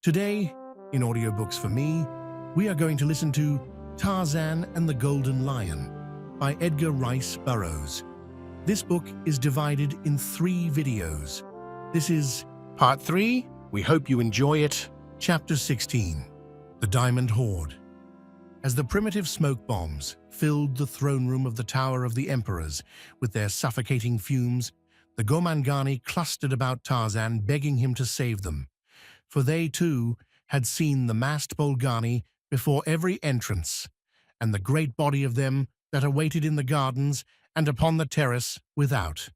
Today, in Audiobooks for Me, we are going to listen to Tarzan and the Golden Lion by Edgar Rice Burroughs. This book is divided in 3 videos. This is Part 3. We hope you enjoy it. Chapter 16, The Diamond Horde. As the primitive smoke bombs filled the throne room of the Tower of the Emperors with their suffocating fumes, the Gomangani clustered about Tarzan, begging him to save them. For they, too, had seen the masked Bolgani before every entrance, and the great body of them that awaited in the gardens and upon the terrace without.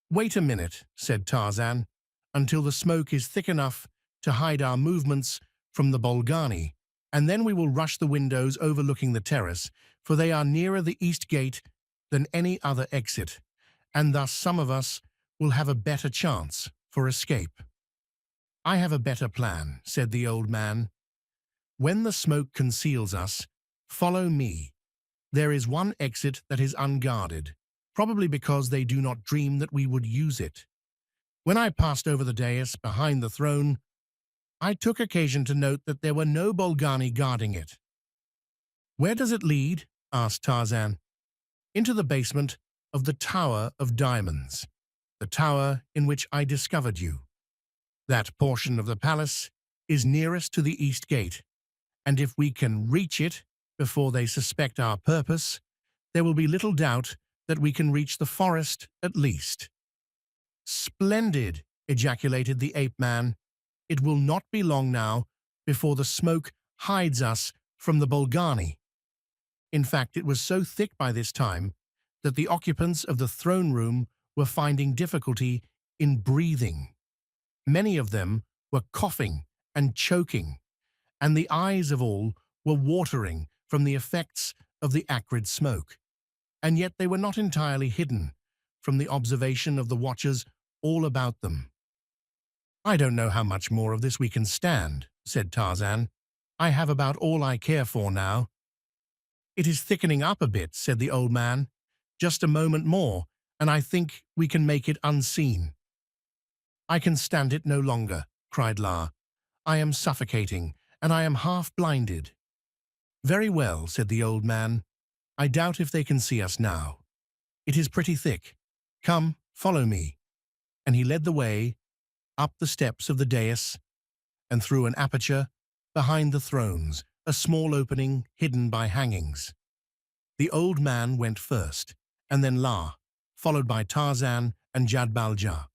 "Wait a minute," said Tarzan, "until the smoke is thick enough to hide our movements from the Bolgani, and then we will rush the windows overlooking the terrace, for they are nearer the east gate than any other exit, and thus some of us will have a better chance for escape." "I have a better plan," said the old man. "When the smoke conceals us, follow me. There is one exit that is unguarded, probably because they do not dream that we would use it. When I passed over the dais behind the throne, I took occasion to note that there were no Bolgani guarding it." "Where does it lead?" asked Tarzan. "Into the basement of the Tower of Diamonds, the tower in which I discovered you. That portion of the palace is nearest to the east gate, and if we can reach it before they suspect our purpose, there will be little doubt that we can reach the forest at least." "Splendid!" ejaculated the ape-man. "It will not be long now before the smoke hides us from the Bolgani." In fact, it was so thick by this time that the occupants of the throne room were finding difficulty in breathing. Many of them were coughing and choking, and the eyes of all were watering from the effects of the acrid smoke. And yet they were not entirely hidden from the observation of the watchers all about them. "I don't know how much more of this we can stand," said Tarzan. "I have about all I care for now." "It is thickening up a bit," said the old man. "Just a moment more, and I think we can make it unseen." "I can stand it no longer," cried La. "I am suffocating, and I am half-blinded." "Very well," said the old man. "I doubt if they can see us now. It is pretty thick. Come, follow me." And he led the way up the steps of the dais and through an aperture behind the thrones, a small opening hidden by hangings. The old man went first, and then La, followed by Tarzan and Jad-bal-ja,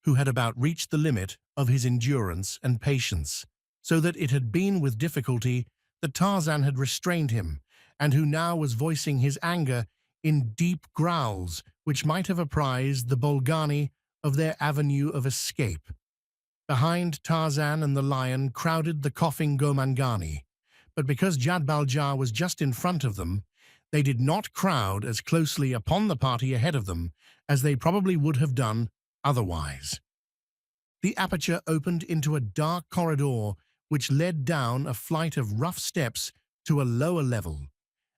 who had about reached the limit of his endurance and patience, so that it had been with difficulty that Tarzan had restrained him, and who now was voicing his anger in deep growls which might have apprised the Bolgani of their avenue of escape. Behind Tarzan and the lion crowded the coughing Gomangani, but because Jad-bal-ja was just in front of them, they did not crowd as closely upon the party ahead of them as they probably would have done otherwise. The aperture opened into a dark corridor which led down a flight of rough steps to a lower level,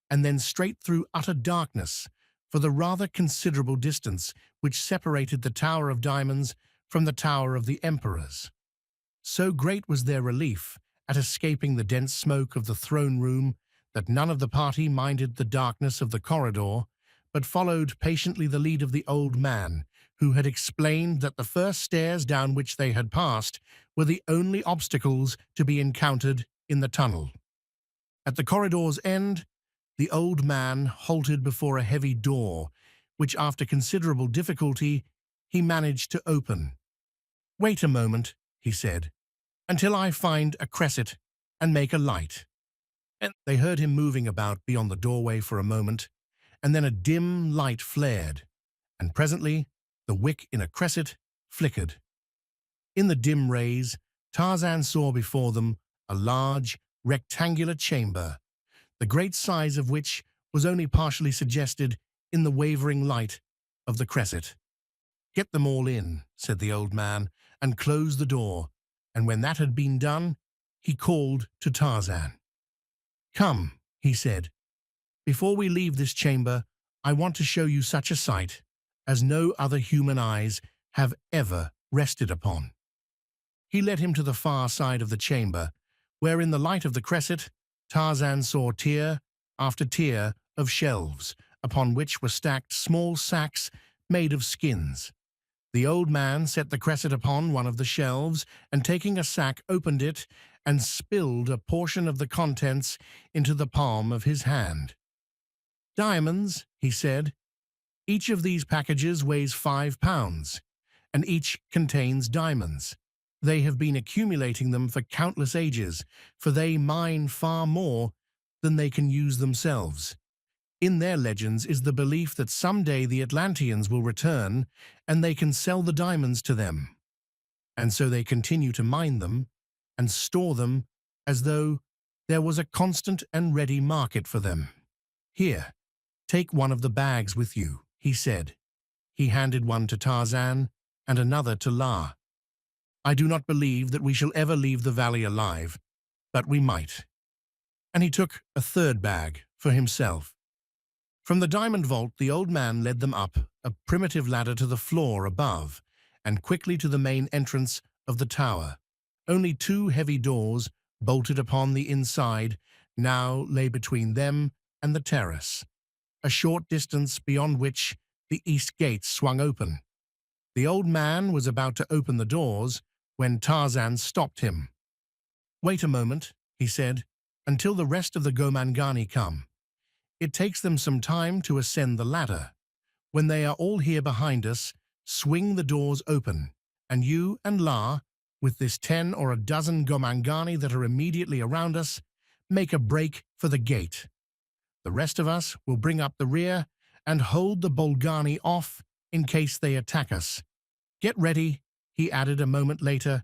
and then straight through utter darkness for the rather considerable distance which separated the Tower of Diamonds from the Tower of the Emperors. So great was their relief at escaping the dense smoke of the throne room that none of the party minded the darkness of the corridor, but followed patiently the lead of the old man, who had explained that the first stairs down which they had passed were the only obstacles to be encountered in the tunnel. At the corridor's end, the old man halted before a heavy door, which after considerable difficulty he managed to open. "Wait a moment," he said, "until I find a cresset and make a light." And they heard him moving about beyond the doorway for a moment, and then a dim light flared, and presently the wick in a cresset flickered. In the dim rays, Tarzan saw before them a large, rectangular chamber, the great size of which was only partially suggested in the wavering light of the cresset. "Get them all in," said the old man, and closed the door, and when that had been done, he called to Tarzan. "Come," he said, "before we leave this chamber, I want to show you such a sight as no other human eyes have ever rested upon." He led him to the far side of the chamber, where in the light of the cresset, Tarzan saw tier after tier of shelves, upon which were stacked small sacks made of skins. The old man set the cresset upon one of the shelves, and taking a sack opened it and spilled a portion of the contents into the palm of his hand. "Diamonds," he said. "Each of these packages weighs 5 pounds, and each contains diamonds. They have been accumulating them for countless ages, for they mine far more than they can use themselves. In their legends is the belief that someday the Atlanteans will return and they can sell the diamonds to them. And so they continue to mine them and store them as though there was a constant and ready market for them. Here, take one of the bags with you," he said. He handed one to Tarzan and another to La. "I do not believe that we shall ever leave the valley alive, but we might." And he took a third bag for himself. From the diamond vault, the old man led them up a primitive ladder to the floor above and quickly to the main entrance of the tower. Only 2 heavy doors, bolted upon the inside, now lay between them and the terrace, a short distance beyond which the east gate swung open. The old man was about to open the doors when Tarzan stopped him. "Wait a moment," he said, "until the rest of the Gomangani come. It takes them some time to ascend the ladder. When they are all here behind us, swing the doors open, and you and La, with this 10 or a dozen Gomangani that are immediately around us, make a break for the gate. The rest of us will bring up the rear and hold the Bolgani off in case they attack us. Get ready," he added a moment later.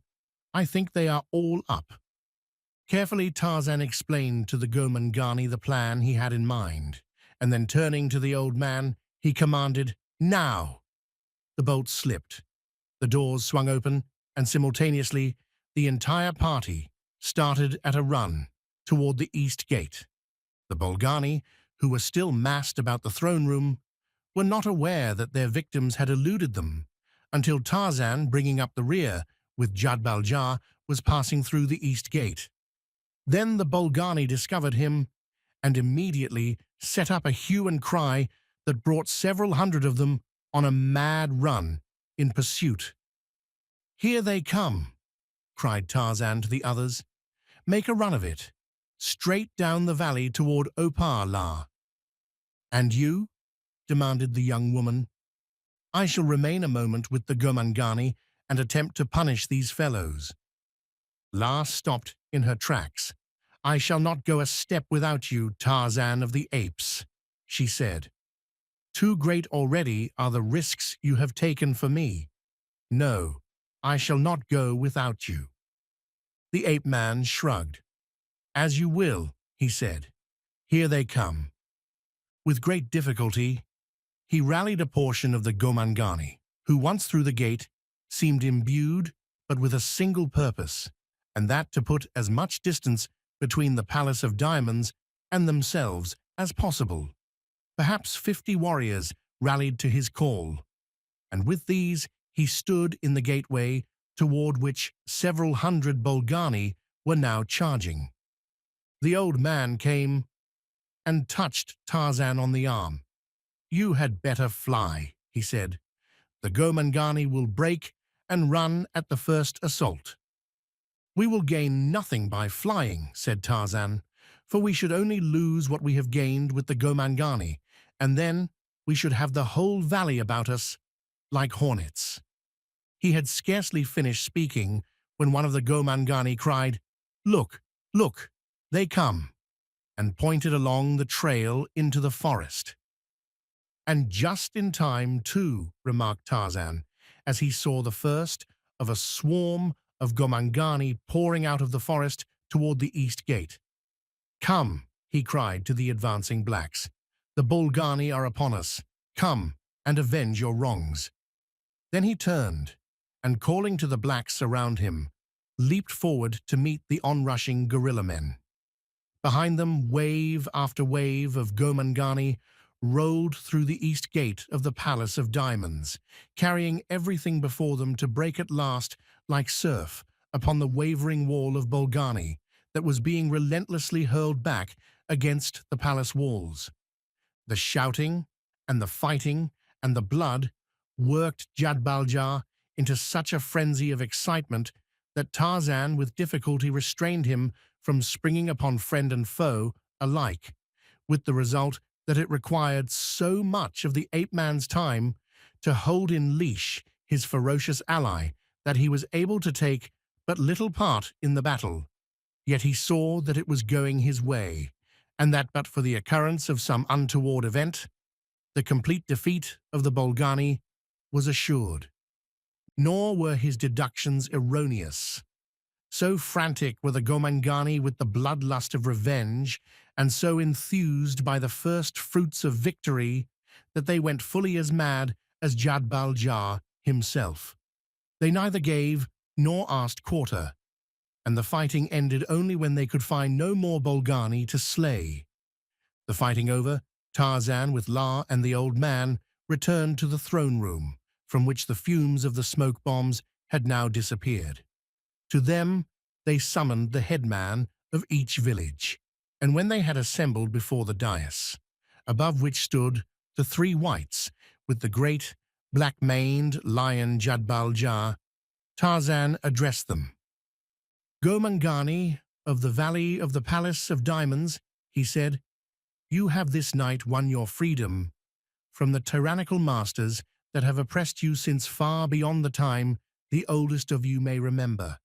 "I think they are all up." Carefully, Tarzan explained to the Gomangani the plan he had in mind, and then turning to the old man, he commanded, "Now!" The bolt slipped. The doors swung open, and simultaneously, the entire party started at a run toward the east gate. The Bolgani, who were still massed about the throne room, were not aware that their victims had eluded them, until Tarzan, bringing up the rear with Jad-bal-ja, was passing through the east gate. Then the Bolgani discovered him and immediately set up a hue and cry that brought several hundred of them on a mad run in pursuit. "Here they come," cried Tarzan to the others. "Make a run of it, straight down the valley toward Opar-la." "And you?" demanded the young woman. "I shall remain a moment with the Gomangani and attempt to punish these fellows." La stopped in her tracks. "I shall not go a step without you, Tarzan of the Apes," she said. "Too great already are the risks you have taken for me. No, I shall not go without you." The ape-man shrugged. "As you will," he said. "Here they come." With great difficulty, he rallied a portion of the Gomangani, who once through the gate seemed imbued but with a single purpose, and that to put as much distance between the Palace of Diamonds and themselves as possible. Perhaps 50 warriors rallied to his call, and with these he stood in the gateway toward which several hundred Bolgani were now charging. The old man came and touched Tarzan on the arm. "You had better fly," he said. "The Gomangani will break and run at the first assault." "We will gain nothing by flying," said Tarzan, "for we should only lose what we have gained with the Gomangani, and then we should have the whole valley about us like hornets." He had scarcely finished speaking when one of the Gomangani cried, "Look, look, they come," and pointed along the trail into the forest. "And just in time, too," remarked Tarzan, as he saw the first of a swarm of Gomangani pouring out of the forest toward the east gate. "Come," he cried to the advancing blacks. "The Bolgani are upon us. Come and avenge your wrongs." Then he turned, and calling to the blacks around him, leaped forward to meet the onrushing guerrilla men. Behind them, wave after wave of Gomangani rolled through the east gate of the Palace of Diamonds, carrying everything before them to break at last like surf upon the wavering wall of Bolgani that was being relentlessly hurled back against the palace walls. The shouting and the fighting and the blood worked Jad-bal-ja into such a frenzy of excitement that Tarzan with difficulty restrained him from springing upon friend and foe alike, with the result that it required so much of the ape-man's time to hold in leash his ferocious ally that he was able to take but little part in the battle. Yet he saw that it was going his way, and that but for the occurrence of some untoward event, the complete defeat of the Bolgani was assured. Nor were his deductions erroneous. So frantic were the Gomangani with the bloodlust of revenge, and so enthused by the first fruits of victory, that they went fully as mad as Jad-bal-ja himself. They neither gave nor asked quarter, and the fighting ended only when they could find no more Bolgani to slay. The fighting over, Tarzan with La and the old man returned to the throne room, from which the fumes of the smoke bombs had now disappeared. To them they summoned the headman of each village, and when they had assembled before the dais, above which stood the three whites with the great black-maned lion Jad-bal-ja, Tarzan addressed them. "Gomangani of the Valley of the Palace of Diamonds," he said, "you have this night won your freedom from the tyrannical masters that have oppressed you since far beyond the time the oldest of you may remember.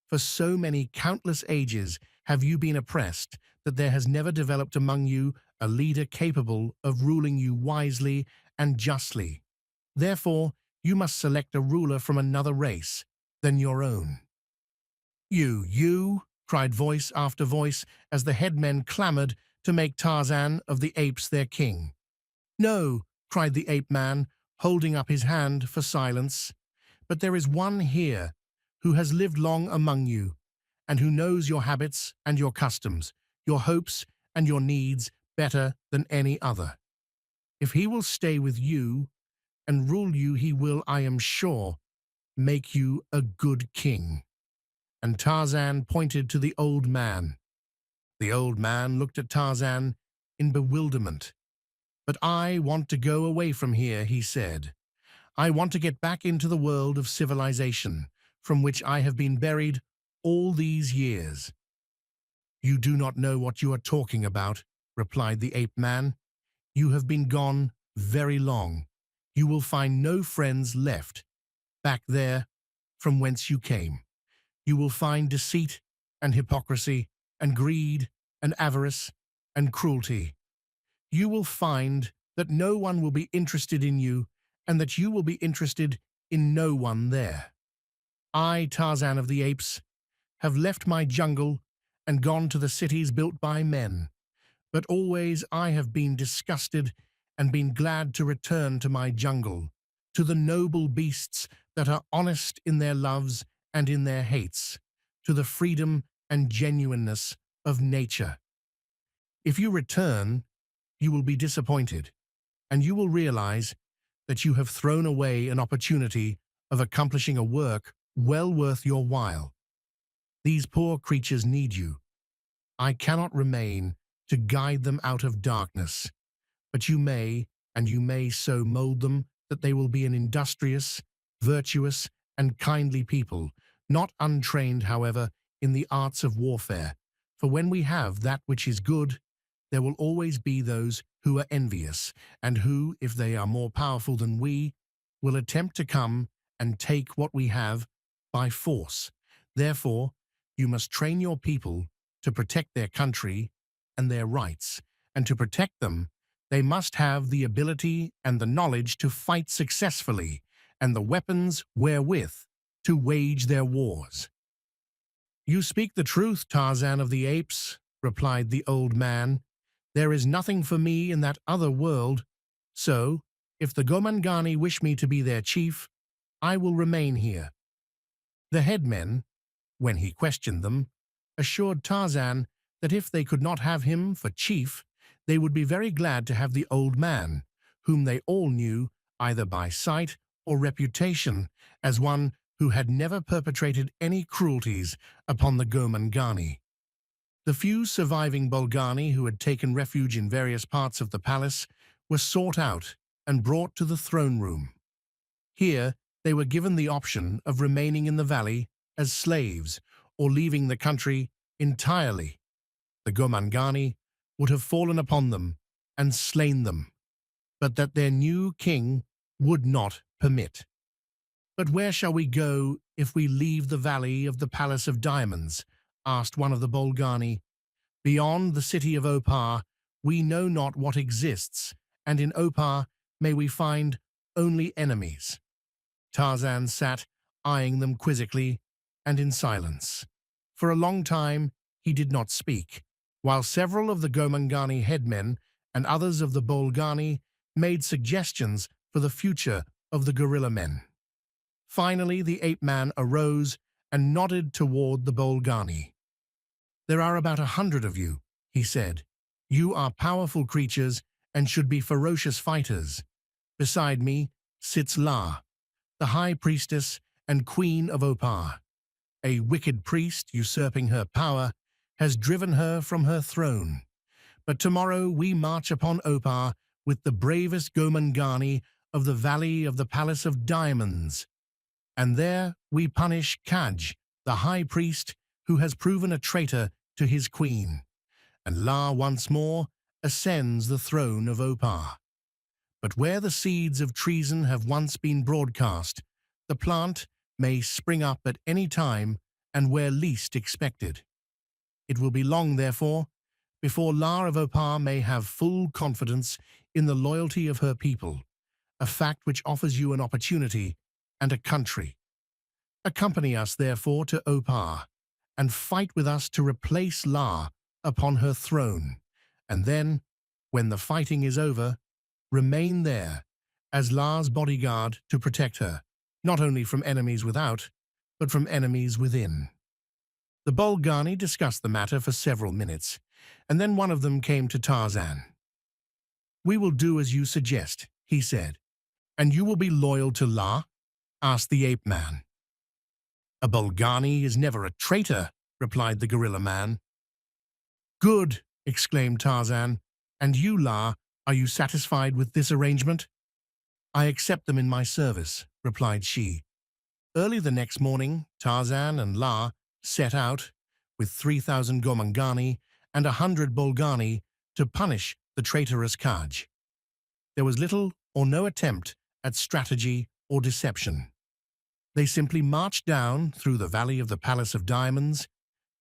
For so many countless ages have you been oppressed that there has never developed among you a leader capable of ruling you wisely and justly. Therefore, you must select a ruler from another race than your own." You, cried voice after voice as the headmen clamored to make Tarzan of the Apes their king. "No," cried the ape-man, holding up his hand for silence, "but there is one here who has lived long among you, and who knows your habits and your customs, your hopes and your needs better than any other. If he will stay with you and rule you, he will, I am sure, make you a good king." And Tarzan pointed to the old man. The old man looked at Tarzan in bewilderment. "But I want to go away from here," he said. "I want to get back into the world of civilization, from which I have been buried all these years." "You do not know what you are talking about," replied the ape-man. "You have been gone very long. You will find no friends left back there from whence you came. You will find deceit and hypocrisy and greed and avarice and cruelty. You will find that no one will be interested in you and that you will be interested in no one there. I, Tarzan of the Apes, have left my jungle and gone to the cities built by men, but always I have been disgusted and been glad to return to my jungle, to the noble beasts that are honest in their loves and in their hates, to the freedom and genuineness of nature. If you return, you will be disappointed, and you will realize that you have thrown away an opportunity of accomplishing a work well worth your while. These poor creatures need you. I cannot remain to guide them out of darkness, but you may, and you may so mold them that they will be an industrious, virtuous, and kindly people, not untrained, however, in the arts of warfare. For when we have that which is good, there will always be those who are envious, and who, if they are more powerful than we, will attempt to come and take what we have by force. Therefore, you must train your people to protect their country and their rights, and to protect them, they must have the ability and the knowledge to fight successfully, and the weapons wherewith to wage their wars." "You speak the truth, Tarzan of the Apes," replied the old man. "There is nothing for me in that other world, so, if the Gomangani wish me to be their chief, I will remain here." The headmen, when he questioned them, assured Tarzan that if they could not have him for chief, they would be very glad to have the old man, whom they all knew, either by sight or reputation, as one who had never perpetrated any cruelties upon the Gomangani. The few surviving Bolgani who had taken refuge in various parts of the palace were sought out and brought to the throne room. Here, they were given the option of remaining in the valley as slaves or leaving the country entirely. The Gomangani would have fallen upon them and slain them, but that their new king would not permit. "But where shall we go if we leave the valley of the Palace of Diamonds?" asked one of the Bolgani. "Beyond the city of Opar, we know not what exists, and in Opar may we find only enemies." Tarzan sat, eyeing them quizzically and in silence. For a long time he did not speak, while several of the Gomangani headmen and others of the Bolgani made suggestions for the future of the gorilla men. Finally, the ape-man arose and nodded toward the Bolgani. "There are about 100 of you," he said. "You are powerful creatures and should be ferocious fighters. Beside me sits La, the high priestess and queen of Opar. A wicked priest, usurping her power, has driven her from her throne. But tomorrow we march upon Opar with the bravest Gomangani of the Valley of the Palace of Diamonds. And there we punish Kaj, the high priest who has proven a traitor to his queen. And La once more ascends the throne of Opar. But where the seeds of treason have once been broadcast, the plant may spring up at any time and where least expected. It will be long, therefore, before La of Opar may have full confidence in the loyalty of her people, a fact which offers you an opportunity and a country. Accompany us, therefore, to Opar, and fight with us to replace La upon her throne, and then, when the fighting is over, remain there as La's bodyguard to protect her, not only from enemies without, but from enemies within." The Bolgani discussed the matter for several minutes, and then one of them came to Tarzan. "We will do as you suggest," he said. "And you will be loyal to La?" asked the ape-man. "A Bolgani is never a traitor," replied the gorilla man. "Good," exclaimed Tarzan. "And you, La, are you satisfied with this arrangement?" "I accept them in my service," replied she. Early the next morning, Tarzan and La set out, with 3,000 Gomangani and 100 Bolgani, to punish the traitorous Kaj. There was little or no attempt at strategy or deception. They simply marched down through the valley of the Palace of Diamonds,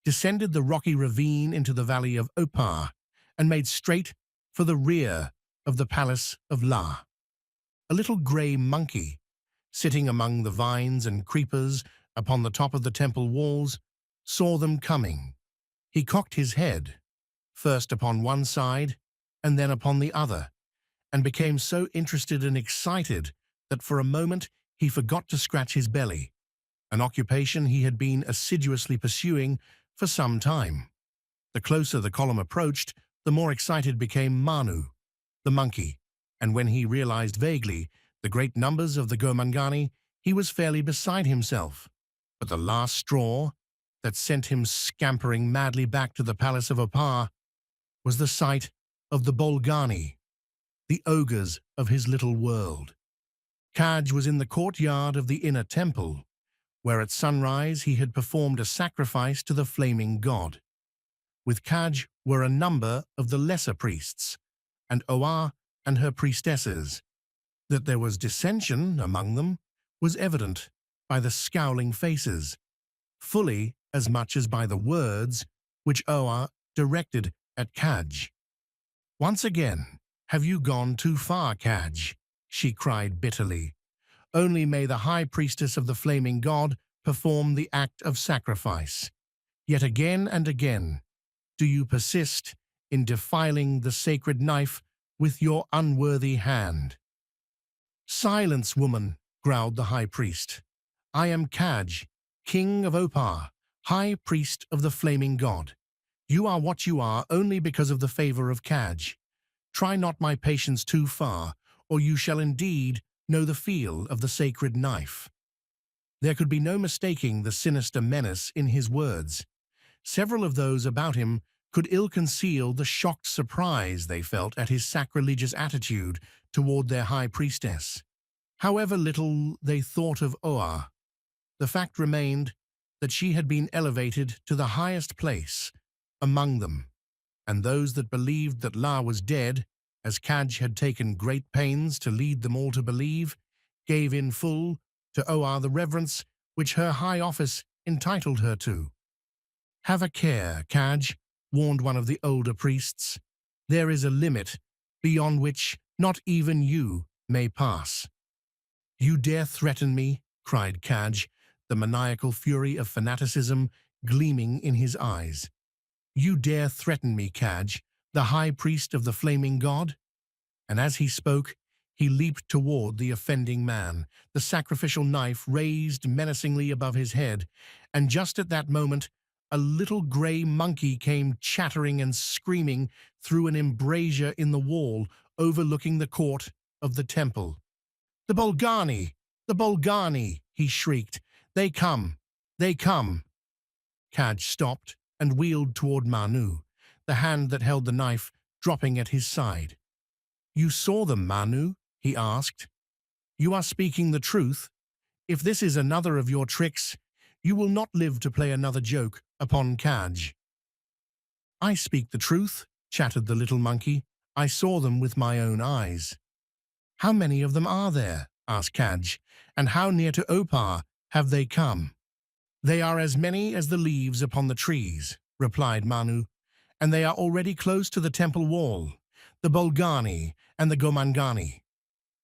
descended the rocky ravine into the valley of Opar, and made straight for the rear of the Palace of La. A little grey monkey, sitting among the vines and creepers upon the top of the temple walls, saw them coming. He cocked his head, first upon one side and then upon the other, and became so interested and excited that for a moment he forgot to scratch his belly, an occupation he had been assiduously pursuing for some time. The closer the column approached, the more excited became Manu, the monkey, and when he realized vaguely the great numbers of the Gomangani, he was fairly beside himself. But the last straw that sent him scampering madly back to the Palace of Opar was the sight of the Bolgani, the ogres of his little world. Kaj was in the courtyard of the inner temple, where at sunrise he had performed a sacrifice to the flaming god. With Kaj were a number of the lesser priests, and Oa and her priestesses. That there was dissension among them was evident by the scowling faces, fully as much as by the words which Oa directed at Kaj. "Once again, have you gone too far, Kaj?" she cried bitterly. "Only may the high priestess of the flaming god perform the act of sacrifice. Yet again and again do you persist in defiling the sacred knife with your unworthy hand." "Silence, woman," growled the high priest. "I am Kaj, king of Opar, high priest of the flaming god. You are what you are only because of the favor of Kaj. Try not my patience too far, or you shall indeed know the feel of the sacred knife." There could be no mistaking the sinister menace in his words. Several of those about him could ill conceal the shocked surprise they felt at his sacrilegious attitude toward their high priestess. However little they thought of Oa, the fact remained that she had been elevated to the highest place among them, and those that believed that La was dead, as Kaj had taken great pains to lead them all to believe, gave in full to Oa the reverence which her high office entitled her to. "Have a care, Kaj," warned one of the older priests. "There is a limit beyond which not even you may pass." "You dare threaten me?" cried Kaj, the maniacal fury of fanaticism gleaming in his eyes. "You dare threaten me, Kaj, the high priest of the flaming god?" And as he spoke, he leaped toward the offending man, the sacrificial knife raised menacingly above his head, and just at that moment, a little gray monkey came chattering and screaming through an embrasure in the wall overlooking the court of the temple. "The Bolgani! The Bolgani!" he shrieked. "They come! They come!" Kaj stopped and wheeled toward Manu, the hand that held the knife dropping at his side. "You saw them, Manu?" he asked. "You are speaking the truth? If this is another of your tricks, you will not live to play another joke upon Kaj." "I speak the truth," chattered the little monkey. "I saw them with my own eyes." "How many of them are there?" asked Kaj. "And how near to Opar have they come?" "They are as many as the leaves upon the trees," replied Manu, "and they are already close to the temple wall, the Bolgani and the Gomangani.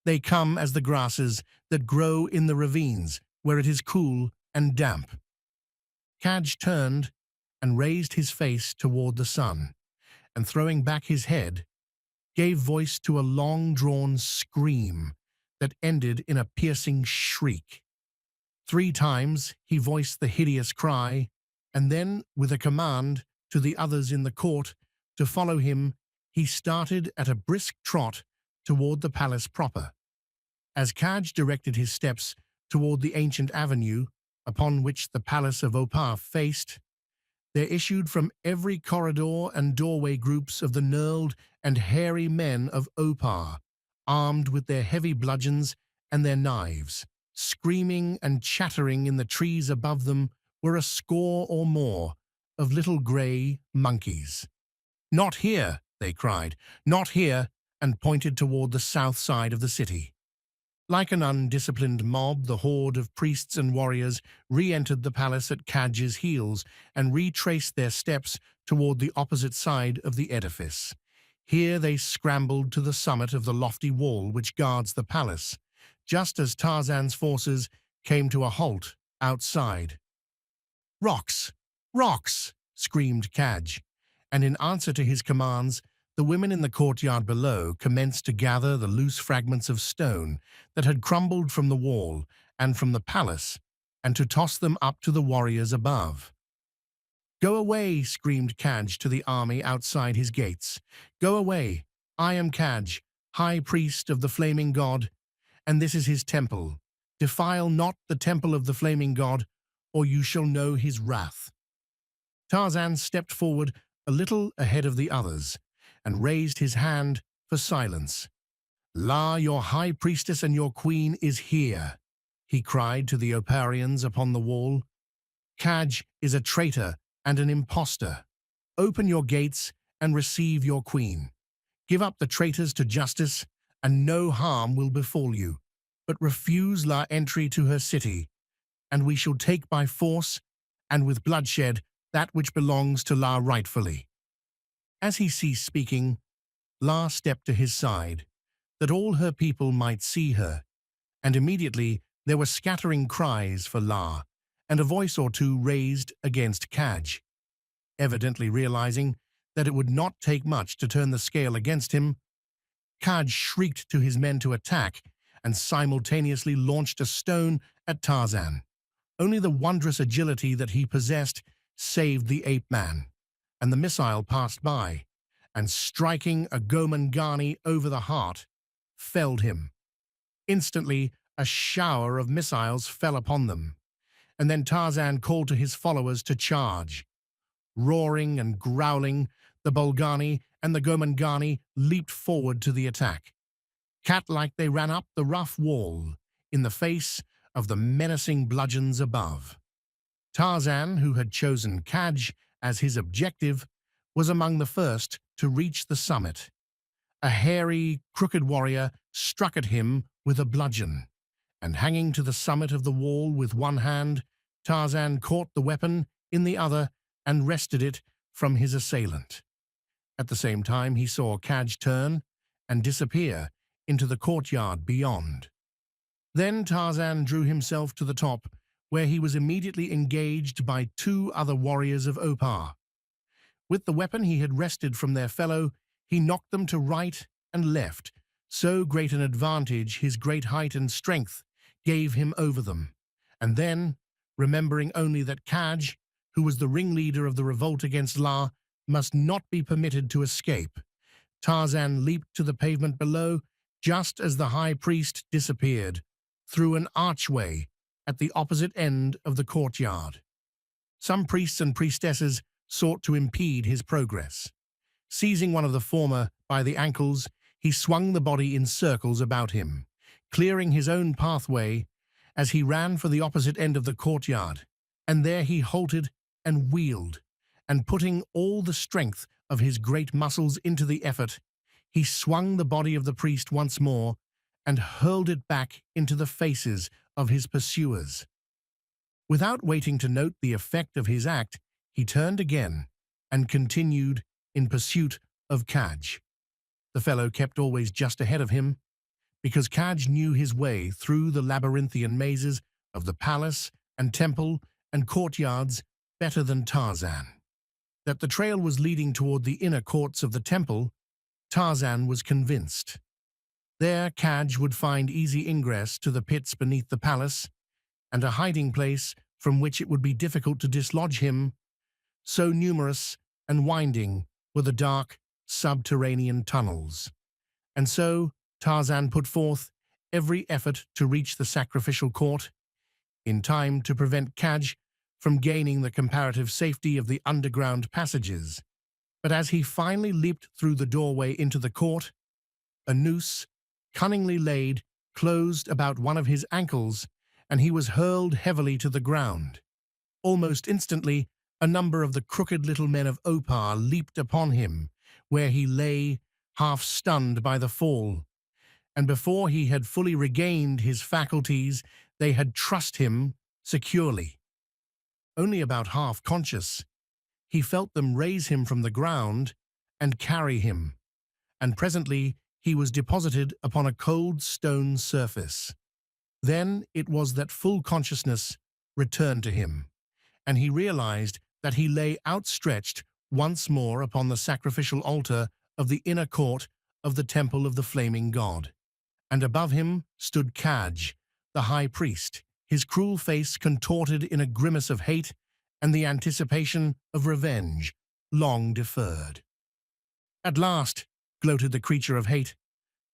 They come as the grasses that grow in the ravines where it is cool and damp." Kaj turned and raised his face toward the sun, and throwing back his head, gave voice to a long-drawn scream that ended in a piercing shriek. 3 times he voiced the hideous cry, and then, with a command to the others in the court to follow him, he started at a brisk trot toward the palace proper. As Kaj directed his steps toward the ancient avenue upon which the palace of Opar faced, there issued from every corridor and doorway groups of the knurled and hairy men of Opar, armed with their heavy bludgeons and their knives. Screaming and chattering in the trees above them were a score or more of little grey monkeys. "Not here!" they cried. "Not here!" and pointed toward the south side of the city. Like an undisciplined mob, the horde of priests and warriors re-entered the palace at Kaj's heels and retraced their steps toward the opposite side of the edifice. Here they scrambled to the summit of the lofty wall which guards the palace, just as Tarzan's forces came to a halt outside. "Rocks! Rocks!" screamed Kaj, and in answer to his commands, the women in the courtyard below commenced to gather the loose fragments of stone that had crumbled from the wall and from the palace, and to toss them up to the warriors above. "Go away!" screamed Kaj to the army outside his gates. "Go away! I am Kaj, high priest of the flaming god, and this is his temple. Defile not the temple of the flaming god, or you shall know his wrath." Tarzan stepped forward a little ahead of the others, and raised his hand for silence. "La, your high priestess and your queen is here," he cried to the Oparians upon the wall. "Kaj is a traitor and an impostor. Open your gates and receive your queen. Give up the traitors to justice, and no harm will befall you. But refuse La entry to her city, and we shall take by force and with bloodshed that which belongs to La rightfully." As he ceased speaking, La stepped to his side, that all her people might see her, and immediately there were scattering cries for La, and a voice or two raised against Kaj. Evidently realizing that it would not take much to turn the scale against him, Kaj shrieked to his men to attack and simultaneously launched a stone at Tarzan. Only the wondrous agility that he possessed saved the ape-man, and the missile passed by, and striking a Gomangani over the heart, felled him. Instantly, a shower of missiles fell upon them, and then Tarzan called to his followers to charge. Roaring and growling, the Bolgani and the Gomangani leaped forward to the attack. Cat-like they ran up the rough wall, in the face of the menacing bludgeons above. Tarzan, who had chosen Kaj as his objective, was among the first to reach the summit. A hairy, crooked warrior struck at him with a bludgeon, and hanging to the summit of the wall with one hand, Tarzan caught the weapon in the other and wrested it from his assailant. At the same time, he saw Kaj turn and disappear into the courtyard beyond. Then Tarzan drew himself to the top, where he was immediately engaged by two other warriors of Opar. With the weapon he had wrested from their fellow, he knocked them to right and left. So great an advantage his great height and strength gave him over them. And then, remembering only that Kaj, who was the ringleader of the revolt against La, must not be permitted to escape, Tarzan leaped to the pavement below just as the high priest disappeared through an archway at the opposite end of the courtyard. Some priests and priestesses sought to impede his progress. Seizing one of the former by the ankles, he swung the body in circles about him, clearing his own pathway as he ran for the opposite end of the courtyard, and there he halted and wheeled, and putting all the strength of his great muscles into the effort, he swung the body of the priest once more and hurled it back into the faces of his pursuers. Without waiting to note the effect of his act, he turned again and continued in pursuit of Kaj. The fellow kept always just ahead of him, because Kaj knew his way through the labyrinthian mazes of the palace and temple and courtyards better than Tarzan. That the trail was leading toward the inner courts of the temple, Tarzan was convinced. There Kaj would find easy ingress to the pits beneath the palace, and a hiding place from which it would be difficult to dislodge him. So numerous and winding were the dark, subterranean tunnels. And so Tarzan put forth every effort to reach the sacrificial court, in time to prevent Kaj from gaining the comparative safety of the underground passages. But as he finally leaped through the doorway into the court, a noose, cunningly laid, closed about one of his ankles, and he was hurled heavily to the ground. Almost instantly, a number of the crooked little men of Opar leaped upon him, where he lay, half-stunned by the fall, and before he had fully regained his faculties, they had trussed him securely. Only about half-conscious, he felt them raise him from the ground and carry him, and presently he was deposited upon a cold stone surface. Then it was that full consciousness returned to him, and he realized that he lay outstretched once more upon the sacrificial altar of the inner court of the Temple of the Flaming God. And above him stood Kaj, the high priest, his cruel face contorted in a grimace of hate and the anticipation of revenge long deferred. "At last," gloated the creature of hate,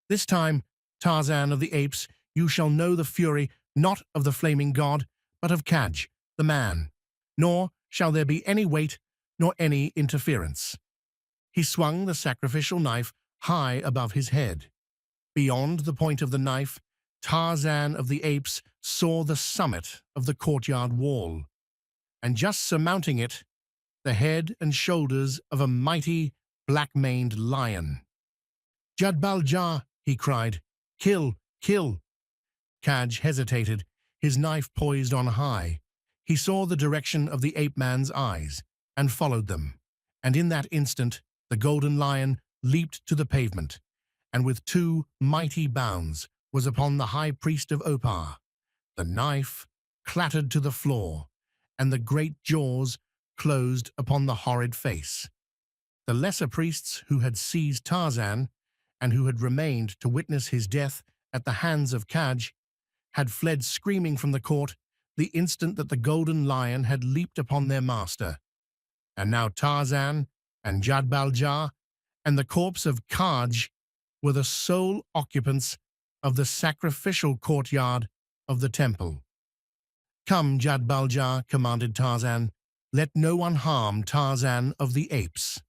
"this time, Tarzan of the apes, you shall know the fury not of the flaming god, but of Kaj, the man, nor shall there be any wait nor any interference." He swung the sacrificial knife high above his head. Beyond the point of the knife, Tarzan of the apes saw the summit of the courtyard wall, and just surmounting it, the head and shoulders of a mighty, black-maned lion. "Jad-bal-ja," he cried. "Kill, kill." Kaj hesitated, his knife poised on high. He saw the direction of the ape-man's eyes, and followed them, and in that instant the golden lion leaped to the pavement, and with two mighty bounds was upon the high priest of Opar. The knife clattered to the floor, and the great jaws closed upon the horrid face. The lesser priests who had seized Tarzan, and who had remained to witness his death at the hands of Kaj, had fled screaming from the court the instant that the golden lion had leaped upon their master. And now Tarzan and Jad-bal-ja and the corpse of Kaj were the sole occupants of the sacrificial courtyard of the temple. "Come, Jad-bal-ja," commanded Tarzan. "Let no one harm Tarzan of the Apes."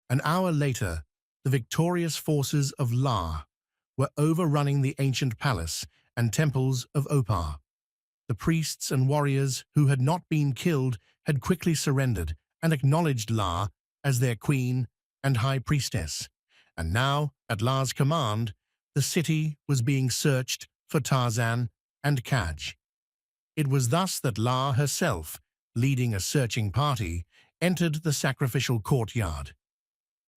An hour later, the victorious forces of La were overrunning the ancient palace and temples of Opar. The priests and warriors who had not been killed had quickly surrendered and acknowledged La as their queen and high priestess. And now, at La's command, the city was being searched for Tarzan and Kaj. It was thus that La herself, leading a searching party, entered the sacrificial courtyard.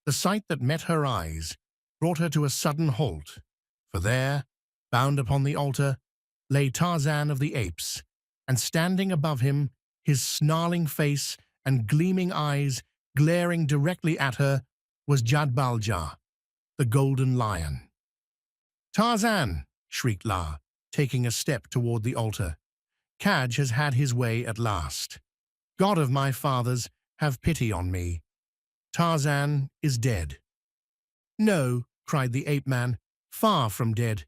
The sight that met her eyes brought her to a sudden halt, for there, bound upon the altar, lay Tarzan of the Apes, and standing above him, his snarling face and gleaming eyes glaring directly at her, was Jad-bal-ja, the golden lion. "Tarzan!" shrieked La, taking a step toward the altar. "Kaj has had his way at last. God of my fathers, have pity on me. Tarzan is dead." "No," cried the ape-man, "far from dead.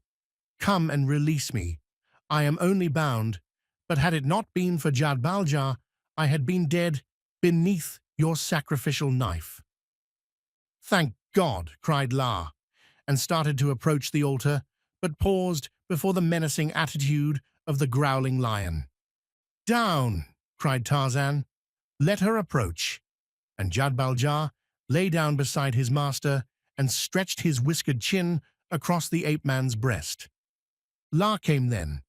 Come and release me. I am only bound, but had it not been for Jad-bal-ja, I had been dead beneath your sacrificial knife." "Thank God!" cried La, and started to approach the altar, but paused before the menacing attitude of the growling lion. "Down!" cried Tarzan. "Let her approach." And Jad-bal-ja lay down beside his master and stretched his whiskered chin across the ape-man's breast. La came then,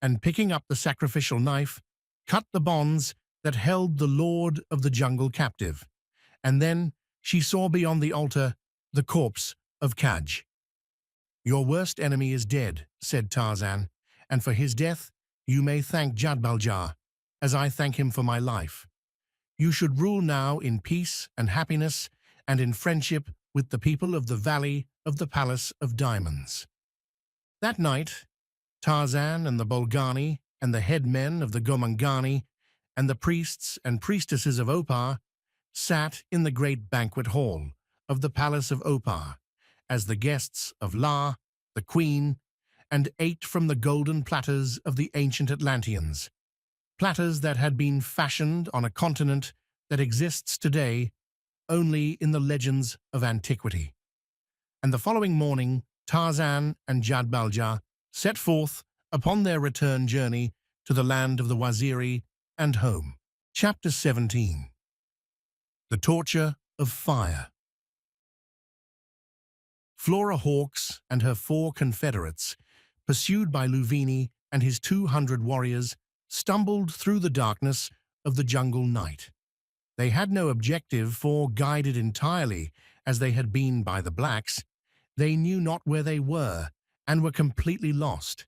and picking up the sacrificial knife, cut the bonds that held the lord of the jungle captive, and then she saw beyond the altar the corpse of Kaj. "Your worst enemy is dead," said Tarzan, "and for his death you may thank Jad-bal-ja, as I thank him for my life. You should rule now in peace and happiness and in friendship with the people of the Valley of the Palace of Diamonds." That night, Tarzan and the Bolgani and the headmen of the Gomangani and the priests and priestesses of Opar sat in the great banquet hall of the Palace of Opar as the guests of La, the queen, and ate from the golden platters of the ancient Atlanteans, platters that had been fashioned on a continent that exists today only in the legends of antiquity. And the following morning, Tarzan and Jad-bal-ja set forth upon their return journey to the land of the Waziri and home. Chapter 17. The Torture of Fire. Flora Hawks and her 4 confederates, pursued by Luvini and his 200 warriors, stumbled through the darkness of the jungle night. They had no objective, for, guided entirely as they had been by the blacks, they knew not where they were and were completely lost.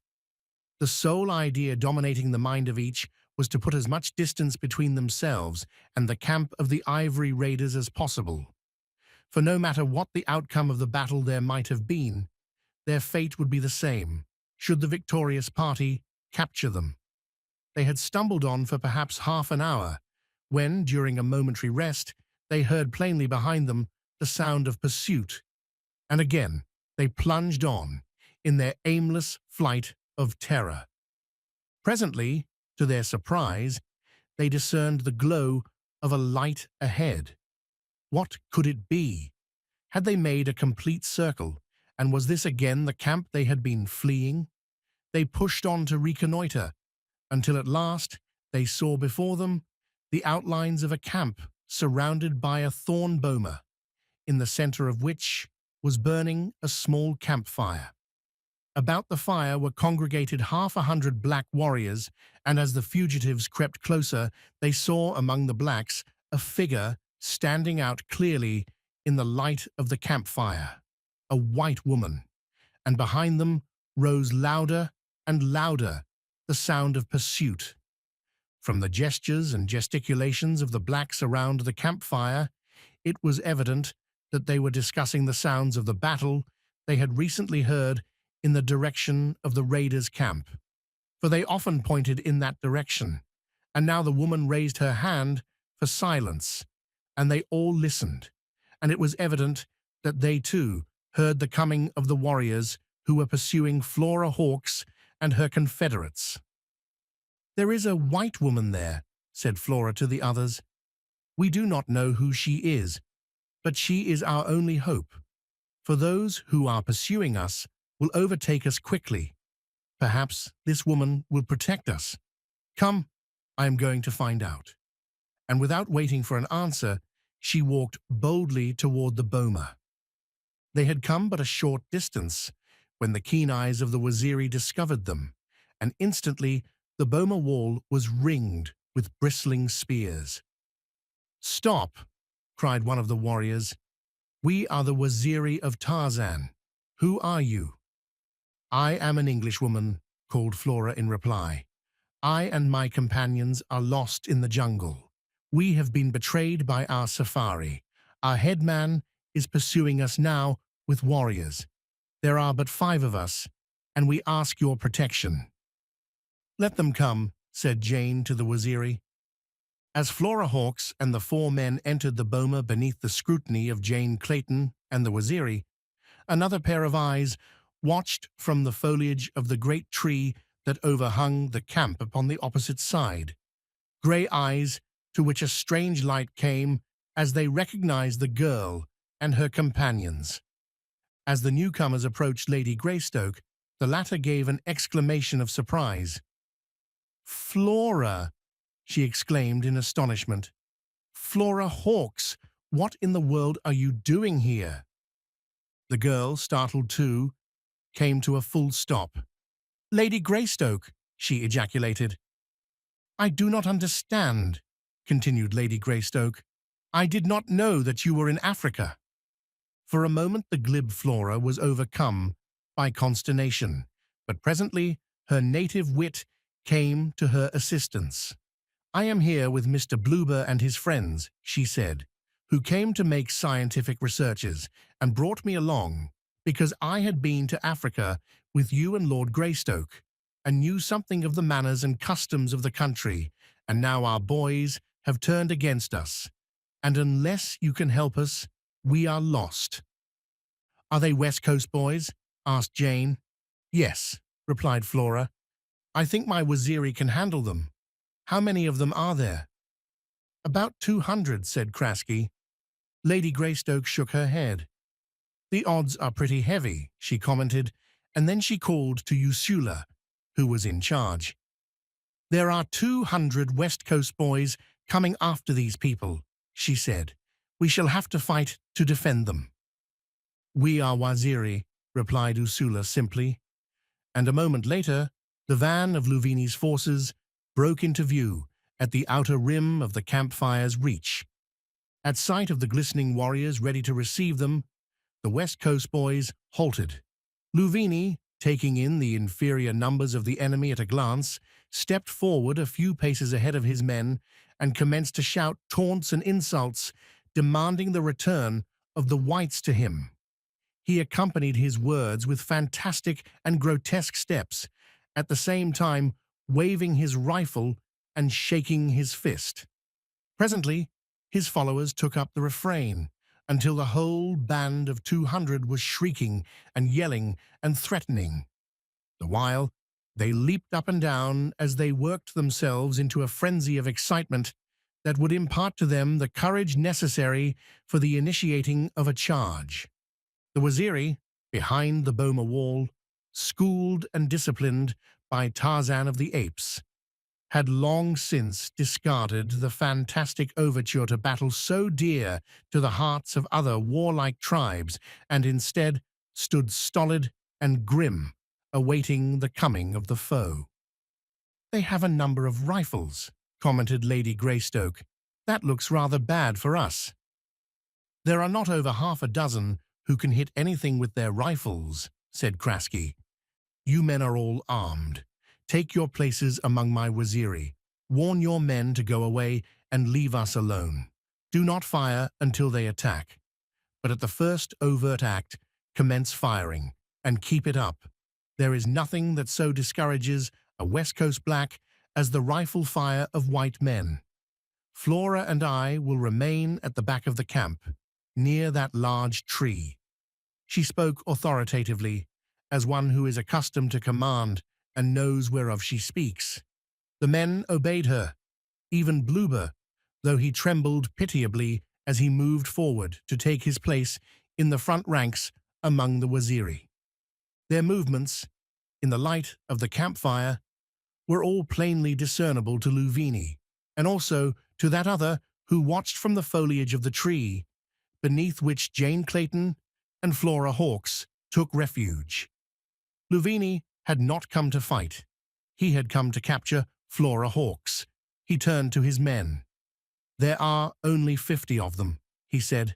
The sole idea dominating the mind of each was to put as much distance between themselves and the camp of the Ivory Raiders as possible. For no matter what the outcome of the battle there might have been, their fate would be the same, should the victorious party capture them. They had stumbled on for perhaps half an hour, when, during a momentary rest, they heard plainly behind them the sound of pursuit, and again they plunged on in their aimless flight of terror. Presently, to their surprise, they discerned the glow of a light ahead. What could it be? Had they made a complete circle, and was this again the camp they had been fleeing? They pushed on to reconnoiter, until at last they saw before them the outlines of a camp surrounded by a thorn boma, in the center of which was burning a small campfire. About the fire were congregated 100 black warriors, and as the fugitives crept closer, they saw among the blacks a figure standing out clearly in the light of the campfire, a white woman, and behind them rose louder and louder the sound of pursuit. From the gestures and gesticulations of the blacks around the campfire, it was evident that they were discussing the sounds of the battle they had recently heard in the direction of the raiders' camp, for they often pointed in that direction, and now the woman raised her hand for silence, and they all listened, and it was evident that they too heard the coming of the warriors who were pursuing Flora Hawks and her confederates. "There is a white woman there," said Flora to the others. "We do not know who she is, but she is our only hope. For those who are pursuing us will overtake us quickly. Perhaps this woman will protect us. Come, I am going to find out." And without waiting for an answer, she walked boldly toward the boma. They had come but a short distance when the keen eyes of the Waziri discovered them, and instantly the boma wall was ringed with bristling spears. "Stop!" cried one of the warriors. "We are the Waziri of Tarzan. Who are you?" "I am an Englishwoman," called Flora in reply. "I and my companions are lost in the jungle. We have been betrayed by our safari. Our headman is pursuing us now with warriors. There are but 5 of us, and we ask your protection." "Let them come," said Jane to the Waziri. As Flora Hawkes and the 4 men entered the boma beneath the scrutiny of Jane Clayton and the Waziri, another pair of eyes watched from the foliage of the great tree that overhung the camp upon the opposite side. Grey eyes to which a strange light came as they recognized the girl and her companions. As the newcomers approached Lady Greystoke, the latter gave an exclamation of surprise. "Flora!" she exclaimed in astonishment. "Flora Hawkes, what in the world are you doing here?" The girl, startled too, came to a full stop. "Lady Greystoke!" she ejaculated. "I do not understand," continued Lady Greystoke. "I did not know that you were in Africa." For a moment the glib Flora was overcome by consternation, but presently her native wit came to her assistance. "I am here with Mr. Bloober and his friends," she said, "who came to make scientific researches and brought me along because I had been to Africa with you and Lord Greystoke and knew something of the manners and customs of the country, and now our boys have turned against us, and unless you can help us, we are lost." "Are they West Coast boys?" asked Jane. "Yes," replied Flora. "I think my Waziri can handle them. How many of them are there?" "About 200, said Krasky. Lady Greystoke shook her head. "The odds are pretty heavy," she commented, and then she called to Ursula, who was in charge. "There are 200 West Coast boys coming after these people," she said. "We shall have to fight to defend them." "We are Waziri," replied Ursula simply. And a moment later, the van of Luvini's forces broke into view at the outer rim of the campfire's reach. At sight of the glistening warriors ready to receive them, the West Coast boys halted. Luvini, taking in the inferior numbers of the enemy at a glance, stepped forward a few paces ahead of his men and commenced to shout taunts and insults, demanding the return of the whites to him. He accompanied his words with fantastic and grotesque steps, at the same time waving his rifle and shaking his fist. Presently, his followers took up the refrain, until the whole band of 200 was shrieking and yelling and threatening. The while, they leaped up and down as they worked themselves into a frenzy of excitement that would impart to them the courage necessary for the initiating of a charge. The Waziri, behind the boma wall, schooled and disciplined by Tarzan of the Apes, had long since discarded the fantastic overture to battle so dear to the hearts of other warlike tribes and instead stood stolid and grim, awaiting the coming of the foe. "They have a number of rifles," commented Lady Greystoke. "That looks rather bad for us." "There are not over half a dozen who can hit anything with their rifles," said Krasky. "You men are all armed. Take your places among my Waziri. Warn your men to go away and leave us alone. Do not fire until they attack. But at the first overt act, commence firing, and keep it up. There is nothing that so discourages a West Coast black as the rifle fire of white men. Flora and I will remain at the back of the camp, near that large tree." She spoke authoritatively, as one who is accustomed to command and knows whereof she speaks. The men obeyed her, even Bloober, though he trembled pitiably as he moved forward to take his place in the front ranks among the Waziri. Their movements, in the light of the campfire, were all plainly discernible to Louvini, and also to that other who watched from the foliage of the tree, beneath which Jane Clayton and Flora Hawkes took refuge. Louvini had not come to fight. He had come to capture Flora Hawkes. He turned to his men. "There are only 50 of them," he said.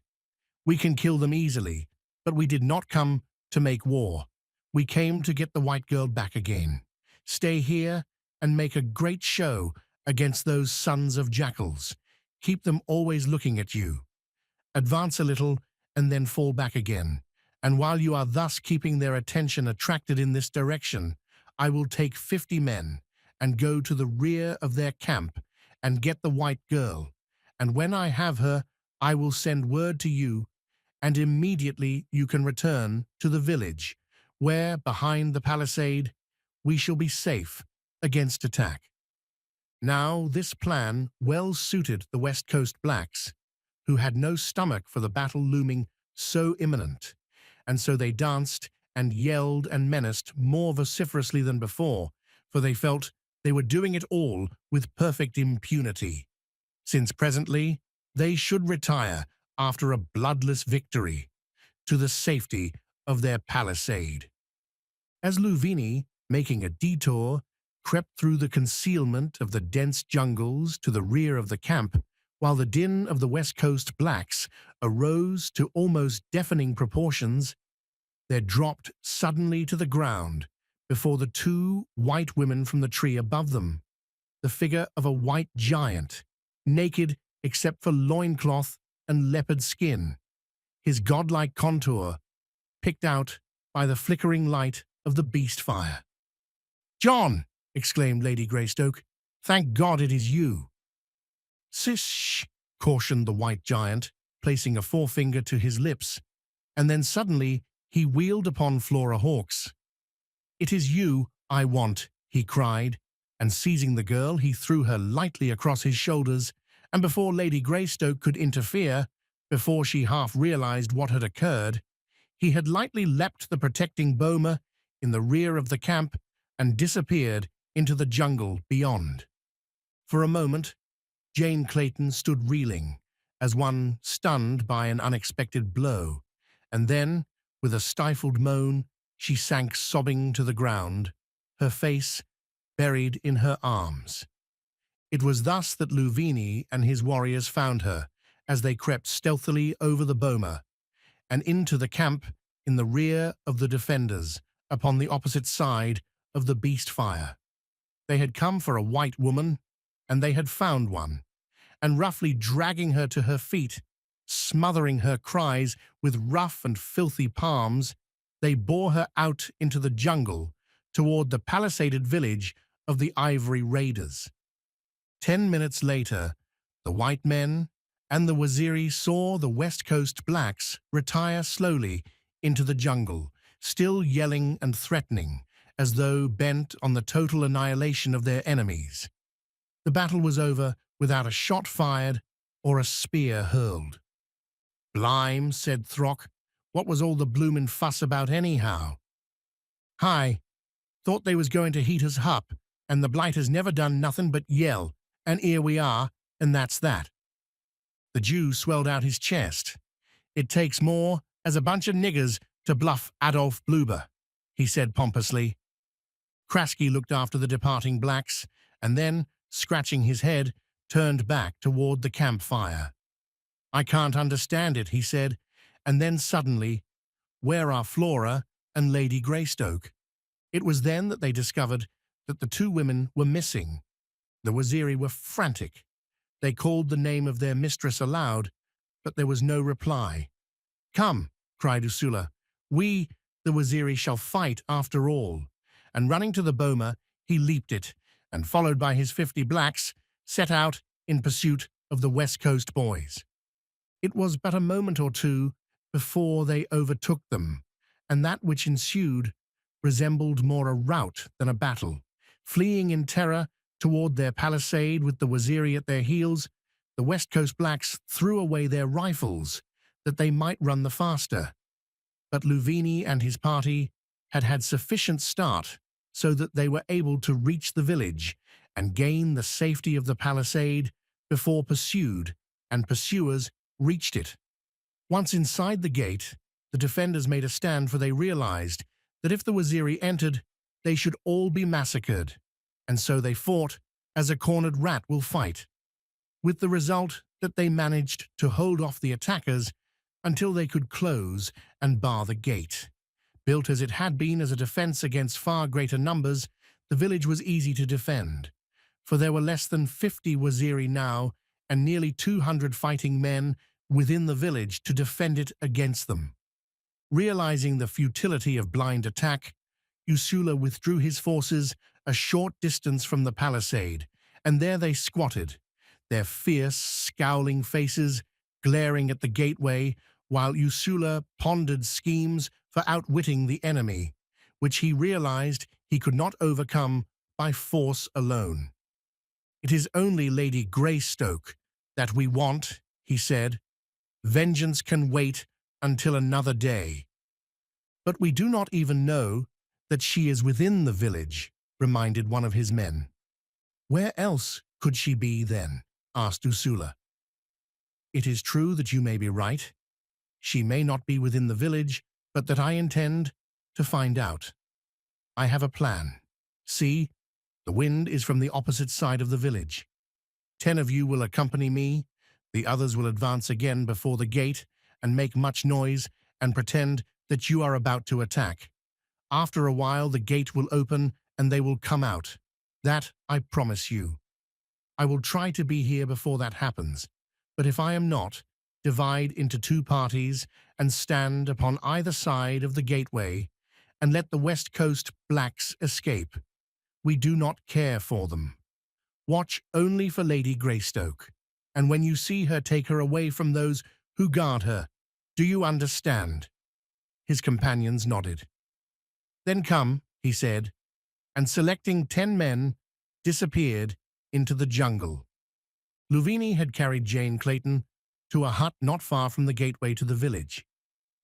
"We can kill them easily, but we did not come to make war. We came to get the white girl back again. Stay here and make a great show against those sons of jackals. Keep them always looking at you. Advance a little and then fall back again. And while you are thus keeping their attention attracted in this direction, I will take 50 men and go to the rear of their camp and get the white girl. And when I have her, I will send word to you, and immediately you can return to the village, where, behind the palisade, we shall be safe against attack." Now this plan well suited the West Coast blacks, who had no stomach for the battle looming so imminent, and so they danced and yelled and menaced more vociferously than before, for they felt they were doing it all with perfect impunity, since presently they should retire after a bloodless victory to the safety of their palisade. As Louvini, making a detour, crept through the concealment of the dense jungles to the rear of the camp, while the din of the West Coast blacks arose to almost deafening proportions, there dropped suddenly to the ground, before the two white women from the tree above them, the figure of a white giant, naked except for loincloth and leopard skin, his godlike contour picked out by the flickering light of the beast fire. "John!" exclaimed Lady Greystoke. "Thank God it is you." "Sish!" cautioned the white giant, placing a forefinger to his lips, and then suddenly he wheeled upon Flora Hawkes. "It is you I want," he cried, and seizing the girl, he threw her lightly across his shoulders, and before Lady Greystoke could interfere, before she half realized what had occurred, he had lightly leapt the protecting boma in the rear of the camp and disappeared into the jungle beyond. For a moment, Jane Clayton stood reeling, as one stunned by an unexpected blow, and then, with a stifled moan, she sank sobbing to the ground, her face buried in her arms. It was thus that Louvini and his warriors found her, as they crept stealthily over the boma and into the camp in the rear of the defenders upon the opposite side of the beast fire. They had come for a white woman, and they had found one, and roughly dragging her to her feet, smothering her cries with rough and filthy palms, they bore her out into the jungle toward the palisaded village of the Ivory Raiders. 10 minutes later, the white men and the Waziri saw the West Coast blacks retire slowly into the jungle, still yelling and threatening, as though bent on the total annihilation of their enemies. The battle was over without a shot fired or a spear hurled. "Blime," said Throck, "what was all the bloomin' fuss about anyhow?" "Hi, thought they was going to heat us up, and the blighters never done nothing but yell, and here we are, and that's that." The Jew swelled out his chest. "It takes more as a bunch of niggers to bluff Adolf Bluber," he said pompously. Krasky looked after the departing blacks, and then, scratching his head, turned back toward the campfire. "I can't understand it," he said, and then suddenly, "Where are Flora and Lady Greystoke?" It was then that they discovered that the two women were missing. The Waziri were frantic. They called the name of their mistress aloud, but there was no reply. "Come," cried Ursula, "we, the Waziri, shall fight after all." And running to the boma, he leaped it, and followed by his 50 blacks, set out in pursuit of the West Coast boys. It was but a moment or two before they overtook them, and that which ensued resembled more a rout than a battle. Fleeing in terror toward their palisade with the Waziri at their heels, the West Coast blacks threw away their rifles that they might run the faster. But Luvini and his party had had sufficient start so that they were able to reach the village and gain the safety of the palisade before pursued and pursuers reached it. Once inside the gate, the defenders made a stand, for they realized that if the Waziri entered, they should all be massacred, and so they fought as a cornered rat will fight, with the result that they managed to hold off the attackers until they could close and bar the gate. Built as it had been as a defense against far greater numbers, the village was easy to defend, for there were less than 50 Waziri now and nearly 200 fighting men within the village to defend it against them. Realizing the futility of blind attack, Usula withdrew his forces a short distance from the palisade, and there they squatted, their fierce, scowling faces glaring at the gateway, while Usula pondered schemes for outwitting the enemy, which he realized he could not overcome by force alone. "It is only Lady Greystoke that we want," he said. "Vengeance can wait until another day." "But we do not even know that she is within the village," reminded one of his men. "Where else could she be, then?" asked Usula. "It is true that you may be right. She may not be within the village, but that I intend to find out. I have a plan. See, the wind is from the opposite side of the village. 10 of you will accompany me. The others will advance again before the gate and make much noise and pretend that you are about to attack. After a while, the gate will open and they will come out. That I promise you. I will try to be here before that happens, but if I am not, divide into 2 parties and stand upon either side of the gateway and let the West Coast blacks escape. We do not care for them. Watch only for Lady Greystoke, and when you see her, take her away from those who guard her. Do you understand?" His companions nodded. "Then come," he said, and selecting 10 men, disappeared into the jungle. Luvini had carried Jane Clayton to a hut not far from the gateway to the village.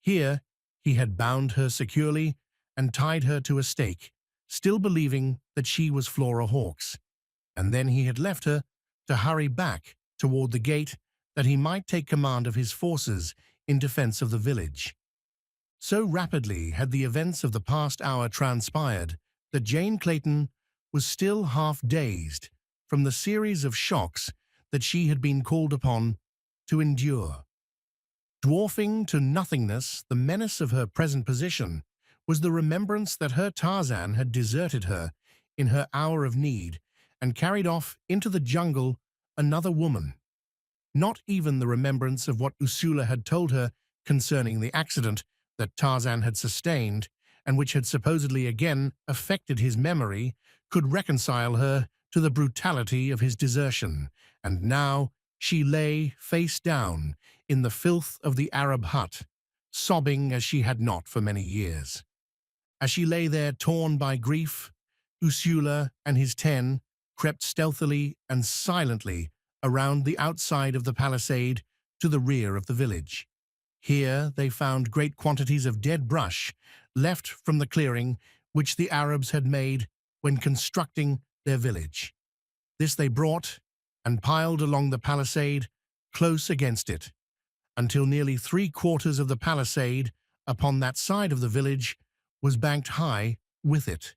Here he had bound her securely and tied her to a stake, still believing that she was Flora Hawkes, and then he had left her to hurry back toward the gate that he might take command of his forces in defense of the village. So rapidly had the events of the past hour transpired that Jane Clayton was still half dazed from the series of shocks that she had been called upon to endure. Dwarfing to nothingness the menace of her present position was the remembrance that her Tarzan had deserted her in her hour of need and carried off into the jungle another woman. Not even the remembrance of what Usula had told her concerning the accident that Tarzan had sustained and which had supposedly again affected his memory could reconcile her to the brutality of his desertion, and now she lay face down in the filth of the Arab hut, sobbing as she had not for many years. As she lay there torn by grief, Usula and his 10 crept stealthily and silently around the outside of the palisade to the rear of the village. Here they found great quantities of dead brush left from the clearing which the Arabs had made when constructing their village. This they brought and piled along the palisade close against it, until nearly 3/4 of the palisade upon that side of the village was banked high with it.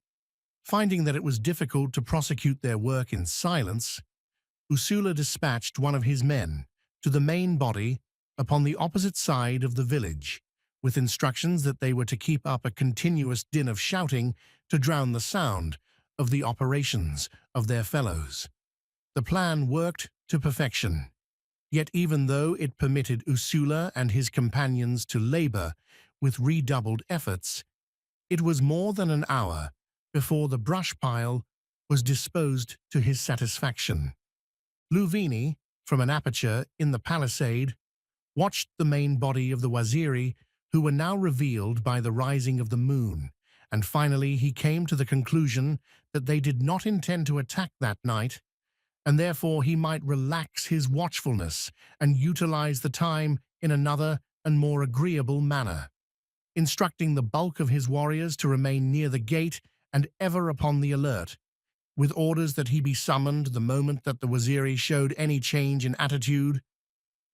Finding that it was difficult to prosecute their work in silence, Usula dispatched one of his men to the main body upon the opposite side of the village, with instructions that they were to keep up a continuous din of shouting to drown the sound of the operations of their fellows. The plan worked to perfection, yet even though it permitted Usula and his companions to labor with redoubled efforts, it was more than an hour before the brush pile was disposed to his satisfaction. Luvini, from an aperture in the palisade, watched the main body of the Waziri, who were now revealed by the rising of the moon, and finally he came to the conclusion that they did not intend to attack that night, and therefore he might relax his watchfulness and utilize the time in another and more agreeable manner, instructing the bulk of his warriors to remain near the gate and ever upon the alert, with orders that he be summoned the moment that the Waziri showed any change in attitude.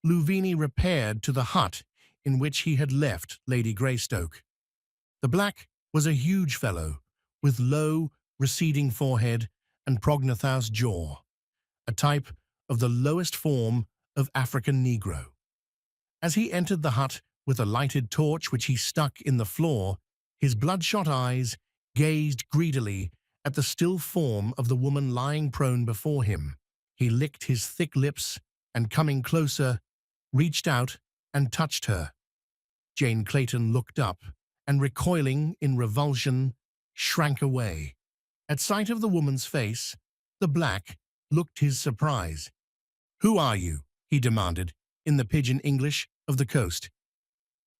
Louvini repaired to the hut in which he had left Lady Greystoke. The black was a huge fellow, with low, receding forehead and prognathous jaw, a type of the lowest form of African Negro. As he entered the hut with a lighted torch which he stuck in the floor, his bloodshot eyes gazed greedily at the still form of the woman lying prone before him. He licked his thick lips and, coming closer, reached out and touched her. Jane Clayton looked up and, recoiling in revulsion, shrank away. At sight of the woman's face, the black looked his surprise. "Who are you?" he demanded, in the pidgin English of the coast.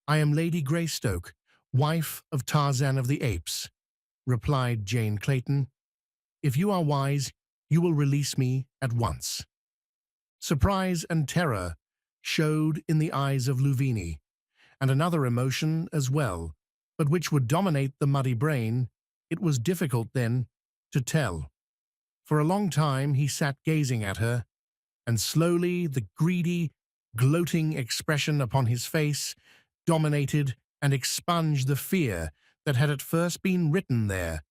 "I am Lady Greystoke, wife of Tarzan of the Apes," replied Jane Clayton. "If you are wise, you will release me at once." Surprise and terror showed in the eyes of Louvini, and another emotion as well, but which would dominate the muddy brain. It was difficult, then, to tell. For a long time he sat gazing at her, and slowly the greedy, gloating expression upon his face dominated and expunged the fear that had at first been written there,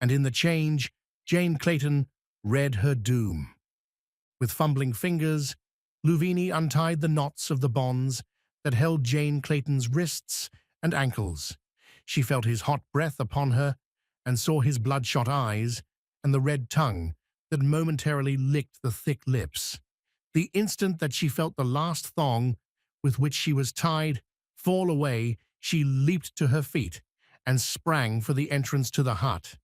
and in the change Jane Clayton read her doom. With fumbling fingers, Louvini untied the knots of the bonds that held Jane Clayton's wrists and ankles. She felt his hot breath upon her and saw his bloodshot eyes and the red tongue that momentarily licked the thick lips. The instant that she felt the last thong with which she was tied fall away, she leaped to her feet and sprang for the entrance to the hut.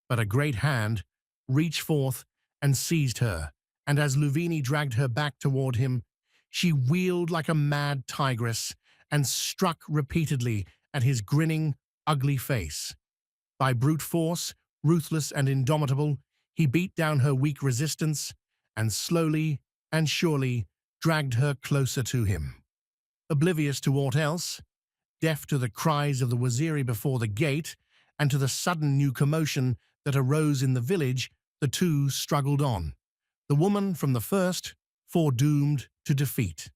But a great hand reached forth and seized her, and as Louvini dragged her back toward him, she wheeled like a mad tigress and struck repeatedly at his grinning, ugly face. By brute force, ruthless and indomitable, he beat down her weak resistance and slowly and surely dragged her closer to him. Oblivious to aught else, deaf to the cries of the Waziri before the gate and to the sudden new commotion that arose in the village, the two struggled on, the woman from the first foredoomed to defeat.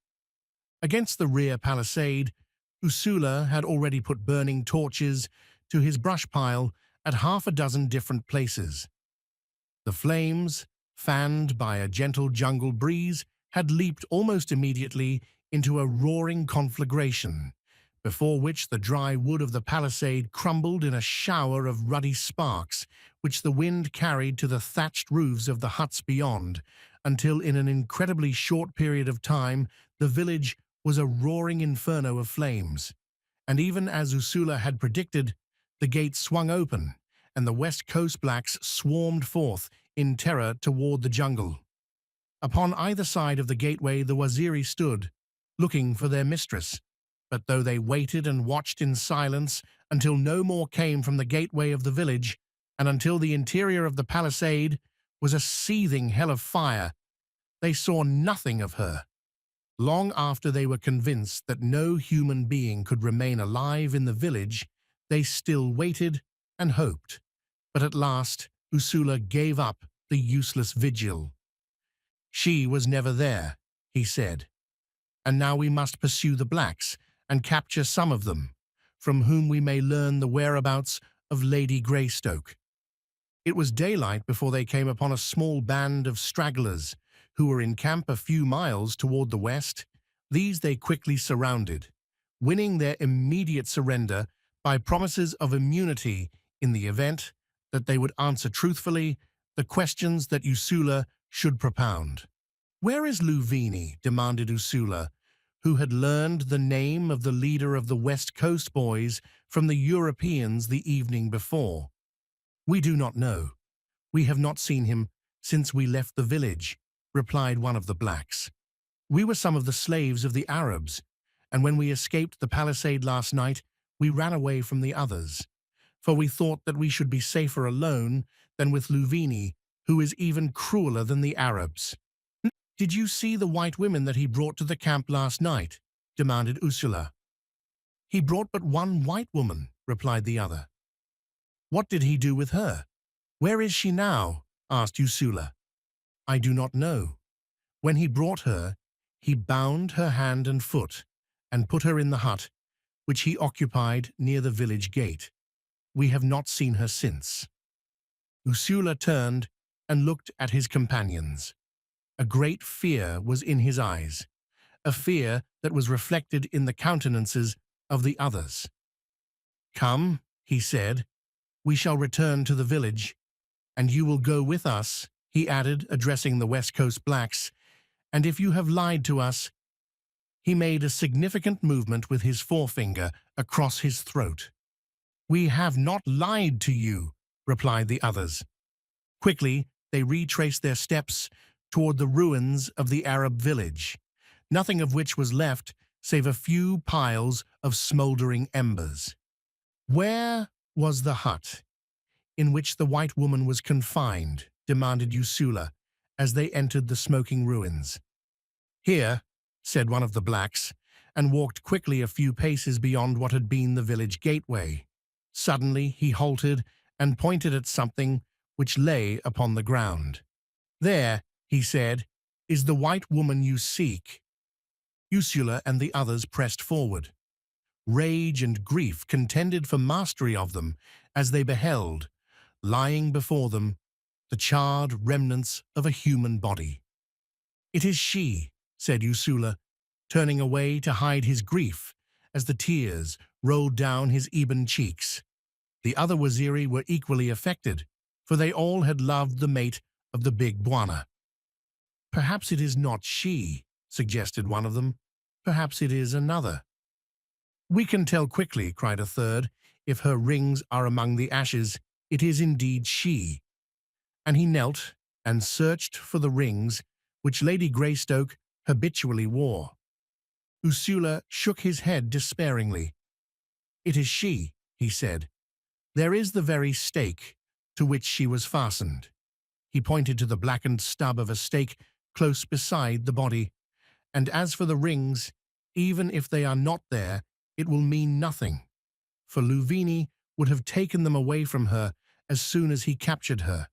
Against the rear palisade, Ursula had already put burning torches to his brush pile at half a dozen different places. The flames, fanned by a gentle jungle breeze, had leaped almost immediately into a roaring conflagration, before which the dry wood of the palisade crumbled in a shower of ruddy sparks, which the wind carried to the thatched roofs of the huts beyond, until in an incredibly short period of time the village was a roaring inferno of flames. And even as Ursula had predicted, the gate swung open, and the West Coast blacks swarmed forth in terror toward the jungle. Upon either side of the gateway the Waziri stood, looking for their mistress, but though they waited and watched in silence until no more came from the gateway of the village, and until the interior of the palisade was a seething hell of fire, they saw nothing of her. Long after they were convinced that no human being could remain alive in the village, they still waited and hoped. But at last Ursula gave up the useless vigil. "She was never there," he said, "and now we must pursue the blacks and capture some of them, from whom we may learn the whereabouts of Lady Greystoke." It was daylight before they came upon a small band of stragglers who were in camp a few miles toward the west. These they quickly surrounded, winning their immediate surrender by promises of immunity in the event that they would answer truthfully the questions that Ursula should propound. "Where is Louvini?" demanded Ursula, who had learned the name of the leader of the West Coast boys from the Europeans the evening before. "We do not know. We have not seen him since we left the village," replied one of the blacks. "We were some of the slaves of the Arabs, and when we escaped the palisade last night, we ran away from the others. for we thought that we should be safer alone than with Luvini, who is even crueler than the Arabs." "Did you see the white women that he brought to the camp last night?" demanded Ursula. "He brought but one white woman," replied the other. "What did he do with her? Where is she now?" asked Ursula. "I do not know. When he brought her, he bound her hand and foot and put her in the hut, which he occupied near the village gate. We have not seen her since." Ursula turned and looked at his companions. A great fear was in his eyes, a fear that was reflected in the countenances of the others. "Come," he said, "we shall return to the village, and you will go with us," he added, addressing the West Coast blacks, "and if you have lied to us—" He made a significant movement with his forefinger across his throat. "We have not lied to you," replied the others. Quickly, they retraced their steps toward the ruins of the Arab village, nothing of which was left save a few piles of smoldering embers. "Where was the hut in which the white woman was confined?" demanded Ursula as they entered the smoking ruins. "Here," said one of the blacks, and walked quickly a few paces beyond what had been the village gateway. Suddenly he halted and pointed at something which lay upon the ground. "There," he said, "is the white woman you seek." Ursula and the others pressed forward. Rage and grief contended for mastery of them as they beheld, lying before them, the charred remnants of a human body. "It is she," said Ursula, turning away to hide his grief as the tears rolled down his ebon cheeks. The other Waziri were equally affected, for they all had loved the mate of the big Bwana. "Perhaps it is not she," suggested one of them. "Perhaps it is another." "We can tell quickly," cried a third. "If her rings are among the ashes, it is indeed she." And he knelt and searched for the rings which Lady Greystoke habitually wore. Ursula shook his head despairingly. "It is she," he said. "There is the very stake to which she was fastened." He pointed to the blackened stub of a stake close beside the body. "And as for the rings, even if they are not there, it will mean nothing, for Luvini would have taken them away from her as soon as he captured her.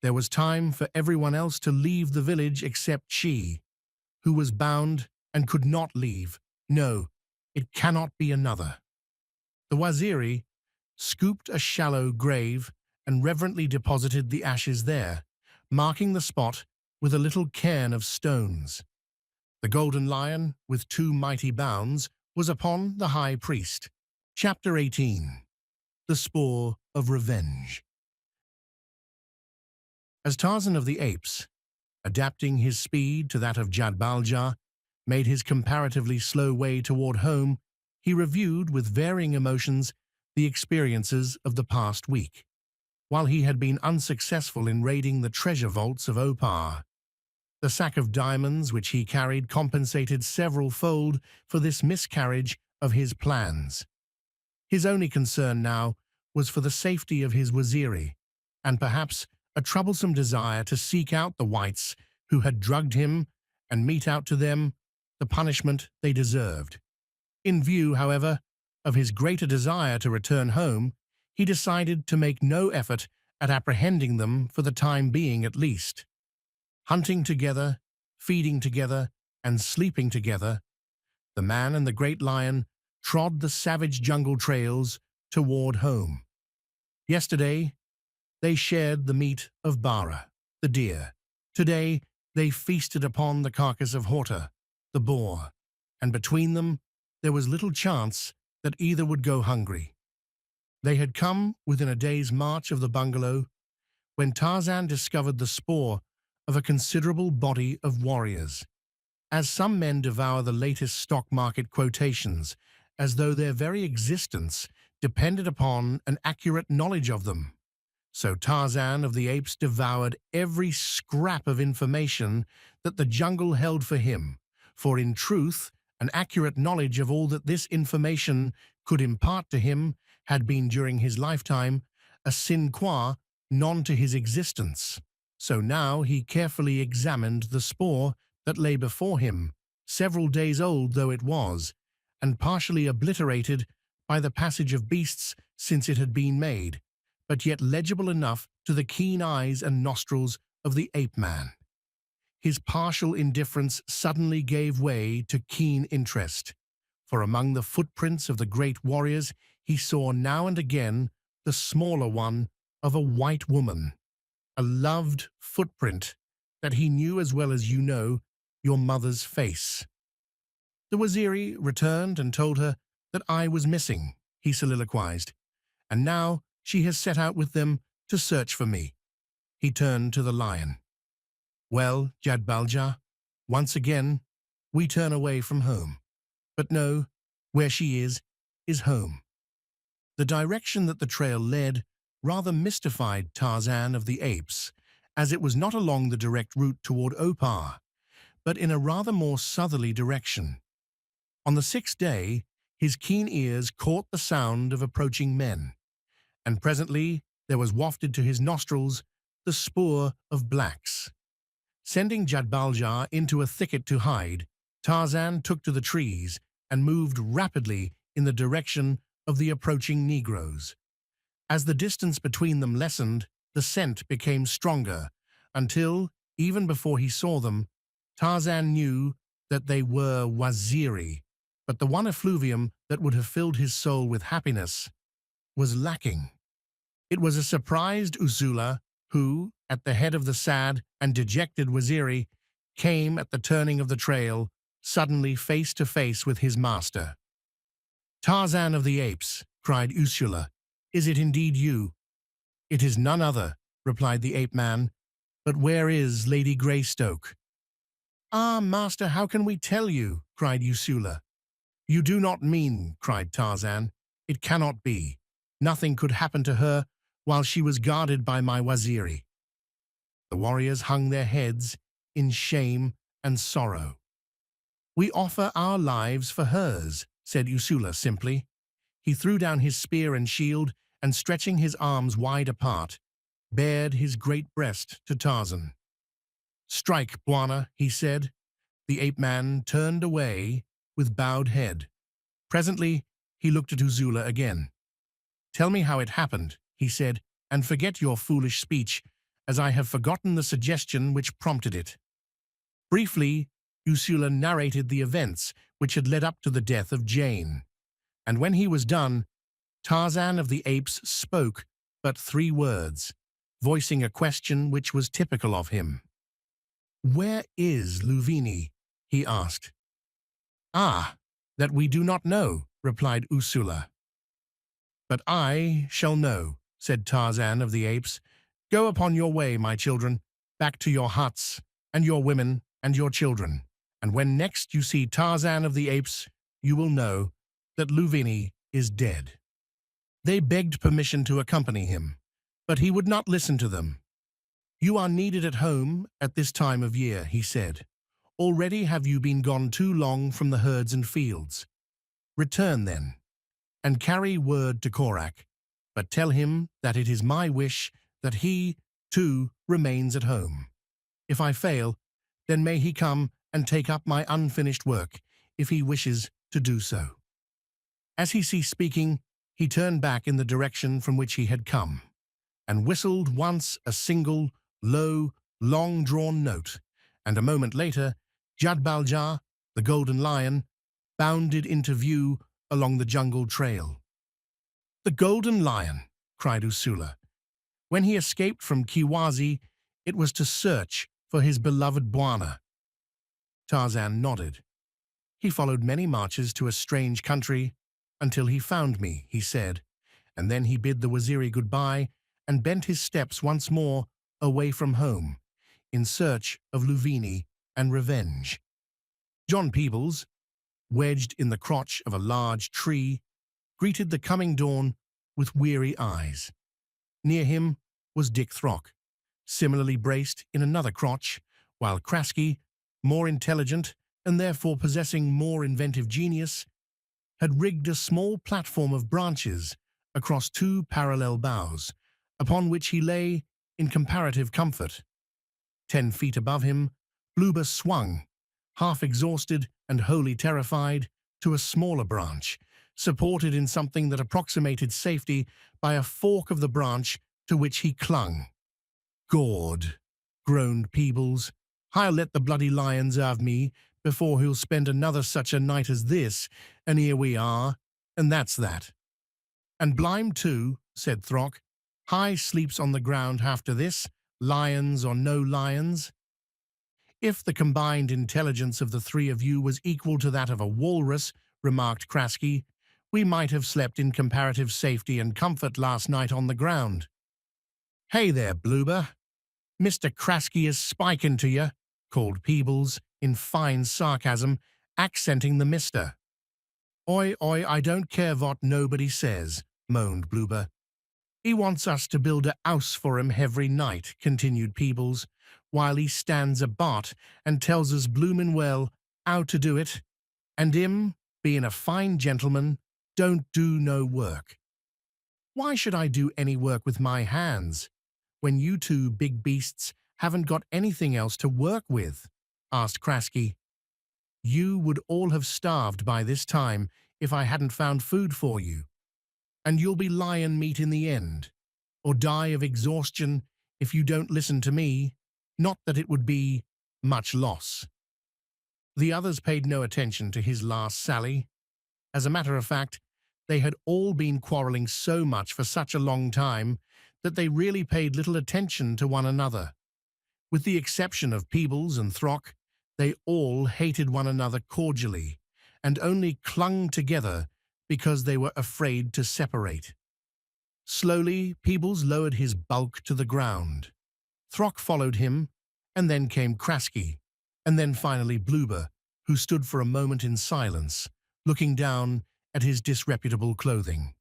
There was time for everyone else to leave the village except she, who was bound and could not leave. No, it cannot be another." The Waziri scooped a shallow grave and reverently deposited the ashes there, marking the spot with a little cairn of stones. The golden lion, with two mighty bounds, was upon the high priest. Chapter 18. The Spore of Revenge. As Tarzan of the Apes, adapting his speed to that of Jad-bal-ja, made his comparatively slow way toward home, he reviewed with varying emotions the experiences of the past week. While he had been unsuccessful in raiding the treasure vaults of Opar, the sack of diamonds which he carried compensated several-fold for this miscarriage of his plans. His only concern now was for the safety of his Waziri, and perhaps a troublesome desire to seek out the whites who had drugged him and mete out to them the punishment they deserved. In view, however, of his greater desire to return home, he decided to make no effort at apprehending them for the time being at least. Hunting together, feeding together, and sleeping together, the man and the great lion trod the savage jungle trails toward home. Yesterday, they shared the meat of Bara, the deer. Today, they feasted upon the carcass of Horta, the boar, and between them there was little chance that either would go hungry. They had come within a day's march of the bungalow when Tarzan discovered the spoor of a considerable body of warriors. As some men devour the latest stock market quotations as though their very existence depended upon an accurate knowledge of them, so Tarzan of the Apes devoured every scrap of information that the jungle held for him, for in truth, an accurate knowledge of all that this information could impart to him had been during his lifetime a sine qua non to his existence. So now he carefully examined the spoor that lay before him, several days old though it was, and partially obliterated by the passage of beasts since it had been made, but yet legible enough to the keen eyes and nostrils of the ape-man. His partial indifference suddenly gave way to keen interest, for among the footprints of the great warriors he saw now and again the smaller one of a white woman, a loved footprint that he knew as well as you know your mother's face. The Waziri returned and told her that I was missing, he soliloquized, and now she has set out with them to search for me. He turned to the lion. Well, Jad-bal-ja, once again, we turn away from home. But no, where she is home. The direction that the trail led rather mystified Tarzan of the apes, as it was not along the direct route toward Opar, but in a rather more southerly direction. On the sixth day, his keen ears caught the sound of approaching men, and presently there was wafted to his nostrils the spoor of blacks. Sending Jad-bal-ja into a thicket to hide, Tarzan took to the trees and moved rapidly in the direction of the approaching Negroes. As the distance between them lessened, the scent became stronger, until, even before he saw them, Tarzan knew that they were Waziri, but the one effluvium that would have filled his soul with happiness was lacking. It was a surprised Usula who, at the head of the sad and dejected Waziri, came at the turning of the trail, suddenly face to face with his master. "Tarzan of the apes," cried Usula, "is it indeed you?" "It is none other," replied the ape-man, "but where is Lady Greystoke?" "Ah, master, how can we tell you?" cried Usula. "You do not mean," cried Tarzan. "It cannot be. Nothing could happen to her while she was guarded by my Waziri." The warriors hung their heads in shame and sorrow. "We offer our lives for hers," said Usula simply. He threw down his spear and shield, and stretching his arms wide apart, bared his great breast to Tarzan. "Strike, Bwana," he said. The ape-man turned away with bowed head. Presently, he looked at Usula again. "Tell me how it happened," he said, "and forget your foolish speech, as I have forgotten the suggestion which prompted it." Briefly, Usula narrated the events which had led up to the death of Jane, and when he was done, Tarzan of the apes spoke but 3 words, voicing a question which was typical of him. "Where is Louvini?" he asked. "Ah, that we do not know," replied Usula. "But I shall know," said Tarzan of the apes. "Go upon your way, my children, back to your huts, and your women, and your children. And when next you see Tarzan of the apes, you will know that Louvini is dead." They begged permission to accompany him, but he would not listen to them. "You are needed at home at this time of year," he said. "Already have you been gone too long from the herds and fields. Return then, and carry word to Korak, but tell him that it is my wish that he, too, remains at home. If I fail, then may he come and take up my unfinished work, if he wishes to do so." As he ceased speaking, he turned back in the direction from which he had come, and whistled once a single, low, long-drawn note, and a moment later, Jad-bal-ja, the golden lion, bounded into view along the jungle trail. "The golden lion!" cried Usula. "When he escaped from Kiwazi, it was to search for his beloved Bwana." Tarzan nodded. "He followed many marches to a strange country until he found me," he said, and then he bid the Waziri goodbye and bent his steps once more away from home, in search of Louvini and revenge. John Peebles, wedged in the crotch of a large tree, greeted the coming dawn with weary eyes. Near him was Dick Throck, similarly braced in another crotch, while Krasky, more intelligent and therefore possessing more inventive genius, had rigged a small platform of branches across two parallel boughs, upon which he lay in comparative comfort. 10 feet above him, Bloober swung, half exhausted and wholly terrified, to a smaller branch, supported in something that approximated safety by a fork of the branch to which he clung. "God," groaned Peebles, "I'll let the bloody lions have me before he'll spend another such a night as this, and here we are, and that's that." "And blime too," said Throck. "High sleeps on the ground after this, lions or no lions." "If the combined intelligence of the three of you was equal to that of a walrus," remarked Krasky, "we might have slept in comparative safety and comfort last night on the ground." "Hey there, Bloober. Mr. Krasky is spiking to you," called Peebles, in fine sarcasm, accenting the mister. "Oi, I don't care what nobody says," moaned Bloober. "He wants us to build a house for him every night," continued Peebles, "while he stands abart and tells us bloomin' well how to do it, and him, being a fine gentleman, don't do no work." "Why should I do any work with my hands, when you two big beasts haven't got anything else to work with?" asked Krasky. "You would all have starved by this time if I hadn't found food for you, and you'll be lion meat in the end, or die of exhaustion if you don't listen to me, not that it would be much loss." The others paid no attention to his last sally. As a matter of fact, they had all been quarreling so much for such a long time that they really paid little attention to one another. With the exception of Peebles and Throck, they all hated one another cordially, and only clung together because they were afraid to separate. Slowly, Peebles lowered his bulk to the ground. Throck followed him, and then came Krasky, and then finally Bloober, who stood for a moment in silence, looking down at his disreputable clothing.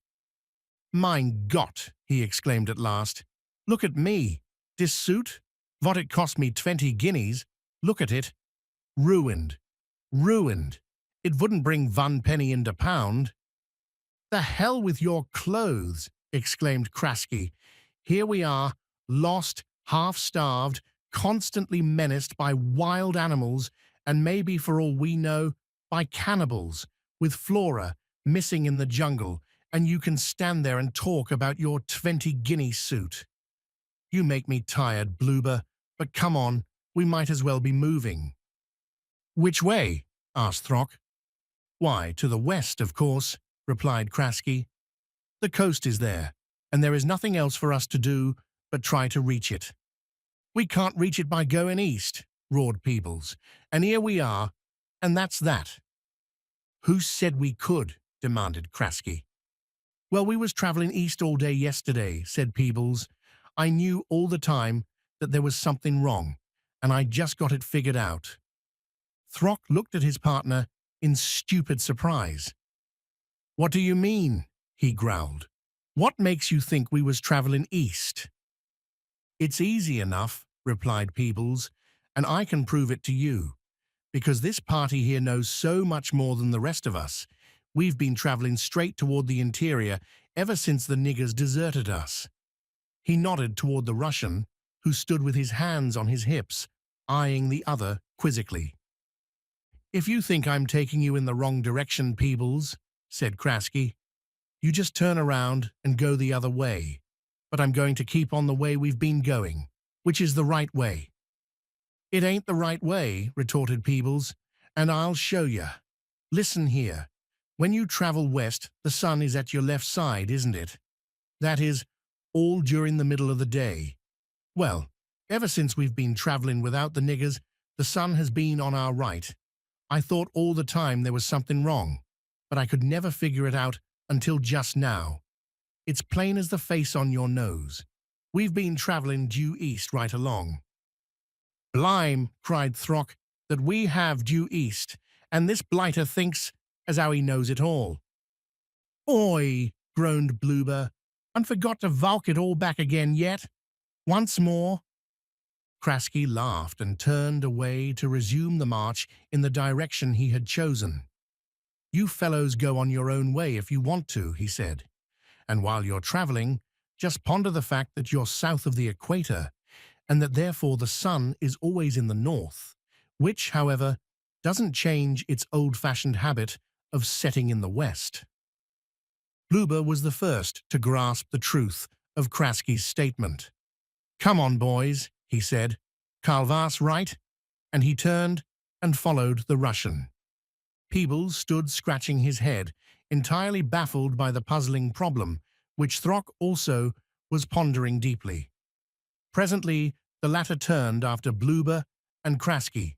"Mein Gott," he exclaimed at last. "Look at me. This suit? What it cost me 20 guineas. Look at it. Ruined. Ruined. It wouldn't bring 1 penny in the pound." "The hell with your clothes," exclaimed Krasky. "Here we are, lost, half-starved, constantly menaced by wild animals, and maybe, for all we know, by cannibals, with Flora missing in the jungle, and you can stand there and talk about your 20-guinea suit. You make me tired, Bloober, but come on, we might as well be moving." "Which way?" asked Throck. "Why, to the west, of course," replied Krasky. "The coast is there, and there is nothing else for us to do but try to reach it." "We can't reach it by going east," roared Peebles, "and here we are, and that's that." "Who said we could?" demanded Krasky. "Well, we was traveling east all day yesterday," said Peebles. "I knew all the time that there was something wrong, and I just got it figured out." Throck looked at his partner in stupid surprise. "What do you mean?" he growled. "What makes you think we was traveling east?" "It's easy enough," replied Peebles, "and I can prove it to you, because this party here knows so much more than the rest of us. We've been traveling straight toward the interior ever since the niggers deserted us." He nodded toward the Russian, who stood with his hands on his hips, eyeing the other quizzically. "If you think I'm taking you in the wrong direction, Peebles," said Krasky, "you just turn around and go the other way. But I'm going to keep on the way we've been going, which is the right way." "It ain't the right way," retorted Peebles, "and I'll show you. Listen here. When you travel west, the sun is at your left side, isn't it? That is, all during the middle of the day. Well, ever since we've been traveling without the niggers, the sun has been on our right. I thought all the time there was something wrong, but I could never figure it out until just now. It's plain as the face on your nose. We've been traveling due east right along." "Blime," cried Throck, "that we have due east, and this blighter thinks as how he knows it all." "Oi," groaned Bloober, "and forgot to valk it all back again yet? Once more?" Krasky laughed and turned away to resume the march in the direction he had chosen. "You fellows go on your own way if you want to," he said, And while you're traveling, just ponder the fact that you're south of the equator and that therefore the sun is always in the north, which, however, doesn't change its old-fashioned habit of setting in the west. Bluber was the first to grasp the truth of Kraski's statement. "Come on, boys," he said. "Calvas, right?" And he turned and followed the Russian. Peebles stood scratching his head, entirely baffled by the puzzling problem, which Throck also was pondering deeply. Presently, the latter turned after Bluber and Kraski.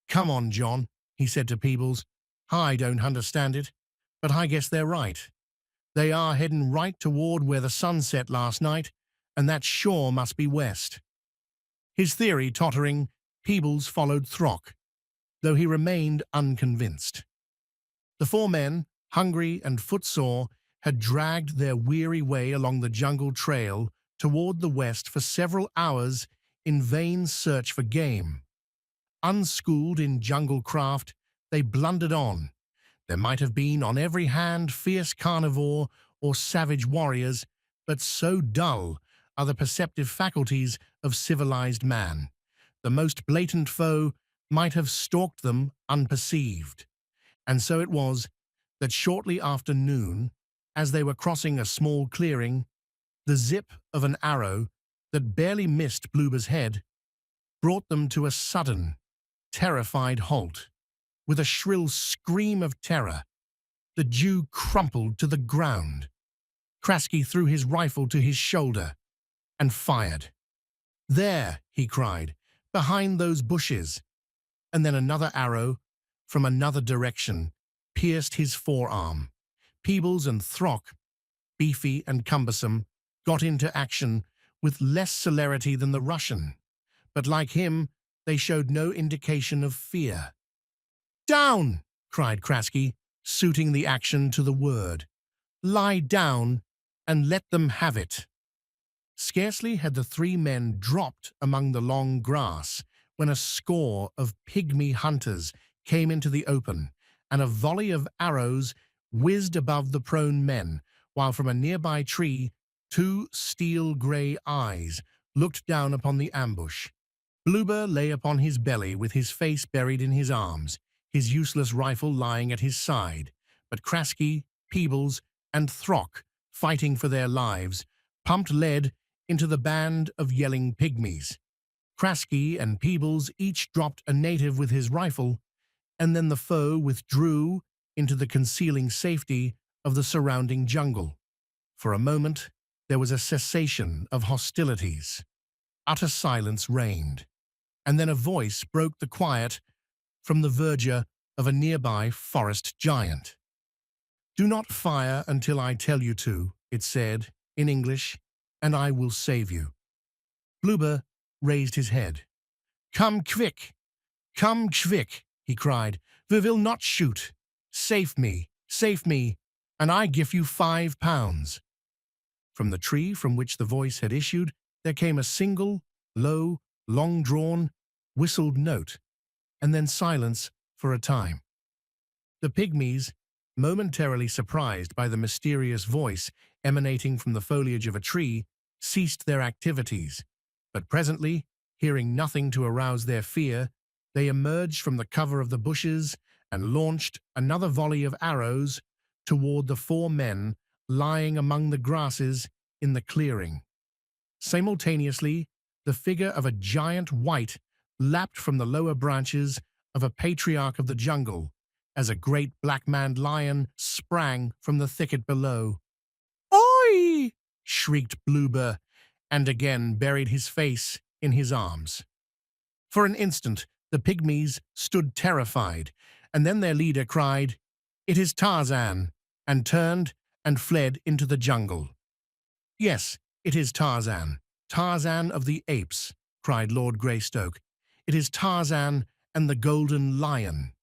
"Come on, John," he said to Peebles. "I don't understand it, but I guess they're right. They are heading right toward where the sun set last night, and that sure must be west." His theory tottering, Peebles followed Throck, though he remained unconvinced. The four men, hungry and footsore, had dragged their weary way along the jungle trail toward the west for several hours in vain search for game. Unschooled in jungle craft, they blundered on. There might have been on every hand fierce carnivore or savage warriors, but so dull are the perceptive faculties of civilized man. The most blatant foe might have stalked them unperceived. And so it was that shortly after noon, as they were crossing a small clearing, the zip of an arrow that barely missed Bluber's head brought them to a sudden, terrified halt. With a shrill scream of terror, the Jew crumpled to the ground. Kraski threw his rifle to his shoulder and fired. "There," he cried, "behind those bushes." And then another arrow from another direction pierced his forearm. Peebles and Throck, beefy and cumbersome, got into action with less celerity than the Russian, but like him, they showed no indication of fear. "Down!" cried Kraski, suiting the action to the word. "Lie down and let them have it." Scarcely had the three men dropped among the long grass when a score of pygmy hunters came into the open, and a volley of arrows whizzed above the prone men, while from a nearby tree 2 steel-grey eyes looked down upon the ambush. Bluber lay upon his belly with his face buried in his arms, his useless rifle lying at his side, but Kraski, Peebles, and Throck, fighting for their lives, pumped lead into the band of yelling pygmies. Kraski and Peebles each dropped a native with his rifle, and then the foe withdrew into the concealing safety of the surrounding jungle. For a moment, there was a cessation of hostilities. Utter silence reigned, and then a voice broke the quiet from the verdure of a nearby forest giant. "Do not fire until I tell you to," it said, in English, "and I will save you." Bluber raised his head. Come quick, he cried. "We will not shoot. Save me, and I give you £5. From the tree from which the voice had issued, there came a single, low, long-drawn, whistled note, and then silence for a time. The pygmies, momentarily surprised by the mysterious voice emanating from the foliage of a tree, ceased their activities, but presently, hearing nothing to arouse their fear, they emerged from the cover of the bushes and launched another volley of arrows toward the four men lying among the grasses in the clearing. Simultaneously, the figure of a giant white lapped from the lower branches of a patriarch of the jungle as a great black-maned lion sprang from the thicket below. "Oi!" shrieked Bluber, and again buried his face in his arms. For an instant, the pygmies stood terrified, and then their leader cried, "It is Tarzan," and turned and fled into the jungle. "Yes, it is Tarzan, Tarzan of the apes," cried Lord Greystoke. "It is Tarzan and the Golden Lion."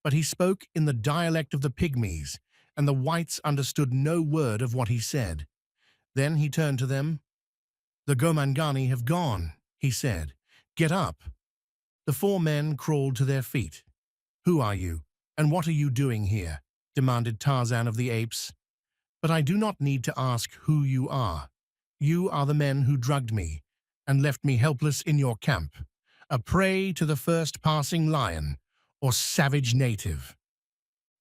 But he spoke in the dialect of the pygmies, and the whites understood no word of what he said. Then he turned to them. "The Gomangani have gone," he said. "Get up." The four men crawled to their feet. "Who are you, and what are you doing here?" demanded Tarzan of the apes. but I do not need to ask who you are. You are the men who drugged me and left me helpless in your camp, a prey to the first passing lion or savage native."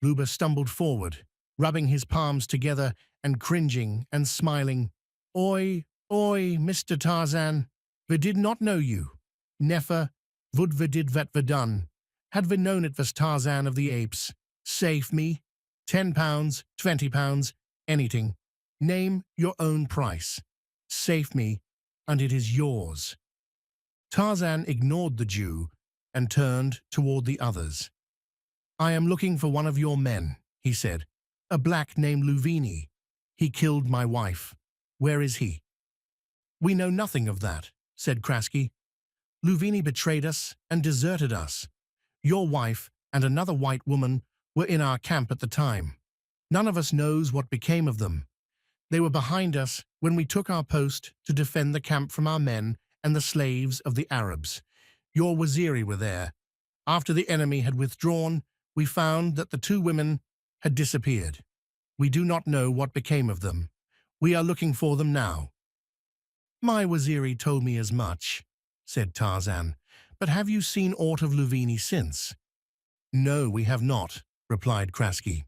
Bluber stumbled forward, rubbing his palms together and cringing and smiling. "Oi, oi, Mr. Tarzan, we did not know you. Never would we did vet we done. Had we known it was Tarzan of the Apes. Save me. £10, £20, anything. Name your own price. Save me, and it is yours." Tarzan ignored the Jew and turned toward the others. "I am looking for one of your men," he said. "A black named Luvini. He killed my wife. Where is he?" "We know nothing of that," said Krasky. "Luvini betrayed us and deserted us. Your wife and another white woman were in our camp at the time. None of us knows what became of them. They were behind us when we took our post to defend the camp from our men and the slaves of the Arabs. Your Waziri were there. After the enemy had withdrawn, we found that the two women had disappeared. We do not know what became of them. We are looking for them now." "My Waziri told me as much," said Tarzan. "But have you seen aught of Luvini since?" "No, we have not," replied Krasky.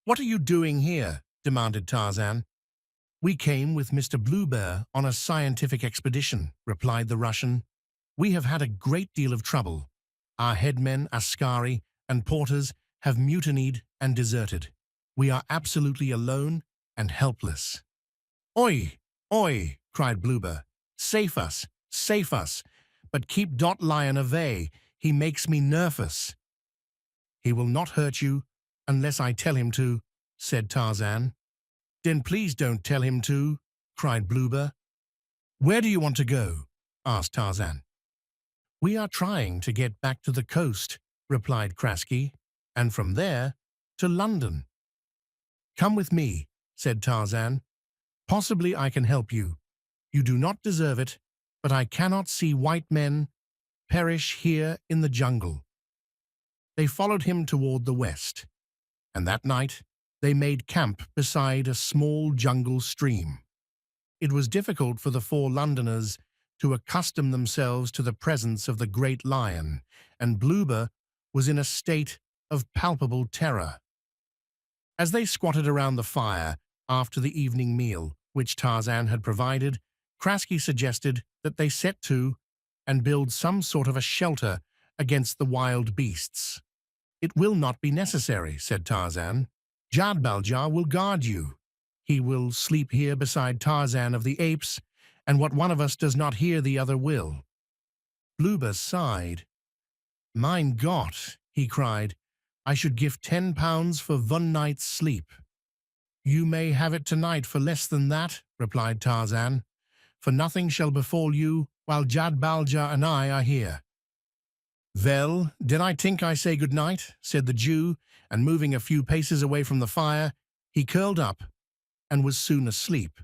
"What are you doing here?" demanded Tarzan. "We came with Mr. Bluebear on a scientific expedition," replied the Russian. "We have had a great deal of trouble. Our headmen, askari, and porters have mutinied and deserted. We are absolutely alone and helpless." "Oi! Oi!" cried Bluebear. "Save us! Save us! But keep dot lion away. He makes me nervous." "He will not hurt you unless I tell him to," said Tarzan. "Then please don't tell him to," cried Bluebear. "Where do you want to go?" asked Tarzan. "We are trying to get back to the coast," replied Krasky, "and from there to London." "Come with me," said Tarzan. "Possibly I can help you. You do not deserve it, but I cannot see white men perish here in the jungle." They followed him toward the west, and that night they made camp beside a small jungle stream. It was difficult for the four Londoners to accustom themselves to the presence of the great lion, and Bluebear was in a state of palpable terror. As they squatted around the fire after the evening meal, which Tarzan had provided, Krasky suggested that they set to and build some sort of a shelter against the wild beasts. "It will not be necessary," said Tarzan. "Jad-bal-ja will guard you. He will sleep here beside Tarzan of the Apes, and what one of us does not hear the other will." Bluebear sighed. "Mein Gott," he cried, "I should give £10 for one night's sleep." "You may have it tonight for less than that," replied Tarzan, "for nothing shall befall you while Jad-bal-ja and I are here." "Well, then I think I say good night," said the Jew, and moving a few paces away from the fire, he curled up and was soon asleep.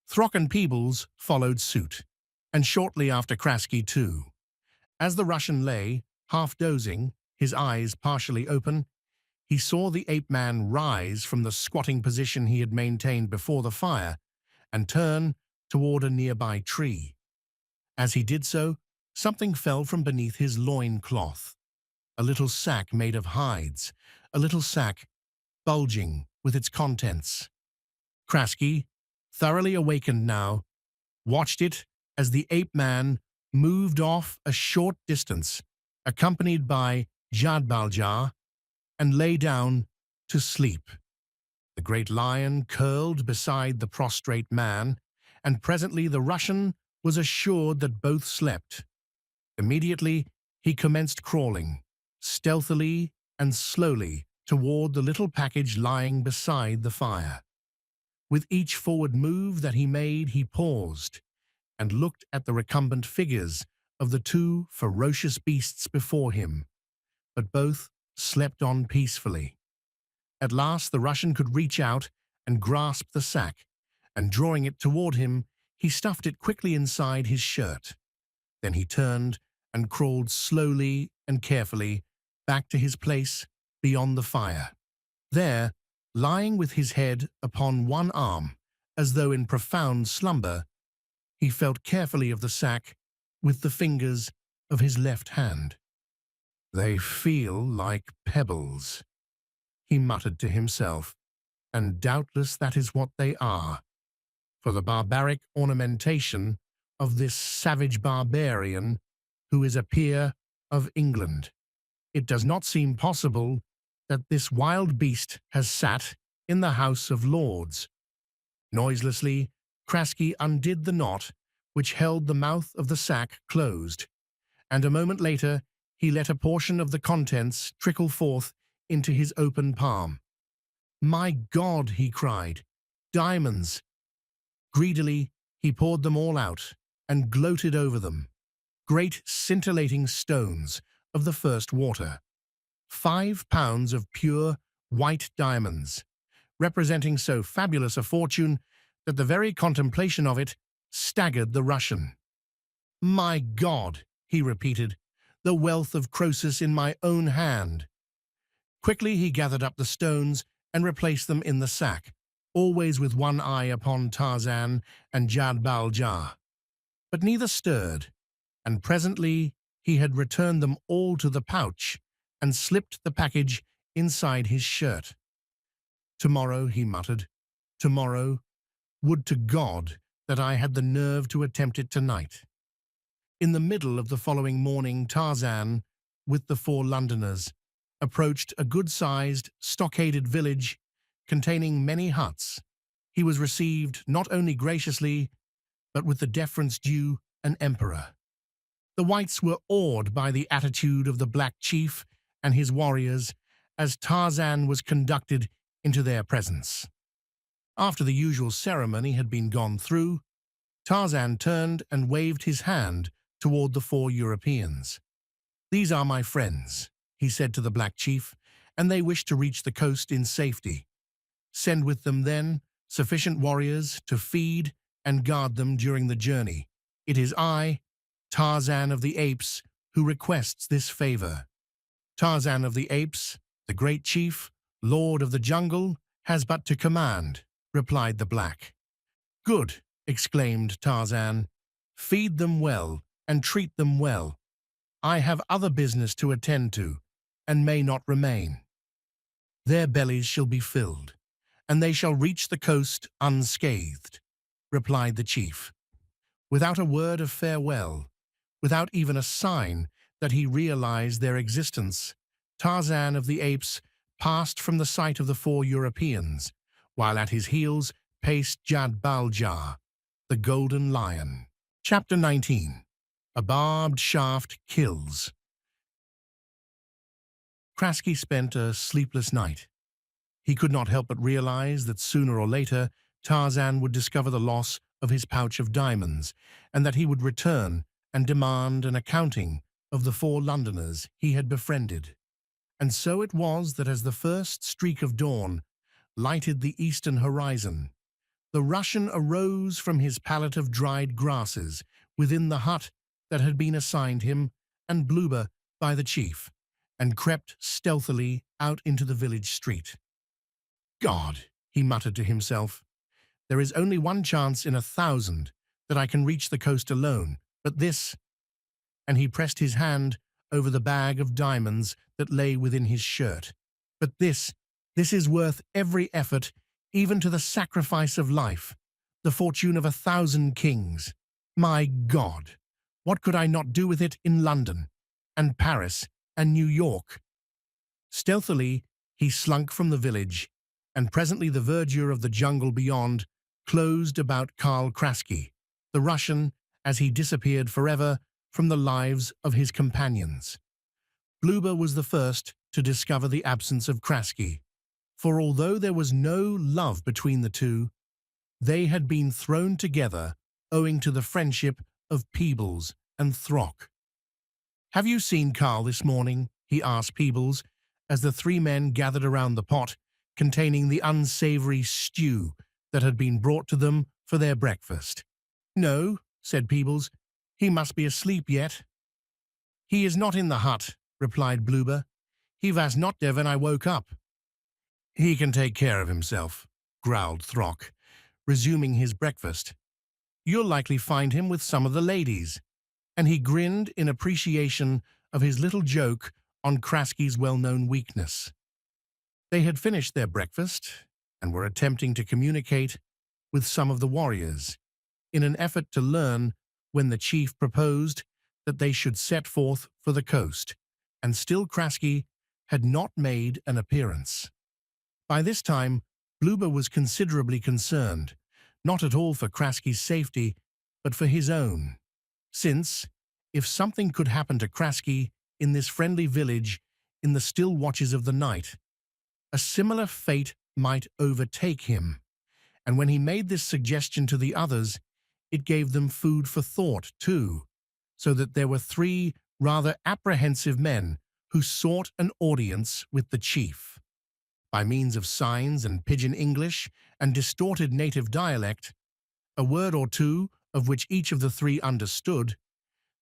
Throck and Peebles followed suit, and shortly after Krasky too. As the Russian lay, half dozing, his eyes partially open, he saw the ape-man rise from the squatting position he had maintained before the fire and turn toward a nearby tree. As he did so, something fell from beneath his loin-cloth. A little sack made of hides, a little sack bulging with its contents. Krasky, thoroughly awakened now, watched it as the ape-man moved off a short distance, accompanied by Jad-bal-ja, and lay down to sleep. The great lion curled beside the prostrate man, and presently the Russian was assured that both slept. Immediately he commenced crawling, stealthily and slowly, toward the little package lying beside the fire. With each forward move that he made, he paused and looked at the recumbent figures of the two ferocious beasts before him, but both slept on peacefully. At last the Russian could reach out and grasp the sack, and drawing it toward him, he stuffed it quickly inside his shirt. Then he turned and crawled slowly and carefully back to his place beyond the fire. There, Lying with his head upon one arm, as though in profound slumber, he felt carefully of the sack with the fingers of his left hand. "They feel like pebbles," he muttered to himself, "and doubtless that is what they are, for the barbaric ornamentation of this savage barbarian who is a peer of England. It does not seem possible that this wild beast has sat in the House of Lords." Noiselessly, Krasky undid the knot which held the mouth of the sack closed, and a moment later he let a portion of the contents trickle forth into his open palm. "My God!" he cried. "Diamonds!" Greedily, he poured them all out and gloated over them. Great scintillating stones of the first water. 5 pounds of pure white diamonds, representing so fabulous a fortune that the very contemplation of it staggered the Russian. "My God!" he repeated, "the wealth of Croesus in my own hand." Quickly he gathered up the stones and replaced them in the sack, always with one eye upon Tarzan and Jad-bal-ja. But neither stirred, and presently he had returned them all to the pouch and slipped the package inside his shirt. "Tomorrow," he muttered, "tomorrow. Would to God that I had the nerve to attempt it tonight." In the middle of the following morning, Tarzan, with the 4 Londoners, approached a good-sized, stockaded village containing many huts. He was received not only graciously, but with the deference due an emperor. The whites were awed by the attitude of the black chief and his warriors as Tarzan was conducted into their presence. After the usual ceremony had been gone through, Tarzan turned and waved his hand toward the 4 Europeans. "These are my friends," he said to the black chief, "and they wish to reach the coast in safety. Send with them, then, sufficient warriors to feed and guard them during the journey. It is I, Tarzan of the Apes, who requests this favor." Tarzan of the Apes, the great chief, lord of the jungle, has but to command, replied the black. "Good," exclaimed Tarzan. "Feed them well and treat them well. I have other business to attend to, and may not remain." "Their bellies shall be filled, and they shall reach the coast unscathed," replied the chief. Without a word of farewell, without even a sign that he realized their existence, Tarzan of the Apes passed from the sight of the 4 Europeans, while at his heels paced Jad-bal-ja, the golden lion. Chapter 19. A Barbed Shaft Kills. Krasky spent a sleepless night. He could not help but realize that sooner or later Tarzan would discover the loss of his pouch of diamonds, and that he would return and demand an accounting of the 4 Londoners he had befriended. And so it was that as the first streak of dawn lighted the eastern horizon, the Russian arose from his pallet of dried grasses within the hut that had been assigned him and Bloober by the chief, and crept stealthily out into the village street. "God," he muttered to himself, "there is only one chance in 1,000 that I can reach the coast alone, but this—" and he pressed his hand over the bag of diamonds that lay within his shirt. "But this is worth every effort, even to the sacrifice of life, the fortune of 1,000 kings. My God, what could I not do with it in London, and Paris, and New York?" Stealthily, he slunk from the village, and presently the verdure of the jungle beyond closed about Karl Krasky, the Russian, as he disappeared forever from the lives of his companions. Bloober was the first to discover the absence of Krasky, for although there was no love between the two, they had been thrown together owing to the friendship of Peebles and Throck. "Have you seen Karl this morning?" he asked Peebles, as the 3 men gathered around the pot containing the unsavory stew that had been brought to them for their breakfast. "No," said Peebles. "He must be asleep yet." "He is not in the hut," replied Bloober. "He was not there when I woke up." He can take care of himself, growled Throck, resuming his breakfast. You'll likely find him with some of the ladies. And he grinned in appreciation of his little joke on Krasky's well-known weakness. They had finished their breakfast and were attempting to communicate with some of the warriors in an effort to learn when the chief proposed that they should set forth for the coast, and still Krasky had not made an appearance. By this time, Bluber was considerably concerned, not at all for Krasky's safety, but for his own, since, if something could happen to Krasky in this friendly village in the still watches of the night, a similar fate might overtake him. And when he made this suggestion to the others, it gave them food for thought, too, so that there were three rather apprehensive men who sought an audience with the chief. By means of signs and pidgin English and distorted native dialect, a word or two of which each of the three understood,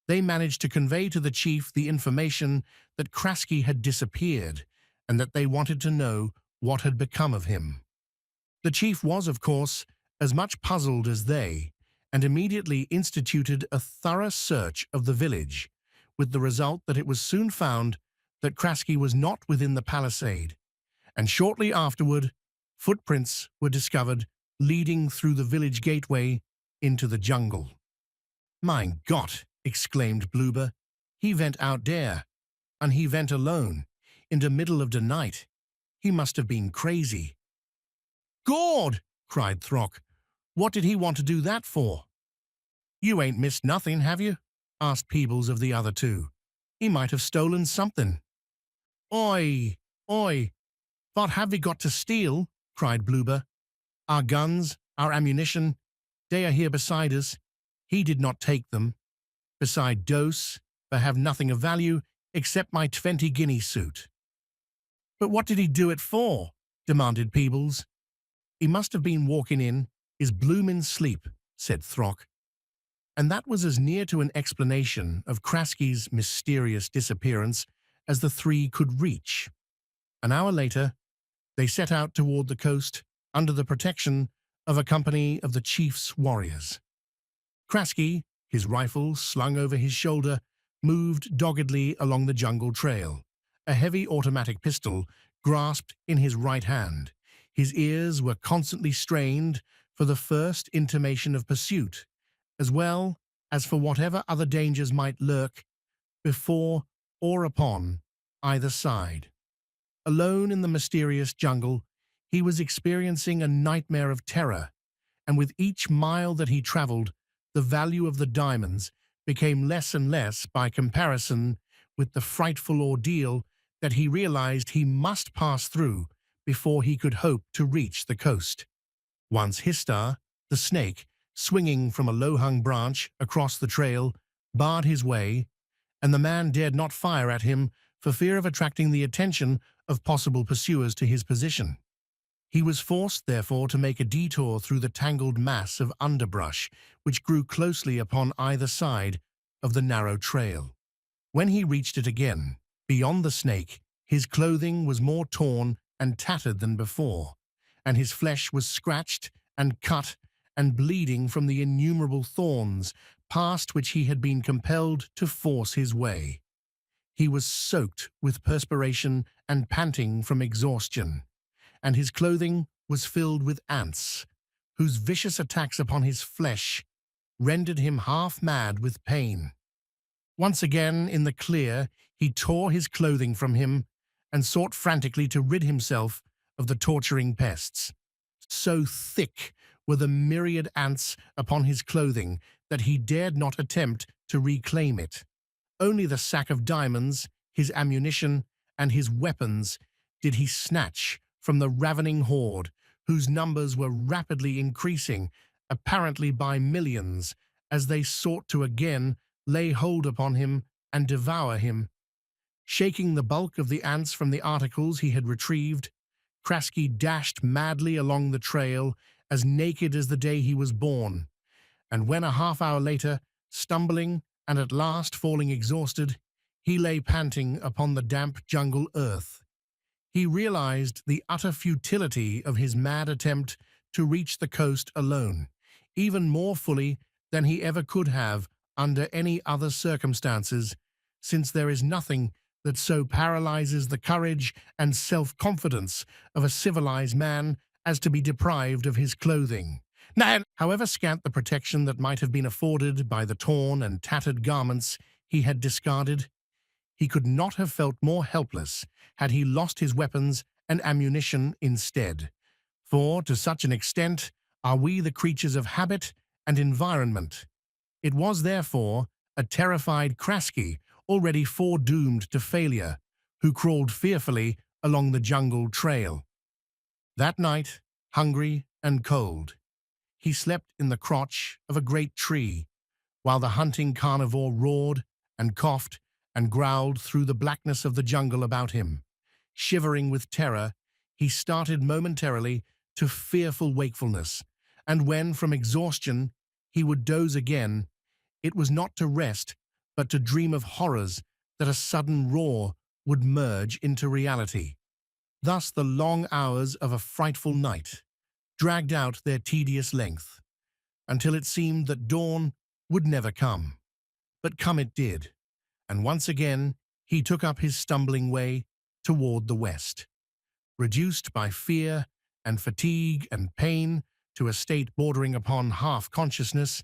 they managed to convey to the chief the information that Krasky had disappeared and that they wanted to know what had become of him. The chief was, of course, as much puzzled as they, and immediately instituted a thorough search of the village, with the result that it was soon found that Krasky was not within the palisade, and shortly afterward, footprints were discovered leading through the village gateway into the jungle. "Mein Gott!" exclaimed Bluber. "He went out there, and he went alone, in the middle of the night. He must have been crazy." "Gord!" cried Throck. "What did he want to do that for?" "You ain't missed nothing, have you?" asked Peebles of the other two. "He might have stolen something." "Oi! Oi! What have we got to steal?" cried Bluber. "Our guns, our ammunition, they are here beside us. He did not take them. Beside dose, they have nothing of value except my 20-guinea suit." "But what did he do it for?" demanded Peebles. "He must have been walking in his bloomin' sleep," said Throck. And that was as near to an explanation of Krasky's mysterious disappearance as the three could reach. An hour later, they set out toward the coast under the protection of a company of the chief's warriors. Krasky, his rifle slung over his shoulder, moved doggedly along the jungle trail, a heavy automatic pistol grasped in his right hand. His ears were constantly strained for the first intimation of pursuit, as well as for whatever other dangers might lurk before or upon either side. Alone in the mysterious jungle, he was experiencing a nightmare of terror, and with each mile that he traveled, the value of the diamonds became less and less by comparison with the frightful ordeal that he realized he must pass through before he could hope to reach the coast. Once Histar, the snake, swinging from a low-hung branch across the trail, barred his way, and the man dared not fire at him for fear of attracting the attention of possible pursuers to his position. He was forced, therefore, to make a detour through the tangled mass of underbrush which grew closely upon either side of the narrow trail. When he reached it again, beyond the snake, his clothing was more torn and tattered than before, and his flesh was scratched and cut and bleeding from the innumerable thorns past which he had been compelled to force his way. He was soaked with perspiration and panting from exhaustion, and his clothing was filled with ants, whose vicious attacks upon his flesh rendered him half mad with pain. Once again in the clear, he tore his clothing from him and sought frantically to rid himself of the torturing pests. So thick were the myriad ants upon his clothing that he dared not attempt to reclaim it. Only the sack of diamonds, his ammunition, and his weapons did he snatch from the ravening horde, whose numbers were rapidly increasing, apparently by millions, as they sought to again lay hold upon him and devour him. Shaking the bulk of the ants from the articles he had retrieved, Krasky dashed madly along the trail, as naked as the day he was born, and when a half-hour later, stumbling and at last falling exhausted, he lay panting upon the damp jungle earth, He realized the utter futility of his mad attempt to reach the coast alone, even more fully than he ever could have under any other circumstances, since there is nothing that so paralyzes the courage and self-confidence of a civilized man as to be deprived of his clothing. Now, however scant the protection that might have been afforded by the torn and tattered garments he had discarded, he could not have felt more helpless had he lost his weapons and ammunition instead. For, to such an extent, are we the creatures of habit and environment. It was, therefore, a terrified Krasky, already foredoomed to failure, who crawled fearfully along the jungle trail. That night, hungry and cold, he slept in the crotch of a great tree, while the hunting carnivore roared and coughed and growled through the blackness of the jungle about him. Shivering with terror, he started momentarily to fearful wakefulness, and when, from exhaustion, he would doze again, it was not to rest, but to dream of horrors that a sudden roar would merge into reality. Thus the long hours of a frightful night dragged out their tedious length, until it seemed that dawn would never come. But come it did, and once again he took up his stumbling way toward the west. Reduced by fear and fatigue and pain to a state bordering upon half-consciousness,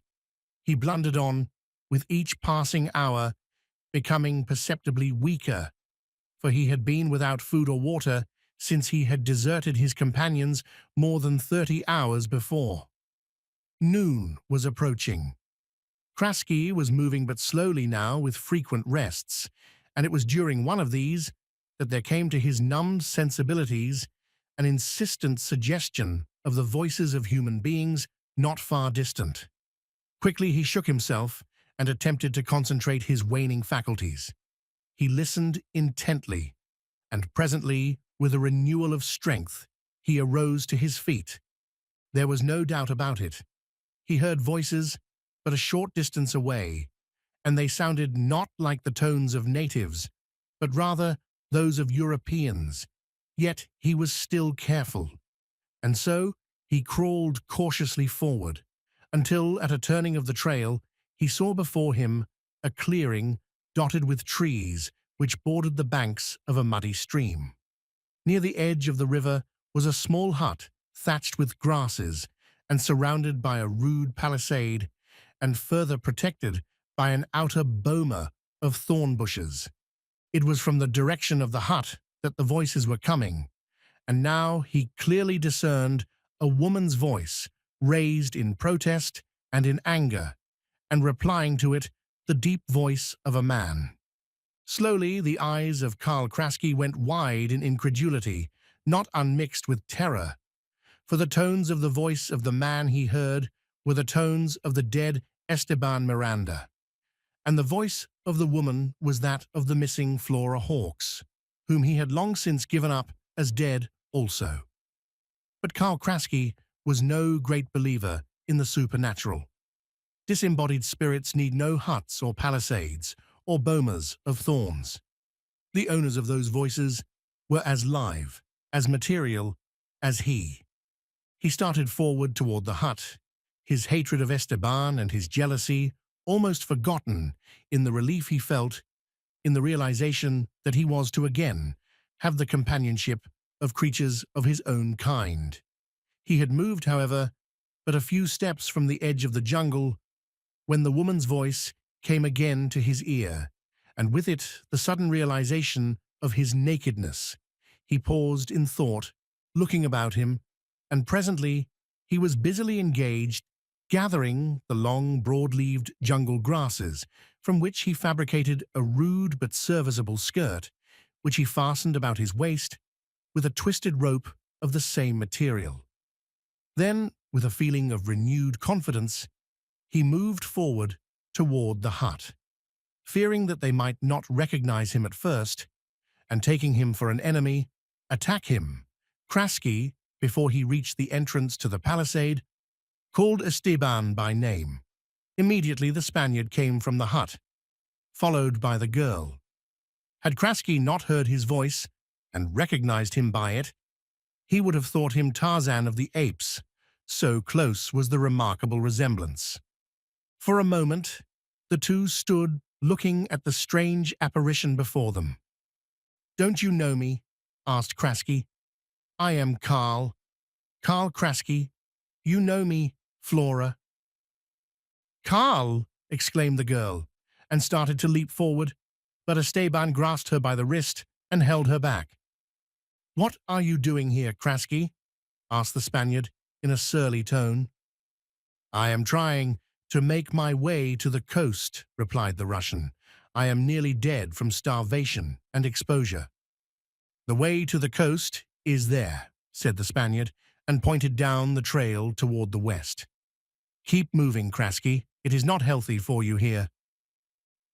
he blundered on, with each passing hour becoming perceptibly weaker, for he had been without food or water since he had deserted his companions more than 30 hours before. Noon was approaching. Krasky was moving but slowly now, with frequent rests, and it was during one of these that there came to his numbed sensibilities an insistent suggestion of the voices of human beings not far distant. Quickly he shook himself and attempted to concentrate his waning faculties. He listened intently, and presently, with a renewal of strength, he arose to his feet. There was no doubt about it. He heard voices but a short distance away, and they sounded not like the tones of natives, but rather those of Europeans. Yet he was still careful, and so he crawled cautiously forward, until at a turning of the trail he saw before him a clearing dotted with trees which bordered the banks of a muddy stream. Near the edge of the river was a small hut thatched with grasses and surrounded by a rude palisade, and further protected by an outer boma of thorn bushes. It was from the direction of the hut that the voices were coming, and now he clearly discerned a woman's voice, raised in protest and in anger, and replying to it the deep voice of a man. Slowly the eyes of Karl Krasky went wide in incredulity, not unmixed with terror, for the tones of the voice of the man he heard were the tones of the dead Esteban Miranda, and the voice of the woman was that of the missing Flora Hawkes, whom he had long since given up as dead also. But Karl Krasky was no great believer in the supernatural. Disembodied spirits need no huts or palisades or bomas of thorns. The owners of those voices were as live, as material as he. He started forward toward the hut, his hatred of Esteban and his jealousy almost forgotten in the relief he felt in the realization that he was to again have the companionship of creatures of his own kind. He had moved, however, but a few steps from the edge of the jungle when the woman's voice came again to his ear, and with it the sudden realization of his nakedness. He paused in thought, looking about him, and presently he was busily engaged gathering the long, broad-leaved jungle grasses, from which he fabricated a rude but serviceable skirt, which he fastened about his waist with a twisted rope of the same material. Then, with a feeling of renewed confidence, he moved forward toward the hut, fearing that they might not recognize him at first, and taking him for an enemy, attack him. Krasky, before he reached the entrance to the palisade, called Esteban by name. Immediately the Spaniard came from the hut, followed by the girl. Had Krasky not heard his voice, and recognized him by it, he would have thought him Tarzan of the apes, so close was the remarkable resemblance. For a moment, the two stood looking at the strange apparition before them. "Don't you know me?" asked Krasky. "I am Carl Krasky. You know me, Flora." "Carl!" exclaimed the girl, and started to leap forward, but Esteban grasped her by the wrist and held her back. "What are you doing here, Krasky?" asked the Spaniard in a surly tone. "I am trying to make my way to the coast," replied the Russian. "I am nearly dead from starvation and exposure." "The way to the coast is there," said the Spaniard, and pointed down the trail toward the west. "Keep moving, Krasky. It is not healthy for you here."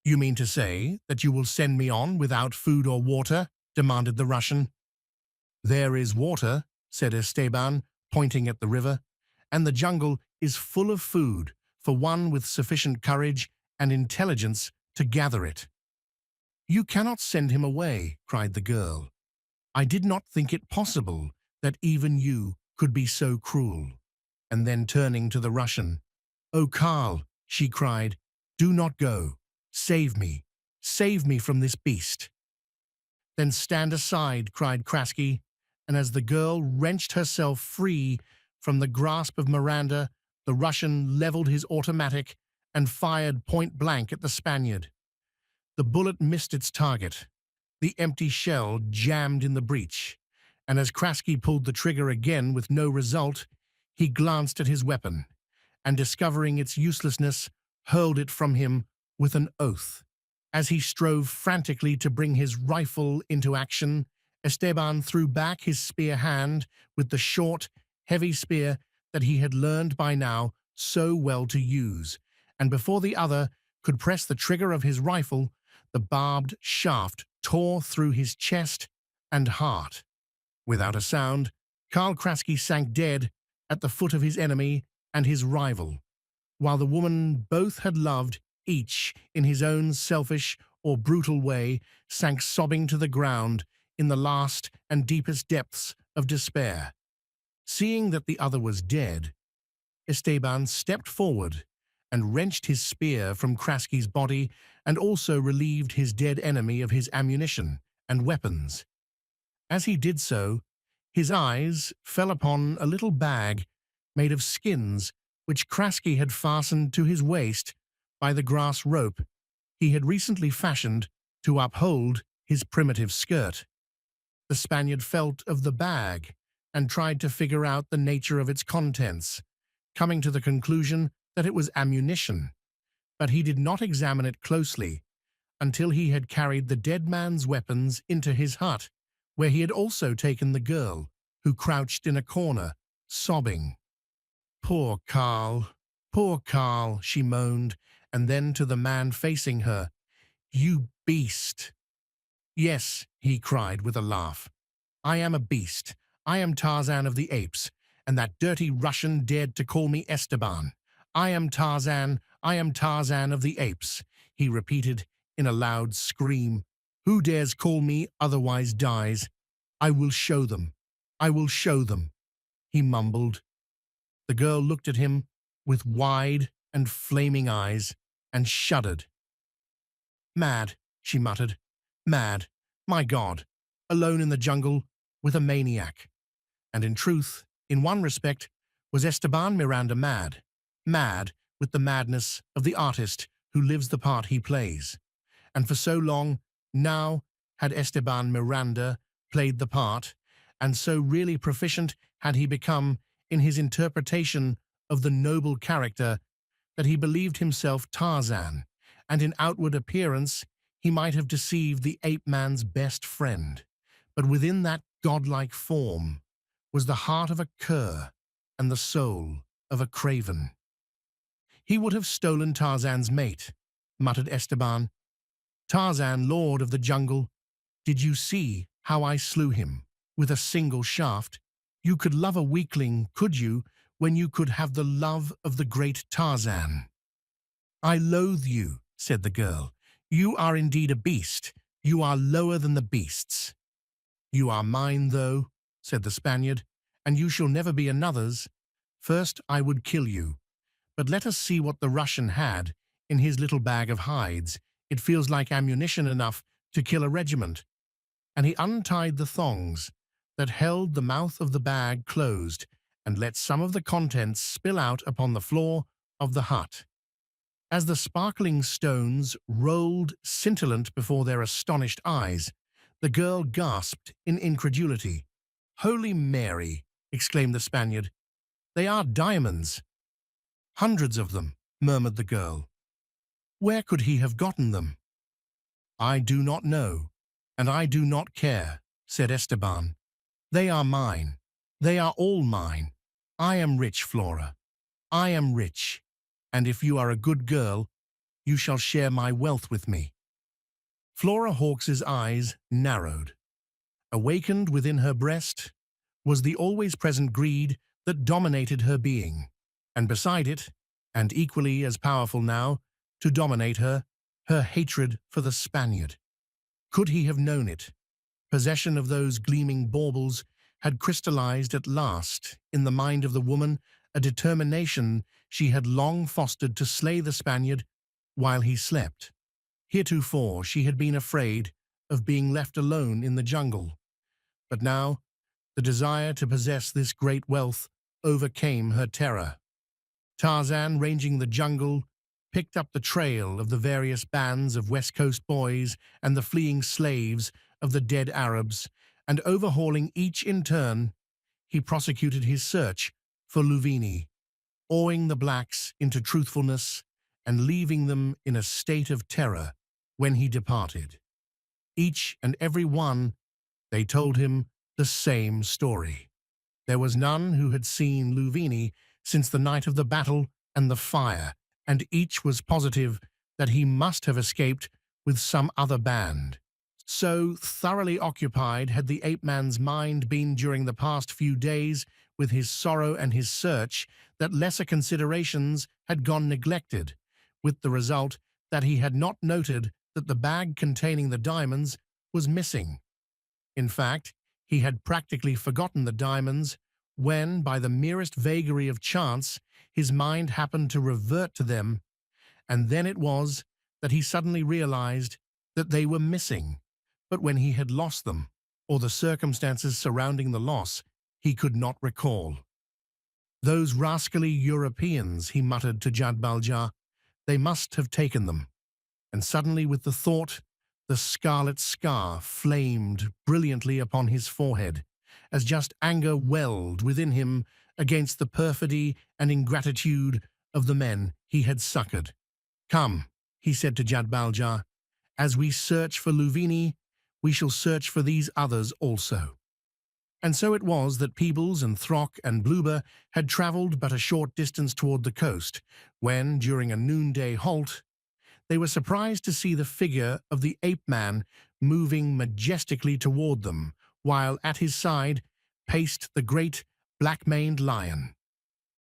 "You mean to say that you will send me on without food or water?" demanded the Russian. "There is water," said Esteban, pointing at the river, "and the jungle is full of food for one with sufficient courage and intelligence to gather it." "You cannot send him away," cried the girl. "I did not think it possible that even you could be so cruel." And then turning to the Russian, "Oh, Carl," she cried, "do not go. Save me from this beast." "Then stand aside," cried Krasky, and as the girl wrenched herself free from the grasp of Miranda, the Russian leveled his automatic and fired point blank at the Spaniard. The bullet missed its target. The empty shell jammed in the breech, and as Krasky pulled the trigger again with no result, he glanced at his weapon, and discovering its uselessness, hurled it from him with an oath. As he strove frantically to bring his rifle into action, Esteban threw back his spear hand with the short, heavy spear that he had learned by now so well to use, and before the other could press the trigger of his rifle, the barbed shaft tore through his chest and heart. Without a sound, Carl Krasky sank dead at the foot of his enemy and his rival, while the woman both had loved, each in his own selfish or brutal way, sank sobbing to the ground in the last and deepest depths of despair. Seeing that the other was dead, Esteban stepped forward and wrenched his spear from Krasky's body and also relieved his dead enemy of his ammunition and weapons. As he did so, his eyes fell upon a little bag made of skins which Krasky had fastened to his waist by the grass rope he had recently fashioned to uphold his primitive skirt. The Spaniard felt of the bag and tried to figure out the nature of its contents, coming to the conclusion that it was ammunition, but he did not examine it closely until he had carried the dead man's weapons into his hut, where he had also taken the girl, who crouched in a corner, sobbing. Poor Carl, she moaned, and then to the man facing her, "You beast." "Yes," he cried with a laugh. "I am a beast. I am Tarzan of the apes, and that dirty Russian dared to call me Esteban. I am Tarzan of the apes," he repeated in a loud scream. "Who dares call me otherwise dies. I will show them. I will show them," he mumbled. The girl looked at him with wide and flaming eyes and shuddered. "Mad," she muttered. "Mad. My God. Alone in the jungle with a maniac." And in truth, in one respect, was Esteban Miranda mad. Mad with the madness of the artist who lives the part he plays. And for so long now had Esteban Miranda played the part, and so really proficient had he become in his interpretation of the noble character that he believed himself Tarzan, and in outward appearance he might have deceived the ape-man's best friend. But within that godlike form was the heart of a cur and the soul of a craven. "He would have stolen Tarzan's mate," muttered Esteban. "Tarzan, lord of the jungle, did you see how I slew him with a single shaft? You could love a weakling, could you, when you could have the love of the great Tarzan?" "I loathe you," said the girl. "You are indeed a beast. You are lower than the beasts." "You are mine, though," said the Spaniard, "and you shall never be another's. First I would kill you, but let us see what the Russian had in his little bag of hides. It feels like ammunition enough to kill a regiment." And he untied the thongs that held the mouth of the bag closed and let some of the contents spill out upon the floor of the hut. As the sparkling stones rolled scintillant before their astonished eyes, the girl gasped in incredulity. "Holy Mary!" exclaimed the Spaniard. "They are diamonds." "Hundreds of them," murmured the girl. "Where could he have gotten them?" "I do not know, and I do not care," said Esteban. "They are mine. They are all mine. I am rich, Flora. I am rich, and if you are a good girl, you shall share my wealth with me." Flora Hawks's eyes narrowed. Awakened within her breast was the always-present greed that dominated her being, and beside it, and equally as powerful now, to dominate her, her hatred for the Spaniard. Could he have known it? Possession of those gleaming baubles had crystallized at last in the mind of the woman a determination she had long fostered to slay the Spaniard while he slept. Heretofore she had been afraid of being left alone in the jungle, but now the desire to possess this great wealth overcame her terror. Tarzan, ranging the jungle, picked up the trail of the various bands of West Coast boys and the fleeing slaves of the dead Arabs, and overhauling each in turn, he prosecuted his search for Louvenie, awing the blacks into truthfulness and leaving them in a state of terror when he departed. Each and every one, they told him the same story. There was none who had seen Louvenie since the night of the battle and the fire, and each was positive that he must have escaped with some other band. So thoroughly occupied had the ape-man's mind been during the past few days with his sorrow and his search that lesser considerations had gone neglected, with the result that he had not noted that the bag containing the diamonds was missing. In fact, he had practically forgotten the diamonds when, by the merest vagary of chance, his mind happened to revert to them, and then it was that he suddenly realized that they were missing. But when he had lost them, or the circumstances surrounding the loss, he could not recall. "Those rascally Europeans," he muttered to Jad-bal-ja, "they must have taken them." And suddenly, with the thought, the scarlet scar flamed brilliantly upon his forehead, as just anger welled within him against the perfidy and ingratitude of the men he had succored. "Come," he said to Jad-bal-ja, "as we search for Louvenie, we shall search for these others also." And so it was that Peebles and Throck and Bloober had travelled but a short distance toward the coast, when, during a noonday halt, they were surprised to see the figure of the ape-man moving majestically toward them, while at his side paced the great black-maned lion.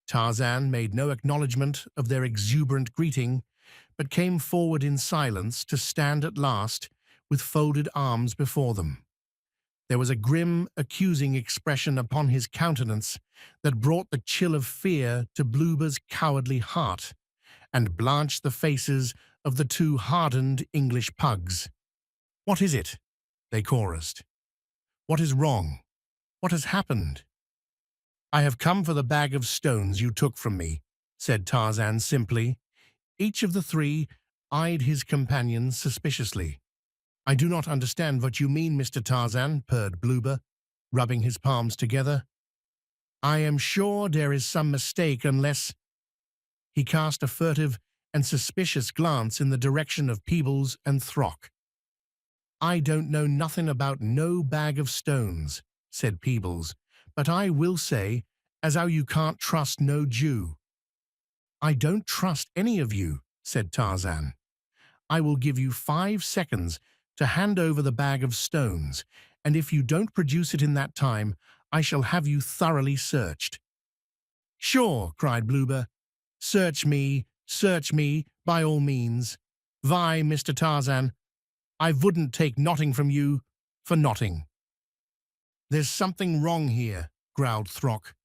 Tarzan made no acknowledgment of their exuberant greeting, but came forward in silence to stand at last with folded arms before them. There was a grim, accusing expression upon his countenance that brought the chill of fear to Bloober's cowardly heart, and blanched the faces of the two hardened English pugs. "What is it?" they chorused. "What is wrong? What has happened?" "I have come for the bag of stones you took from me," said Tarzan simply. Each of the three eyed his companion suspiciously. "I do not understand what you mean, Mr. Tarzan," purred Bloober, rubbing his palms together. "I am sure there is some mistake unless—" He cast a furtive and suspicious glance in the direction of Peebles and Throck. "I don't know nothing about no bag of stones," said Peebles, "but I will say as how you can't trust no Jew." "I don't trust any of you," said Tarzan. "I will give you 5 seconds to hand over the bag of stones, and if you don't produce it in that time, I shall have you thoroughly searched." "Sure," cried Bloober. Search me, by all means. Vy, Mr. Tarzan, I wouldn't take notting from you for notting." "There's something wrong here," growled Throck.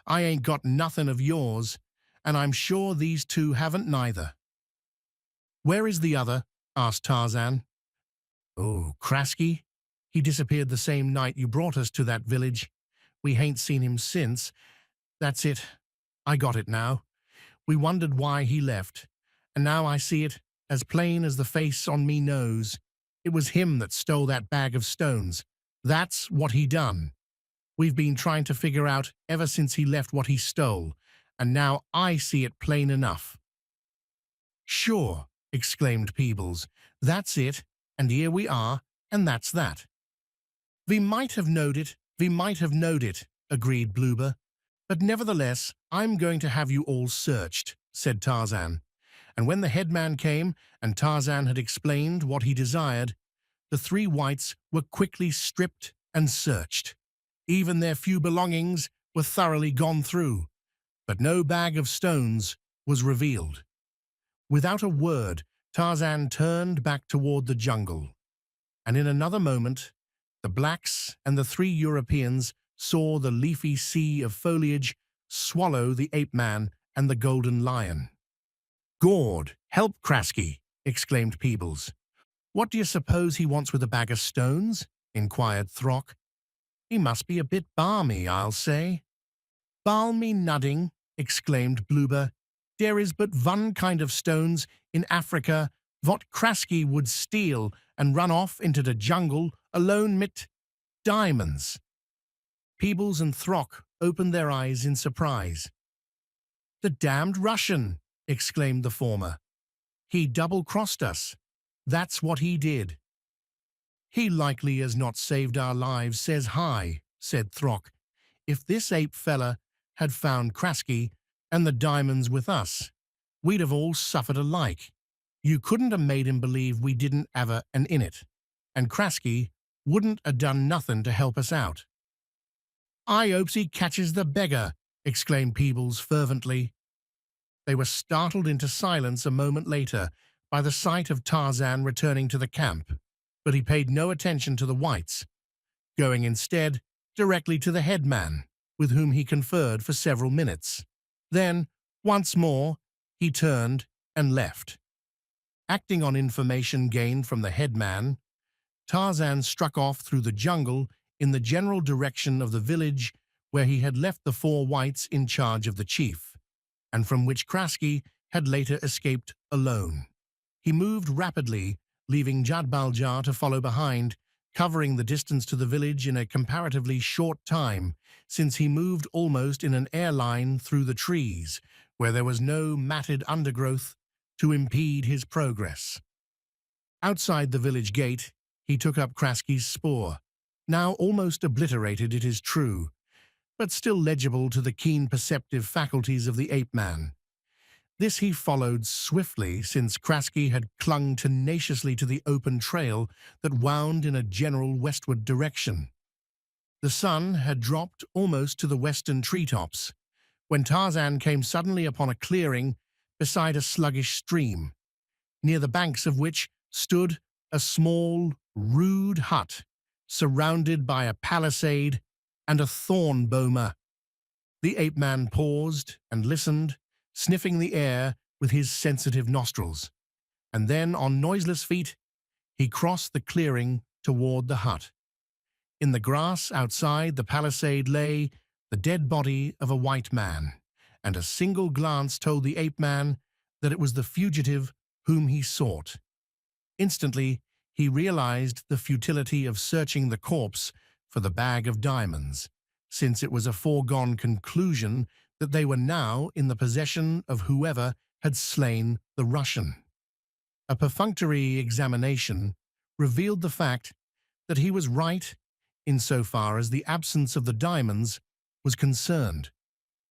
"I ain't got nothing of yours, and I'm sure these two haven't neither." "Where is the other?" asked Tarzan. "Oh, Krasky? He disappeared the same night you brought us to that village. We hain't seen him since. That's it. I got it now. We wondered why he left, and now I see it as plain as the face on me nose. It was him that stole that bag of stones. That's what he done. We've been trying to figure out ever since he left what he stole, and now I see it plain enough." "Sure," exclaimed Peebles. "That's it, and here we are, and that's that." We might have knowed it," agreed Bloober. "But nevertheless, I'm going to have you all searched," said Tarzan. And when the headman came and Tarzan had explained what he desired, the three whites were quickly stripped and searched. Even their few belongings were thoroughly gone through, but no bag of stones was revealed. Without a word, Tarzan turned back toward the jungle, and in another moment, the blacks and the three Europeans saw the leafy sea of foliage swallow the ape-man and the golden lion. "Gord, help Krasky!" exclaimed Peebles. "What do you suppose he wants with a bag of stones?" inquired Throck. "He must be a bit balmy, I'll say." "Balmy nudding," exclaimed Bloober. "There is but one kind of stones in Africa what Krasky would steal and run off into the jungle alone mit diamonds." Peebles and Throck opened their eyes in surprise. "The damned Russian!" exclaimed the former. "He double-crossed us. That's what he did." "He likely has not saved our lives, says hi," said Throck. "If this ape fella had found Krasky and the diamonds with us, we'd have all suffered alike. You couldn't have made him believe we didn't have an in it, and Krasky wouldn't have done nothing to help us out." "I hopes he catches the beggar," exclaimed Peebles fervently. They were startled into silence a moment later by the sight of Tarzan returning to the camp, but he paid no attention to the whites, going instead directly to the headman, with whom he conferred for several minutes. Then, once more, he turned and left. Acting on information gained from the headman, Tarzan struck off through the jungle in the general direction of the village where he had left the four whites in charge of the chief, and from which Krasky had later escaped alone. He moved rapidly, leaving Jad-bal-ja to follow behind, covering the distance to the village in a comparatively short time, since he moved almost in an airline through the trees, where there was no matted undergrowth to impede his progress. Outside the village gate, he took up Krasky's spoor, now almost obliterated, it is true, but still legible to the keen perceptive faculties of the ape-man. This he followed swiftly, since Krasky had clung tenaciously to the open trail that wound in a general westward direction. The sun had dropped almost to the western treetops, when Tarzan came suddenly upon a clearing beside a sluggish stream, near the banks of which stood a small, rude hut, surrounded by a palisade and a thorn boma. The ape-man paused and listened, sniffing the air with his sensitive nostrils, and then, on noiseless feet, he crossed the clearing toward the hut. In the grass outside the palisade lay the dead body of a white man, and a single glance told the ape-man that it was the fugitive whom he sought. Instantly, he realized the futility of searching the corpse for the bag of diamonds, since it was a foregone conclusion that they were now in the possession of whoever had slain the Russian. A perfunctory examination revealed the fact that he was right insofar as the absence of the diamonds was concerned.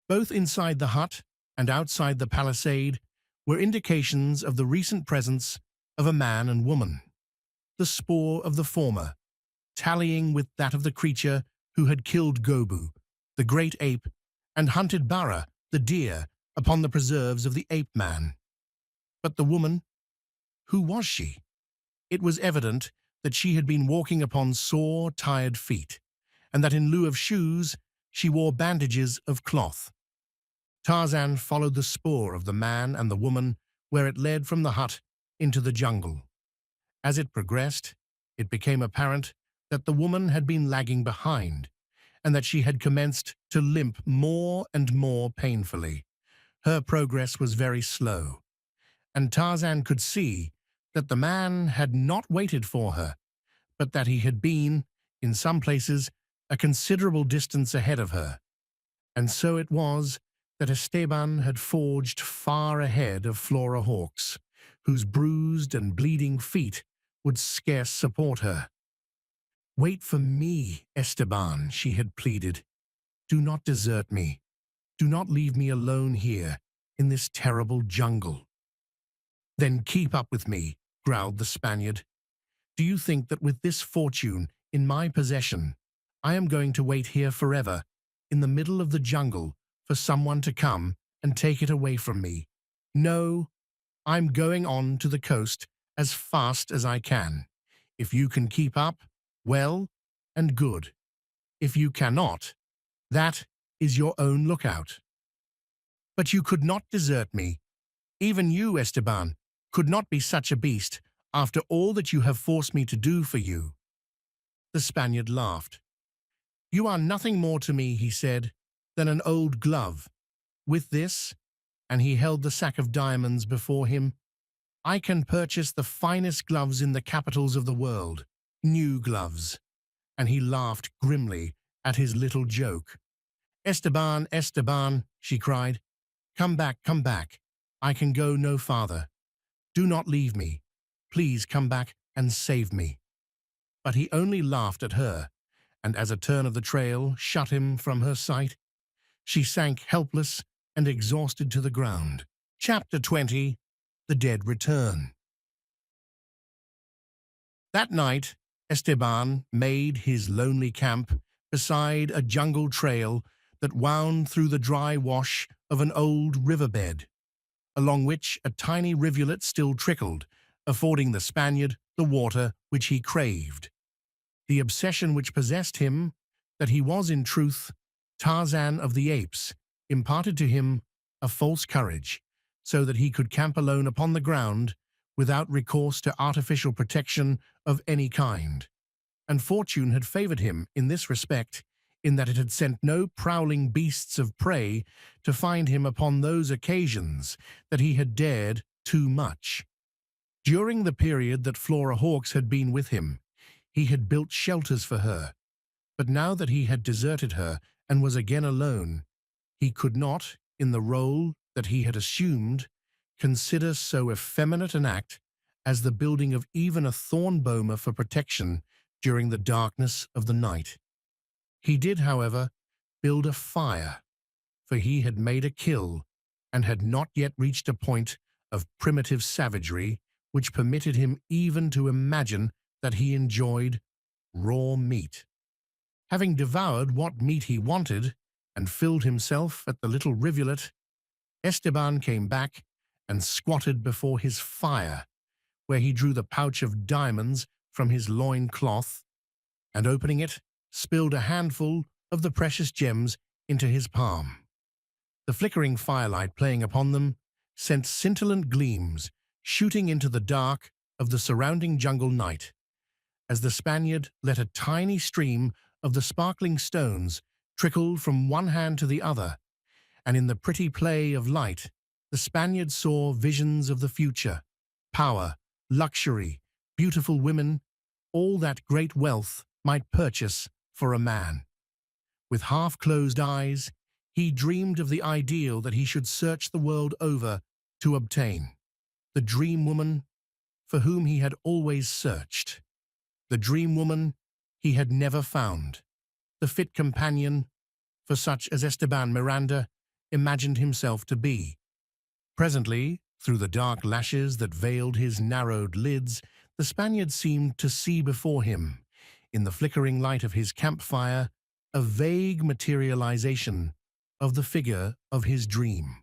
Both inside the hut and outside the palisade were indications of the recent presence of a man and woman, the spoor of the former tallying with that of the creature who had killed Gobu, the great ape, and hunted Bara, the deer, upon the preserves of the ape-man. But the woman, who was she? It was evident that she had been walking upon sore, tired feet, and that in lieu of shoes, she wore bandages of cloth. Tarzan followed the spoor of the man and the woman where it led from the hut into the jungle. As it progressed, it became apparent that the woman had been lagging behind, and that she had commenced to limp more and more painfully. Her progress was very slow, and Tarzan could see that the man had not waited for her, but that he had been, in some places, a considerable distance ahead of her. And so it was that Esteban had forged far ahead of Flora Hawkes, whose bruised and bleeding feet would scarce support her. "Wait for me, Esteban," she had pleaded. "Do not desert me. Do not leave me alone here in this terrible jungle." "Then keep up with me," growled the Spaniard. "Do you think that with this fortune in my possession, I am going to wait here forever, in the middle of the jungle, for someone to come and take it away from me? No, I'm going on to the coast as fast as I can. If you can keep up, well and good. If you cannot, that is your own lookout." "But you could not desert me. Even you, Esteban, could not be such a beast after all that you have forced me to do for you." The Spaniard laughed. "You are nothing more to me," he said, "than an old glove. With this," and he held the sack of diamonds before him, "I can purchase the finest gloves in the capitals of the world, new gloves." And he laughed grimly at his little joke. "Esteban, Esteban," she cried, come back, come back. I can go no farther. Do not leave me. Please come back and save me." But he only laughed at her, and as a turn of the trail shut him from her sight, she sank helpless and exhausted to the ground. Chapter 20. The Dead Return. That night, Esteban made his lonely camp beside a jungle trail that wound through the dry wash of an old riverbed, along which a tiny rivulet still trickled, affording the Spaniard the water which he craved. The obsession which possessed him, that he was in truth Tarzan of the Apes, imparted to him a false courage, so that he could camp alone upon the ground without recourse to artificial protection of any kind. And fortune had favored him in this respect, in that it had sent no prowling beasts of prey to find him upon those occasions that he had dared too much. During the period that Flora Hawkes had been with him, he had built shelters for her, but now that he had deserted her and was again alone, he could not, in the role that he had assumed, consider so effeminate an act as the building of even a thorn boma for protection during the darkness of the night. He did, however, build a fire, for he had made a kill and had not yet reached a point of primitive savagery which permitted him even to imagine that he enjoyed raw meat. Having devoured what meat he wanted and filled himself at the little rivulet, Esteban came back and squatted before his fire, where he drew the pouch of diamonds from his loin cloth, and opening it, spilled a handful of the precious gems into his palm. The flickering firelight playing upon them sent scintillant gleams shooting into the dark of the surrounding jungle night, as the Spaniard let a tiny stream of the sparkling stones trickle from one hand to the other, and in the pretty play of light, the Spaniard saw visions of the future, power, luxury, beautiful women, all that great wealth might purchase for a man. With half-closed eyes, he dreamed of the ideal that he should search the world over to obtain. The dream woman for whom he had always searched. The dream woman he had never found. The fit companion for such as Esteban Miranda imagined himself to be. Presently, through the dark lashes that veiled his narrowed lids, the Spaniard seemed to see before him, in the flickering light of his campfire, a vague materialization of the figure of his dream.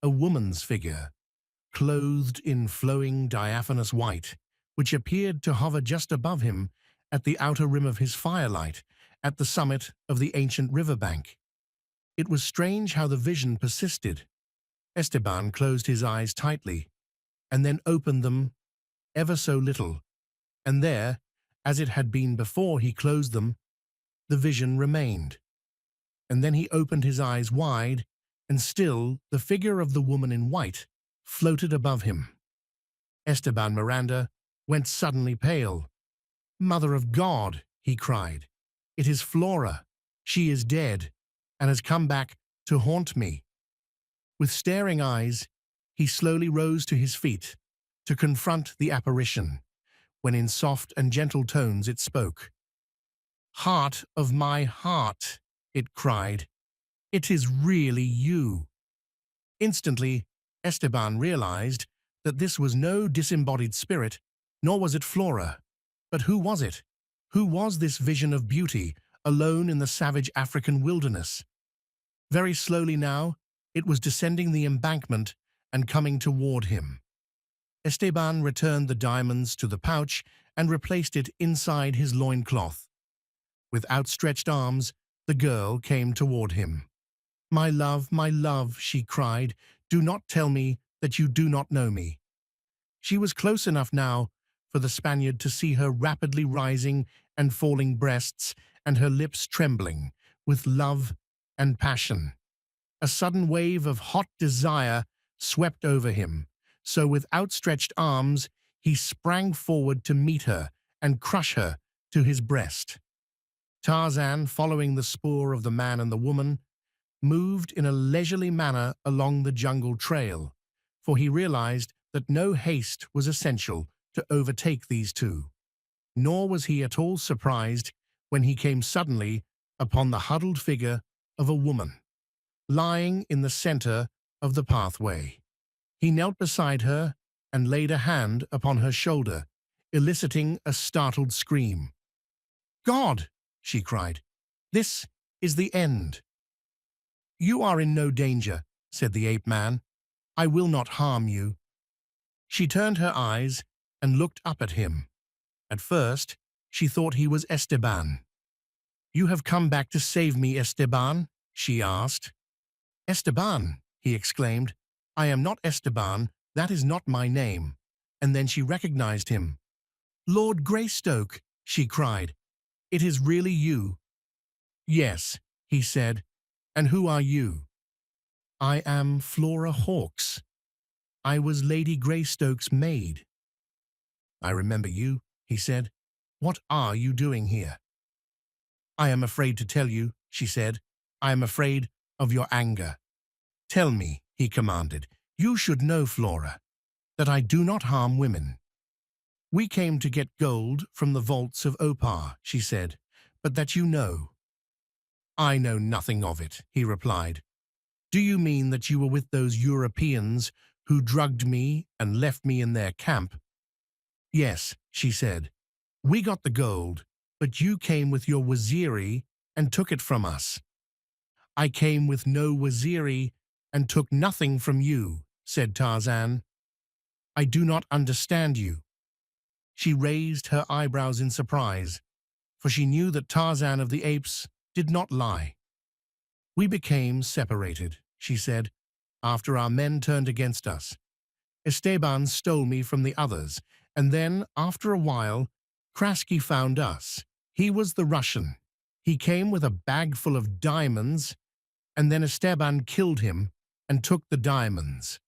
A woman's figure, clothed in flowing diaphanous white, which appeared to hover just above him at the outer rim of his firelight, at the summit of the ancient riverbank. It was strange how the vision persisted. Esteban closed his eyes tightly, and then opened them ever so little, and there, as it had been before he closed them, the vision remained. And then he opened his eyes wide, and still the figure of the woman in white floated above him. Esteban Miranda went suddenly pale. "Mother of God," he cried, "it is Flora. She is dead, and has come back to haunt me." With staring eyes, he slowly rose to his feet to confront the apparition, when in soft and gentle tones it spoke. "Heart of my heart," it cried, "it is really you." Instantly, Esteban realized that this was no disembodied spirit, nor was it Flora. But who was it? Who was this vision of beauty, alone in the savage African wilderness? Very slowly now, it was descending the embankment and coming toward him. Esteban returned the diamonds to the pouch and replaced it inside his loincloth. With outstretched arms, the girl came toward him. my love," she cried, "do not tell me that you do not know me." She was close enough now for the Spaniard to see her rapidly rising and falling breasts and her lips trembling with love and passion. A sudden wave of hot desire swept over him, so with outstretched arms he sprang forward to meet her and crush her to his breast. Tarzan, following the spoor of the man and the woman, moved in a leisurely manner along the jungle trail, for he realized that no haste was essential to overtake these two. Nor was he at all surprised when he came suddenly upon the huddled figure of a woman, lying in the center of the pathway. He knelt beside her and laid a hand upon her shoulder, eliciting a startled scream. "God!" she cried. "This is the end." "You are in no danger," said the ape-man. "I will not harm you." She turned her eyes and looked up at him. At first, she thought he was Esteban. "You have come back to save me, Esteban?" she asked. "Esteban!" he exclaimed. "I am not Esteban, that is not my name." And then she recognized him. "Lord Greystoke," she cried. "It is really you." "Yes," he said. "And who are you?" "I am Flora Hawkes. I was Lady Greystoke's maid." "I remember you," he said. "What are you doing here?" "I am afraid to tell you," she said. "I am afraid of your anger." "Tell me," he commanded. "You should know, Flora, that I do not harm women." "We came to get gold from the vaults of Opar," she said, "but that you know." "I know nothing of it," he replied. "Do you mean that you were with those Europeans who drugged me and left me in their camp?" "Yes," she said. "We got the gold, but you came with your waziri and took it from us." "I came with no waziri and took nothing from you," said Tarzan. "I do not understand you." She raised her eyebrows in surprise, for she knew that Tarzan of the Apes did not lie. "We became separated," she said, "after our men turned against us. Esteban stole me from the others, and then, after a while, Krasky found us. He was the Russian. He came with a bag full of diamonds, and then Esteban killed him and took the diamonds."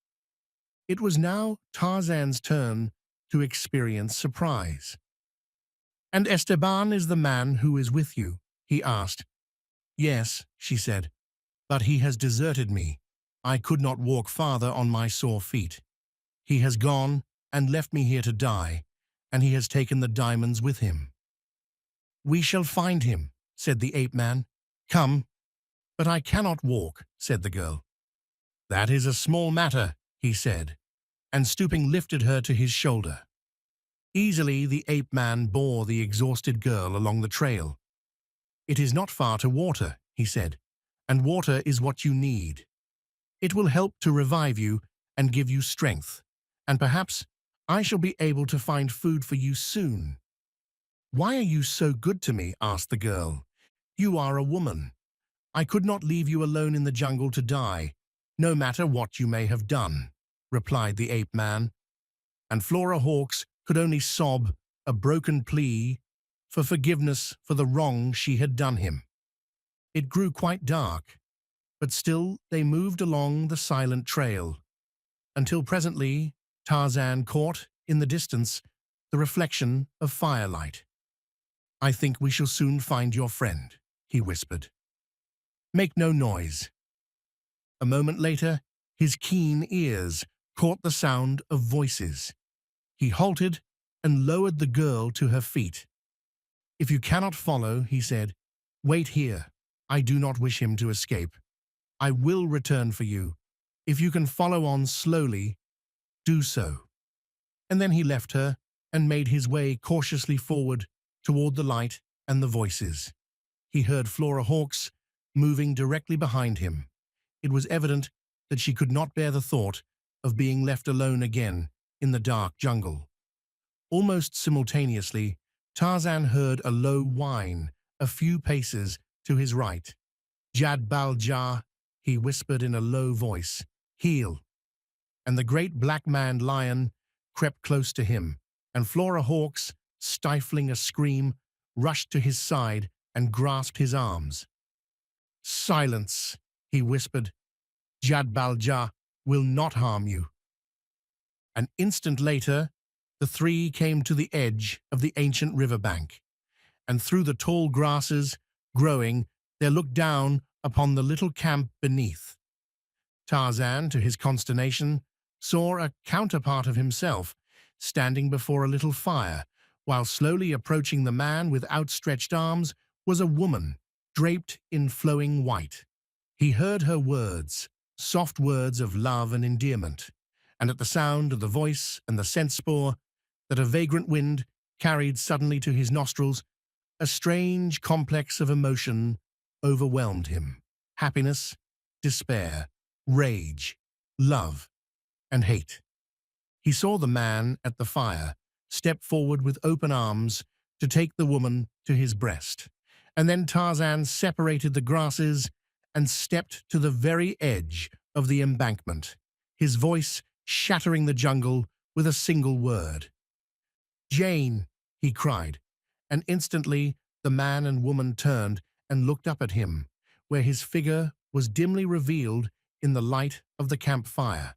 It was now Tarzan's turn to experience surprise. "And Esteban is the man who is with you?" he asked. "Yes," she said, "but he has deserted me. I could not walk farther on my sore feet. He has gone and left me here to die, and he has taken the diamonds with him." "We shall find him," said the ape-man. "Come." "But I cannot walk," said the girl. "That is a small matter," he said, and stooping lifted her to his shoulder. Easily the ape-man bore the exhausted girl along the trail. "It is not far to water," he said, "and water is what you need. It will help to revive you and give you strength, and perhaps I shall be able to find food for you soon." "Why are you so good to me?" asked the girl. You are a woman. I could not leave you alone in the jungle to die, no matter what you may have done," replied the ape-man, and Flora Hawkes could only sob a broken plea for forgiveness for the wrong she had done him. It grew quite dark, but still they moved along the silent trail, until presently Tarzan caught, in the distance, the reflection of firelight. "I think we shall soon find your friend," he whispered. "Make no noise." A moment later, his keen ears caught the sound of voices. He halted and lowered the girl to her feet. "If you cannot follow," he said, "wait here. I do not wish him to escape. I will return for you. If you can follow on slowly, do so." And then he left her and made his way cautiously forward toward the light and the voices. He heard Flora Hawkes moving directly behind him. It was evident that she could not bear the thought of being left alone again in the dark jungle. Almost simultaneously, Tarzan heard a low whine a few paces to his right. "Jad-bal-ja," he whispered in a low voice, "heel." And the great black-maned lion crept close to him, and Flora Hawkes, stifling a scream, rushed to his side and grasped his arms. "Silence," he whispered. "Jad-bal-ja will not harm you." An instant later, the three came to the edge of the ancient riverbank, and through the tall grasses growing, there looked down upon the little camp beneath. Tarzan, to his consternation, saw a counterpart of himself standing before a little fire, while slowly approaching the man with outstretched arms was a woman draped in flowing white. He heard her words, soft words of love and endearment, and at the sound of the voice and the scent spore that a vagrant wind carried suddenly to his nostrils, a strange complex of emotion overwhelmed him. Happiness, despair, rage, love, and hate. He saw the man at the fire step forward with open arms to take the woman to his breast, and then Tarzan separated the grasses and stepped to the very edge of the embankment, his voice shattering the jungle with a single word. "Jane," he cried, and instantly the man and woman turned and looked up at him, where his figure was dimly revealed in the light of the campfire.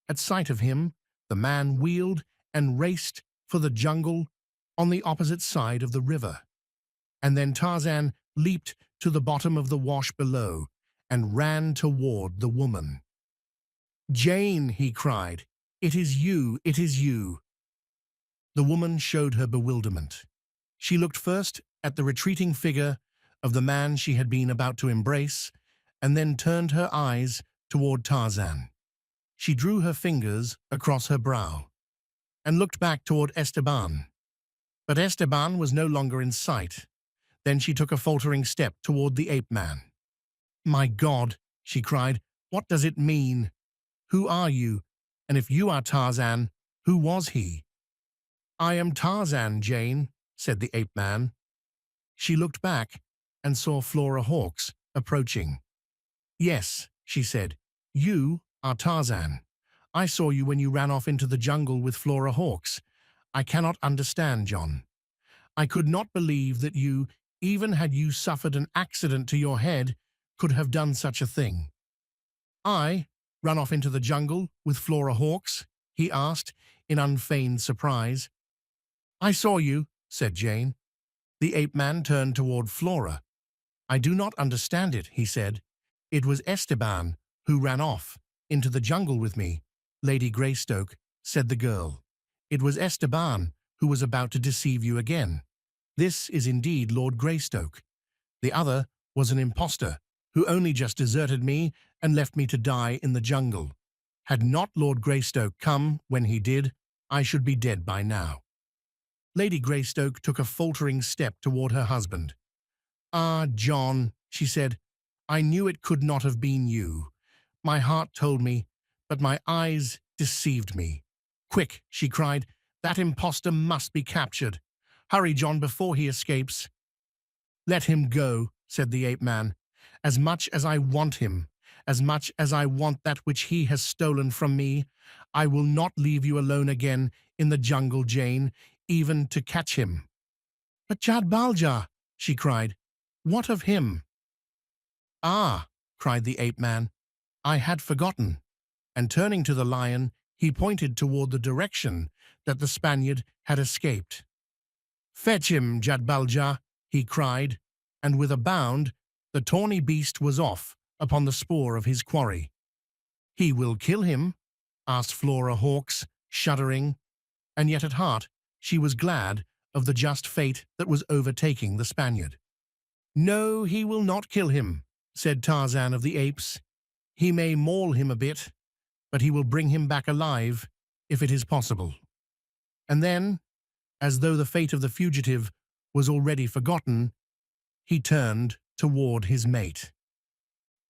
At sight of him, the man wheeled and raced for the jungle on the opposite side of the river. And then Tarzan leaped to the bottom of the wash below and ran toward the woman. "Jane," he cried, "it is you, it is you." The woman showed her bewilderment. She looked first at the retreating figure of the man she had been about to embrace, and then turned her eyes toward Tarzan. She drew her fingers across her brow and looked back toward Esteban. But Esteban was no longer in sight. Then she took a faltering step toward the ape-man. "My God," she cried, "what does it mean? Who are you? And if you are Tarzan, who was he?" "I am Tarzan, Jane," said the ape-man. She looked back and saw Flora Hawkes approaching. "Yes," she said, "you are Tarzan. I saw you when you ran off into the jungle with Flora Hawkes. I cannot understand, John. I could not believe that you, even had you suffered an accident to your head, could have done such a thing." "I run off into the jungle with Flora Hawkes?" he asked in unfeigned surprise. "I saw you," said Jane. The ape-man turned toward Flora. "I do not understand it," he said. "It was Esteban who ran off into the jungle with me." "Lady Greystoke," said the girl. "It was Esteban who was about to deceive you again. This is indeed Lord Greystoke. The other was an impostor who only just deserted me and left me to die in the jungle. Had not Lord Greystoke come when he did, I should be dead by now." Lady Greystoke took a faltering step toward her husband. "Ah, John," she said, "I knew it could not have been you. My heart told me, but my eyes deceived me." "Quick," she cried, "that impostor must be captured. Hurry, John, before he escapes." "Let him go," said the ape-man. "As much as I want him, as much as I want that which he has stolen from me, I will not leave you alone again in the jungle, Jane, even to catch him." "But Jad-bal-ja," she cried. "What of him?" "Ah," cried the ape-man, "I had forgotten." And turning to the lion, he pointed toward the direction that the Spaniard had escaped. "Fetch him, Jad-bal-ja," he cried, and with a bound, the tawny beast was off upon the spoor of his quarry. "He will kill him?" asked Flora Hawkes, shuddering, and yet at heart she was glad of the just fate that was overtaking the Spaniard. "No, he will not kill him," said Tarzan of the Apes. "He may maul him a bit, but he will bring him back alive, if it is possible." And then, as though the fate of the fugitive was already forgotten, he turned toward his mate.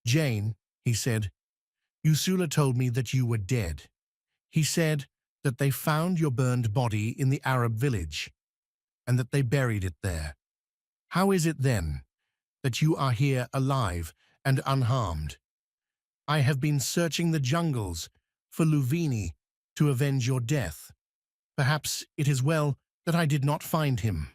"Jane," he said, "Usula told me that you were dead. He said that they found your burned body in the Arab village, and that they buried it there. How is it, then, that you are here alive and unharmed? I have been searching the jungles for Louvini to avenge your death. Perhaps it is well that I did not find him."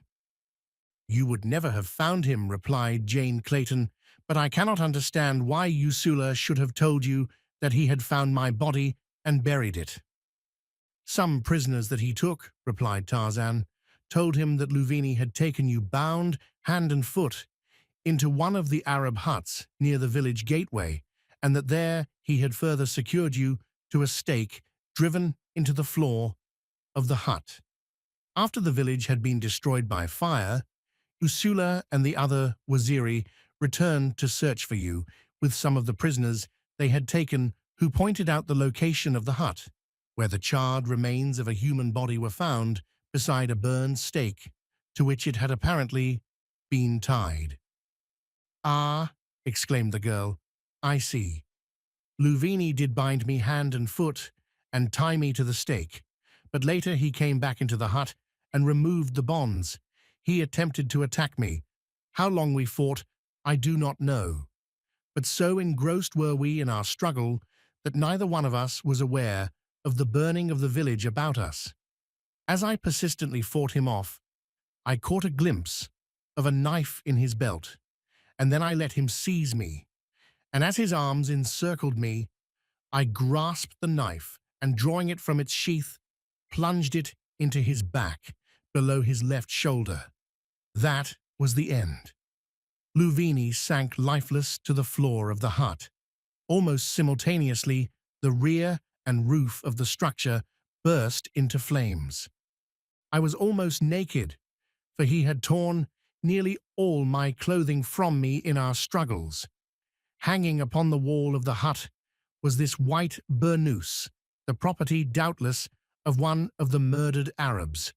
"You would never have found him," replied Jane Clayton, "but I cannot understand why Usula should have told you that he had found my body and buried it." "Some prisoners that he took," replied Tarzan, "told him that Louvini had taken you bound, hand and foot, into one of the Arab huts near the village gateway, and that there he had further secured you to a stake driven into the floor of the hut. After the village had been destroyed by fire, Usula and the other Waziri returned to search for you with some of the prisoners they had taken, who pointed out the location of the hut, where the charred remains of a human body were found beside a burned stake to which it had apparently been tied." "Ah," exclaimed the girl, "I see. Louvini did bind me hand and foot and tie me to the stake, but later he came back into the hut and removed the bonds. He attempted to attack me. How long we fought, I do not know. But so engrossed were we in our struggle that neither one of us was aware of the burning of the village about us. As I persistently fought him off, I caught a glimpse of a knife in his belt, and then I let him seize me. And as his arms encircled me, I grasped the knife and, drawing it from its sheath, plunged it into his back, below his left shoulder. That was the end." Louvini sank lifeless to the floor of the hut. Almost simultaneously, the rear and roof of the structure burst into flames. I was almost naked, for he had torn nearly all my clothing from me in our struggles. Hanging upon the wall of the hut was this white burnous, the property, doubtless, of one of the murdered Arabs.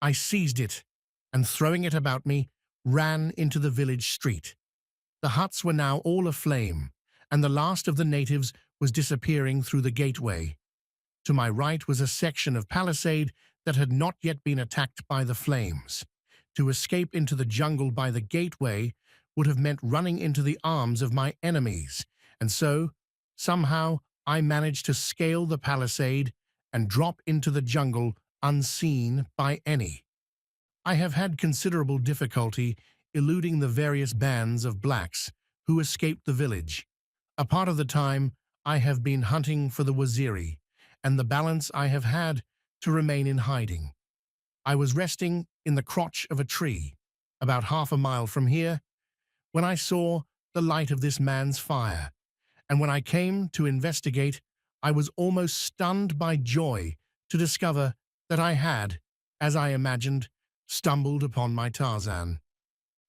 I seized it, and throwing it about me, ran into the village street. The huts were now all aflame, and the last of the natives was disappearing through the gateway. To my right was a section of palisade that had not yet been attacked by the flames. To escape into the jungle by the gateway would have meant running into the arms of my enemies, and so, somehow, I managed to scale the palisade and drop into the jungle unseen by any. I have had considerable difficulty eluding the various bands of blacks who escaped the village. A part of the time I have been hunting for the Waziri, and the balance I have had to remain in hiding. I was resting in the crotch of a tree, about half a mile from here, when I saw the light of this man's fire, and when I came to investigate, I was almost stunned by joy to discover that I had, as I imagined, stumbled upon my Tarzan.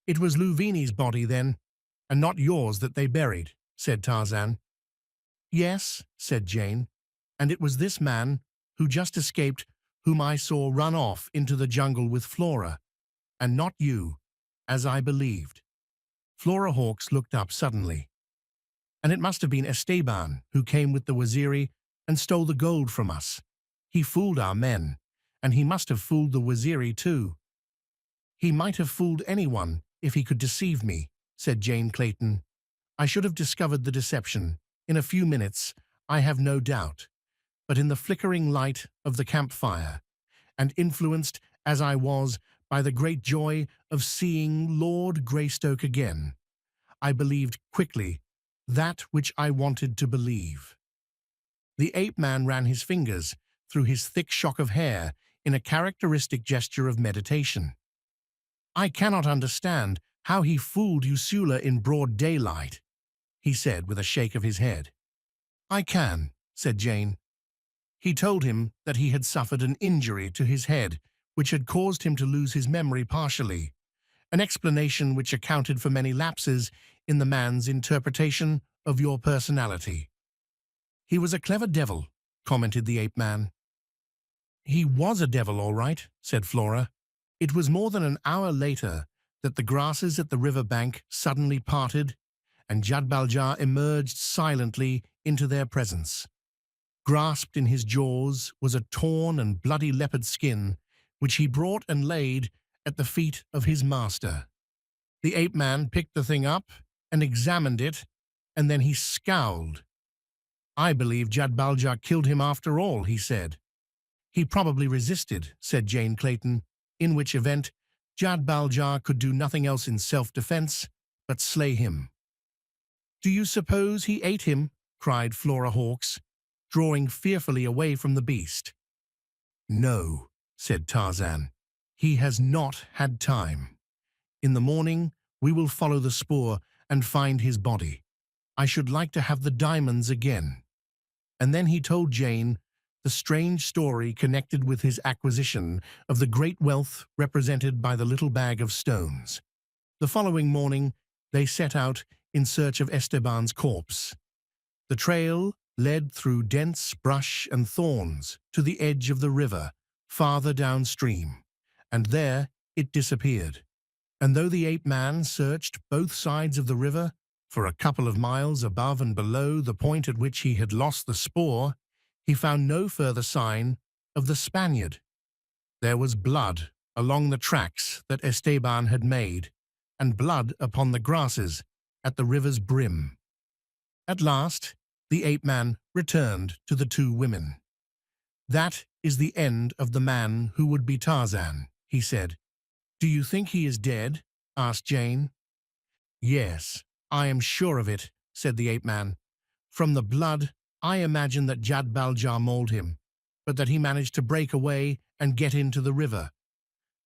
"It was Louvini's body, then, and not yours that they buried," said Tarzan. "Yes," said Jane, "and it was this man who just escaped whom I saw run off into the jungle with Flora, and not you, as I believed." Flora Hawkes looked up suddenly. "And it must have been Esteban who came with the Waziri and stole the gold from us. He fooled our men, and he must have fooled the Waziri too. He might have fooled anyone if he could deceive me, said Jane Clayton. I should have discovered the deception. In a few minutes, I have no doubt. But in the flickering light of the campfire, and influenced as I was by the great joy of seeing Lord Greystoke again, I believed quickly that which I wanted to believe. The ape-man ran his fingers through his thick shock of hair in a characteristic gesture of meditation. I cannot understand how he fooled Ursula in broad daylight, he said with a shake of his head. I can, said Jane. He told him that he had suffered an injury to his head, which had caused him to lose his memory partially, an explanation which accounted for many lapses in the man's interpretation of your personality. He was a clever devil, commented the ape-man. He was a devil, all right, said Flora. It was more than an hour later that the grasses at the river bank suddenly parted, and Jad-bal-ja emerged silently into their presence. Grasped in his jaws was a torn and bloody leopard skin, which he brought and laid at the feet of his master. The ape-man picked the thing up and examined it, and then he scowled. I believe Jad-bal-ja killed him after all, he said. He probably resisted, said Jane Clayton, in which event Jad-bal-ja could do nothing else in self-defense but slay him. Do you suppose he ate him? Cried Flora Hawkes, drawing fearfully away from the beast. No, said Tarzan. He has not had time. In the morning, we will follow the spoor and find his body. I should like to have the diamonds again. And then he told Jane the strange story connected with his acquisition of the great wealth represented by the little bag of stones. The following morning, they set out in search of Esteban's corpse. The trail led through dense brush and thorns to the edge of the river, farther downstream, and there it disappeared. And though the ape-man searched both sides of the river for a couple of miles above and below the point at which he had lost the spoor, he found no further sign of the Spaniard. There was blood along the tracks that Esteban had made, and blood upon the grasses at the river's brim. At last, the ape-man returned to the two women. That is the end of the man who would be Tarzan, he said. Do you think he is dead? Asked Jane. Yes, I am sure of it, said the ape-man. From the blood, I imagine that Jad-bal-ja mauled him, but that he managed to break away and get into the river.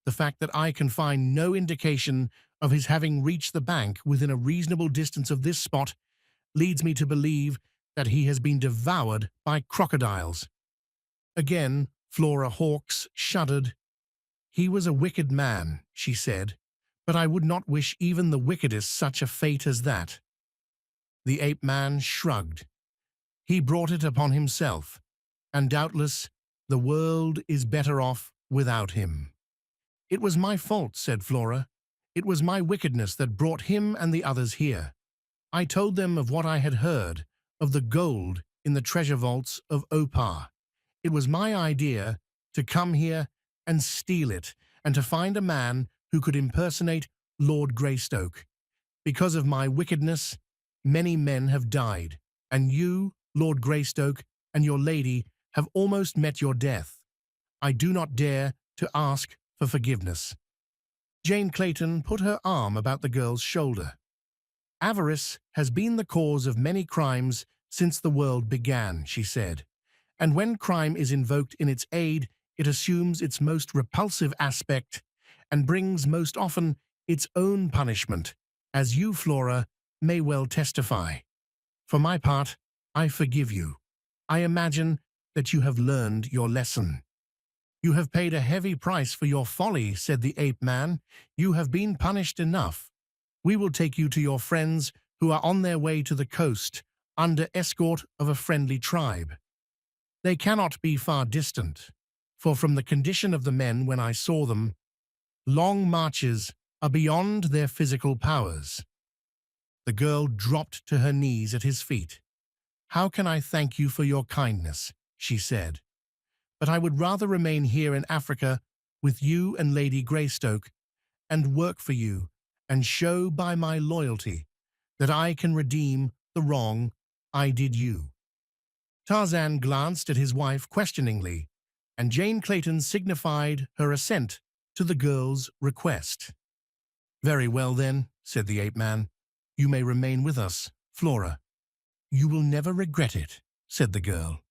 The fact that I can find no indication of his having reached the bank within a reasonable distance of this spot leads me to believe that he has been devoured by crocodiles. Again, Flora Hawkes shuddered. He was a wicked man, she said, but I would not wish even the wickedest such a fate as that. The ape-man shrugged. He brought it upon himself, and doubtless the world is better off without him. It was my fault, said Flora. It was my wickedness that brought him and the others here. I told them of what I had heard, of the gold in the treasure vaults of Opar. It was my idea to come here and steal it, and to find a man who could impersonate Lord Greystoke. Because of my wickedness, many men have died, and you, Lord Greystoke, and your lady have almost met your death. I do not dare to ask for forgiveness. Jane Clayton put her arm about the girl's shoulder. Avarice has been the cause of many crimes since the world began, she said, and when crime is invoked in its aid, it assumes its most repulsive aspect and brings most often its own punishment, as you, Flora, may well testify. For my part, I forgive you. I imagine that you have learned your lesson. You have paid a heavy price for your folly, said the ape-man. You have been punished enough. We will take you to your friends who are on their way to the coast under escort of a friendly tribe. They cannot be far distant, for from the condition of the men when I saw them, long marches are beyond their physical powers. The girl dropped to her knees at his feet. How can I thank you for your kindness, she said. But I would rather remain here in Africa with you and Lady Greystoke and work for you and show by my loyalty that I can redeem the wrong I did you." Tarzan glanced at his wife questioningly, and Jane Clayton signified her assent to the girl's request. "Very well, then," said the ape-man. "You may remain with us, Flora." "You will never regret it," said the girl.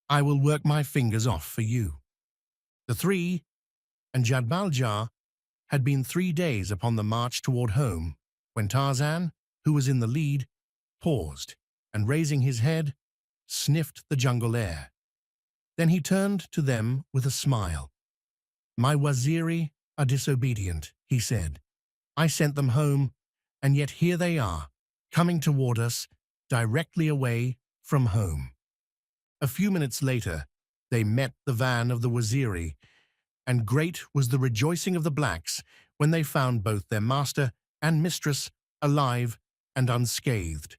"I will work my fingers off for you." The three and Jad-bal-ja had been 3 days upon the march toward home when Tarzan, who was in the lead, paused and, raising his head, sniffed the jungle air. Then he turned to them with a smile. "My Waziri are disobedient," he said. "I sent them home, and yet here they are, coming toward us directly away from home." A few minutes later, they met the van of the Waziri, and great was the rejoicing of the blacks when they found both their master and mistress alive and unscathed.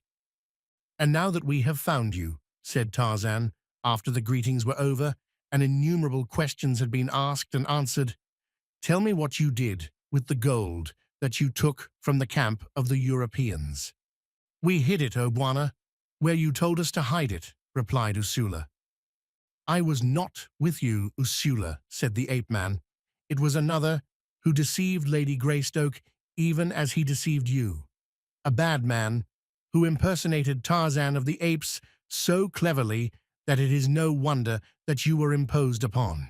"And now that we have found you," said Tarzan, after the greetings were over and innumerable questions had been asked and answered, "tell me what you did with the gold that you took from the camp of the Europeans." "We hid it, O Bwana, where you told us to hide it," replied Usula. "I was not with you, Usula," said the ape-man. "It was another who deceived Lady Greystoke even as he deceived you. A bad man who impersonated Tarzan of the Apes so cleverly that it is no wonder that you were imposed upon."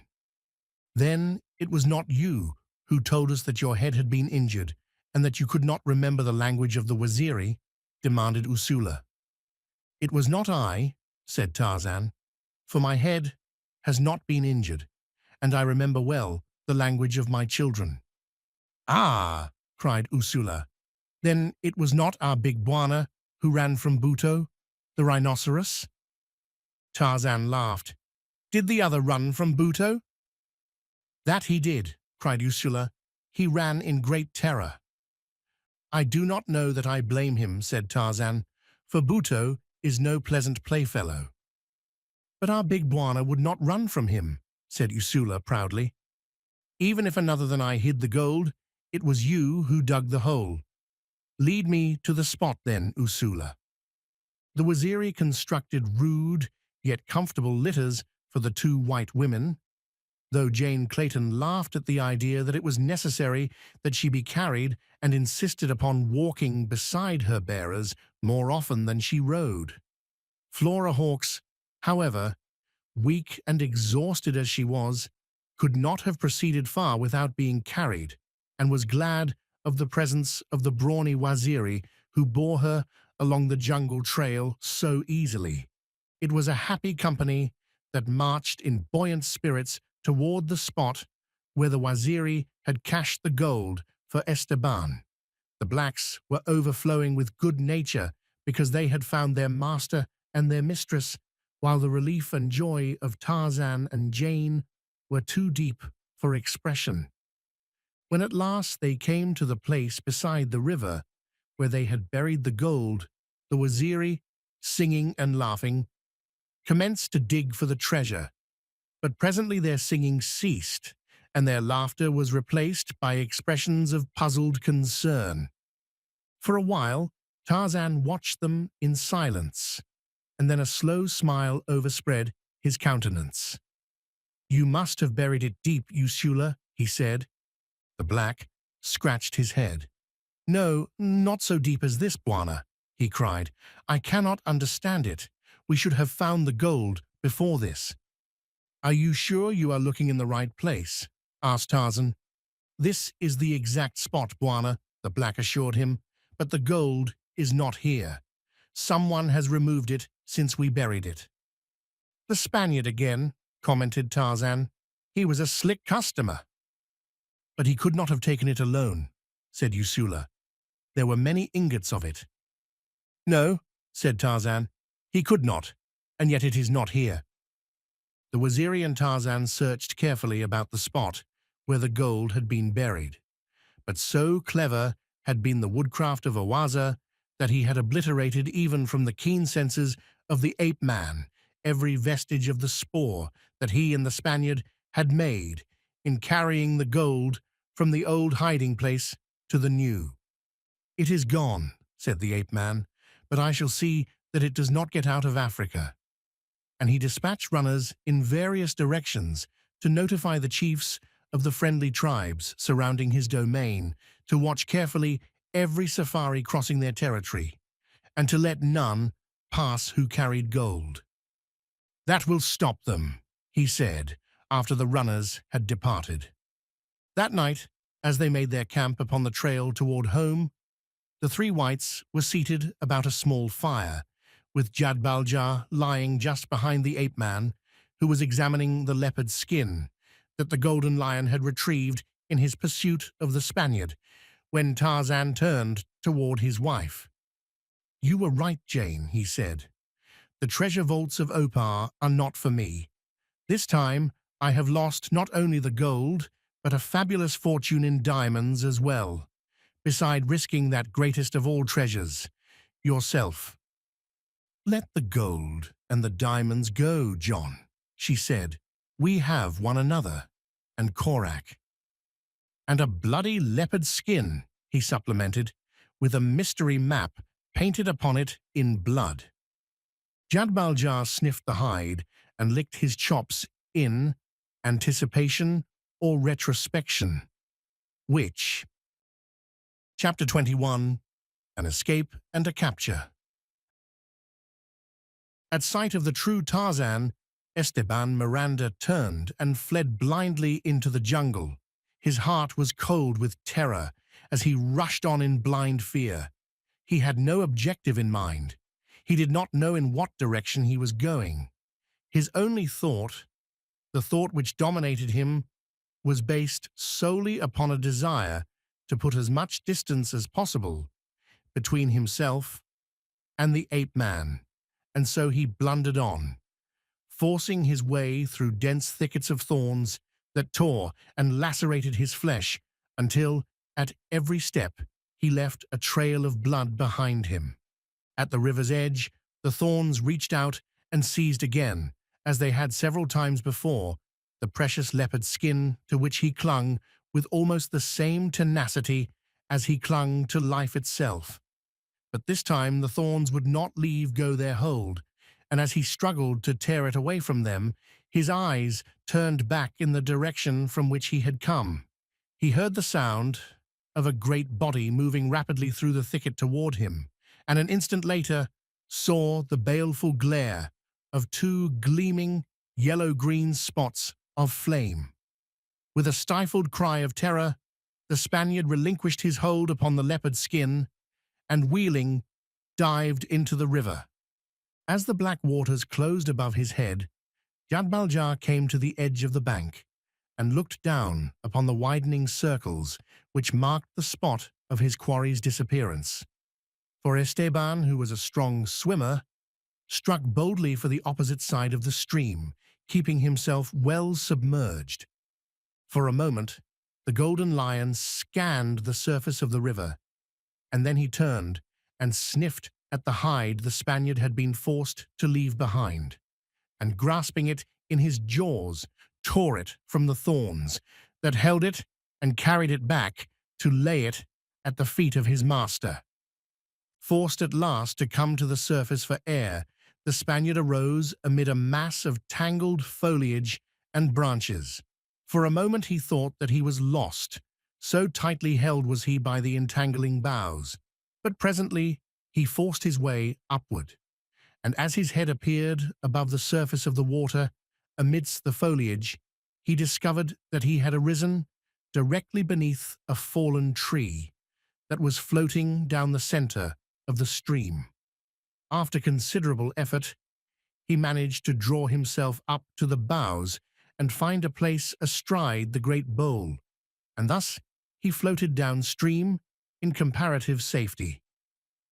"Then it was not you who told us that your head had been injured and that you could not remember the language of the Waziri?" demanded Usula. "It was not I," said Tarzan, "for my head has not been injured, and I remember well the language of my children." "Ah!" cried Usula. "Then it was not our big Bwana who ran from Buto, the rhinoceros?" Tarzan laughed. "Did the other run from Buto?" "That he did," cried Usula. "He ran in great terror." "I do not know that I blame him," said Tarzan, "for Buto is no pleasant playfellow." "But our big Bwana would not run from him," said Usula proudly. "Even if another than I hid the gold, it was you who dug the hole. Lead me to the spot then, Usula." The Waziri constructed rude yet comfortable litters for the two white women, though Jane Clayton laughed at the idea that it was necessary that she be carried and insisted upon walking beside her bearers more often than she rode. Flora Hawkes, however, weak and exhausted as she was, could not have proceeded far without being carried, and was glad of the presence of the brawny Waziri who bore her along the jungle trail so easily. It was a happy company that marched in buoyant spirits toward the spot where the Waziri had cached the gold for Esteban. The blacks were overflowing with good nature because they had found their master and their mistress, while the relief and joy of Tarzan and Jane were too deep for expression. When at last they came to the place beside the river where they had buried the gold, the Waziri, singing and laughing, commenced to dig for the treasure. But presently their singing ceased, and their laughter was replaced by expressions of puzzled concern. For a while, Tarzan watched them in silence, and then a slow smile overspread his countenance. "You must have buried it deep, Usula," he said. The black scratched his head. "No, not so deep as this, Bwana," he cried. "I cannot understand it. We should have found the gold before this." "Are you sure you are looking in the right place?" asked Tarzan. "This is the exact spot, Bwana," the black assured him, "but the gold is not here. Someone has removed it since we buried it." "The Spaniard again," commented Tarzan. "He was a slick customer." "But he could not have taken it alone," said Usula. "There were many ingots of it." "No," said Tarzan, "he could not, and yet it is not here." The Waziri and Tarzan searched carefully about the spot where the gold had been buried, but so clever had been the woodcraft of Awaza that he had obliterated even from the keen senses of the ape-man every vestige of the spoor that he and the Spaniard had made in carrying the gold from the old hiding place to the new. "It is gone," said the ape-man, "but I shall see that it does not get out of Africa." And he dispatched runners in various directions to notify the chiefs of the friendly tribes surrounding his domain to watch carefully every safari crossing their territory, and to let none pass who carried gold. "That will stop them," he said, after the runners had departed. That night, as they made their camp upon the trail toward home, the three whites were seated about a small fire, with Jad-bal-ja lying just behind the ape-man, who was examining the leopard's skin that the golden lion had retrieved in his pursuit of the Spaniard, when Tarzan turned toward his wife. "You were right, Jane," he said. "The treasure vaults of Opar are not for me. This time I have lost not only the gold, but a fabulous fortune in diamonds as well, beside risking that greatest of all treasures, yourself." "Let the gold and the diamonds go, John," she said. "We have one another, and Korak." "And a bloody leopard skin," he supplemented, "with a mystery map painted upon it in blood." Jad-bal-ja sniffed the hide and licked his chops in anticipation or retrospection. Which? Chapter 21. An Escape and a Capture. At sight of the true Tarzan, Esteban Miranda turned and fled blindly into the jungle. His heart was cold with terror as he rushed on in blind fear. He had no objective in mind. He did not know in what direction he was going. His only thought, the thought which dominated him, was based solely upon a desire to put as much distance as possible between himself and the ape-man, and so he blundered on, forcing his way through dense thickets of thorns that tore and lacerated his flesh until, at every step, he left a trail of blood behind him. At the river's edge, the thorns reached out and seized again, as they had several times before, the precious leopard skin to which he clung with almost the same tenacity as he clung to life itself. But this time the thorns would not leave go their hold, and as he struggled to tear it away from them, his eyes turned back in the direction from which he had come. He heard the sound of a great body moving rapidly through the thicket toward him, and an instant later saw the baleful glare of two gleaming yellow-green spots of flame. With a stifled cry of terror, the Spaniard relinquished his hold upon the leopard skin and, wheeling, dived into the river. As the black waters closed above his head, Jad-bal-ja came to the edge of the bank and looked down upon the widening circles which marked the spot of his quarry's disappearance. For Esteban, who was a strong swimmer, struck boldly for the opposite side of the stream, keeping himself well submerged. For a moment, the golden lion scanned the surface of the river, and then he turned and sniffed at the hide the Spaniard had been forced to leave behind, and grasping it in his jaws, tore it from the thorns that held it and carried it back to lay it at the feet of his master. Forced at last to come to the surface for air, the Spaniard arose amid a mass of tangled foliage and branches. For a moment he thought that he was lost, so tightly held was he by the entangling boughs. But presently he forced his way upward, and as his head appeared above the surface of the water, amidst the foliage, he discovered that he had arisen directly beneath a fallen tree that was floating down the center of the stream. After considerable effort, he managed to draw himself up to the boughs and find a place astride the great bole, and thus he floated downstream in comparative safety.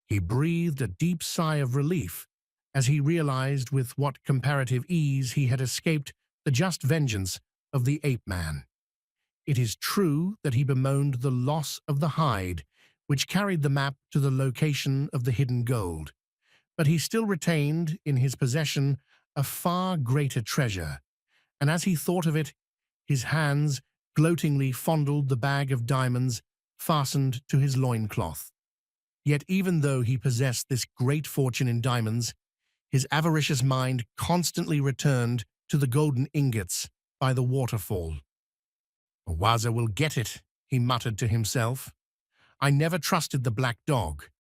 He breathed a deep sigh of relief as he realized with what comparative ease he had escaped the just vengeance of the ape-man. It is true that he bemoaned the loss of the hide, which carried the map to the location of the hidden gold, but he still retained in his possession a far greater treasure, and as he thought of it, his hands gloatingly fondled the bag of diamonds fastened to his loincloth. Yet even though he possessed this great fortune in diamonds, his avaricious mind constantly returned to the golden ingots by the waterfall. "Owaza will get it," he muttered to himself. "I never trusted the black dog,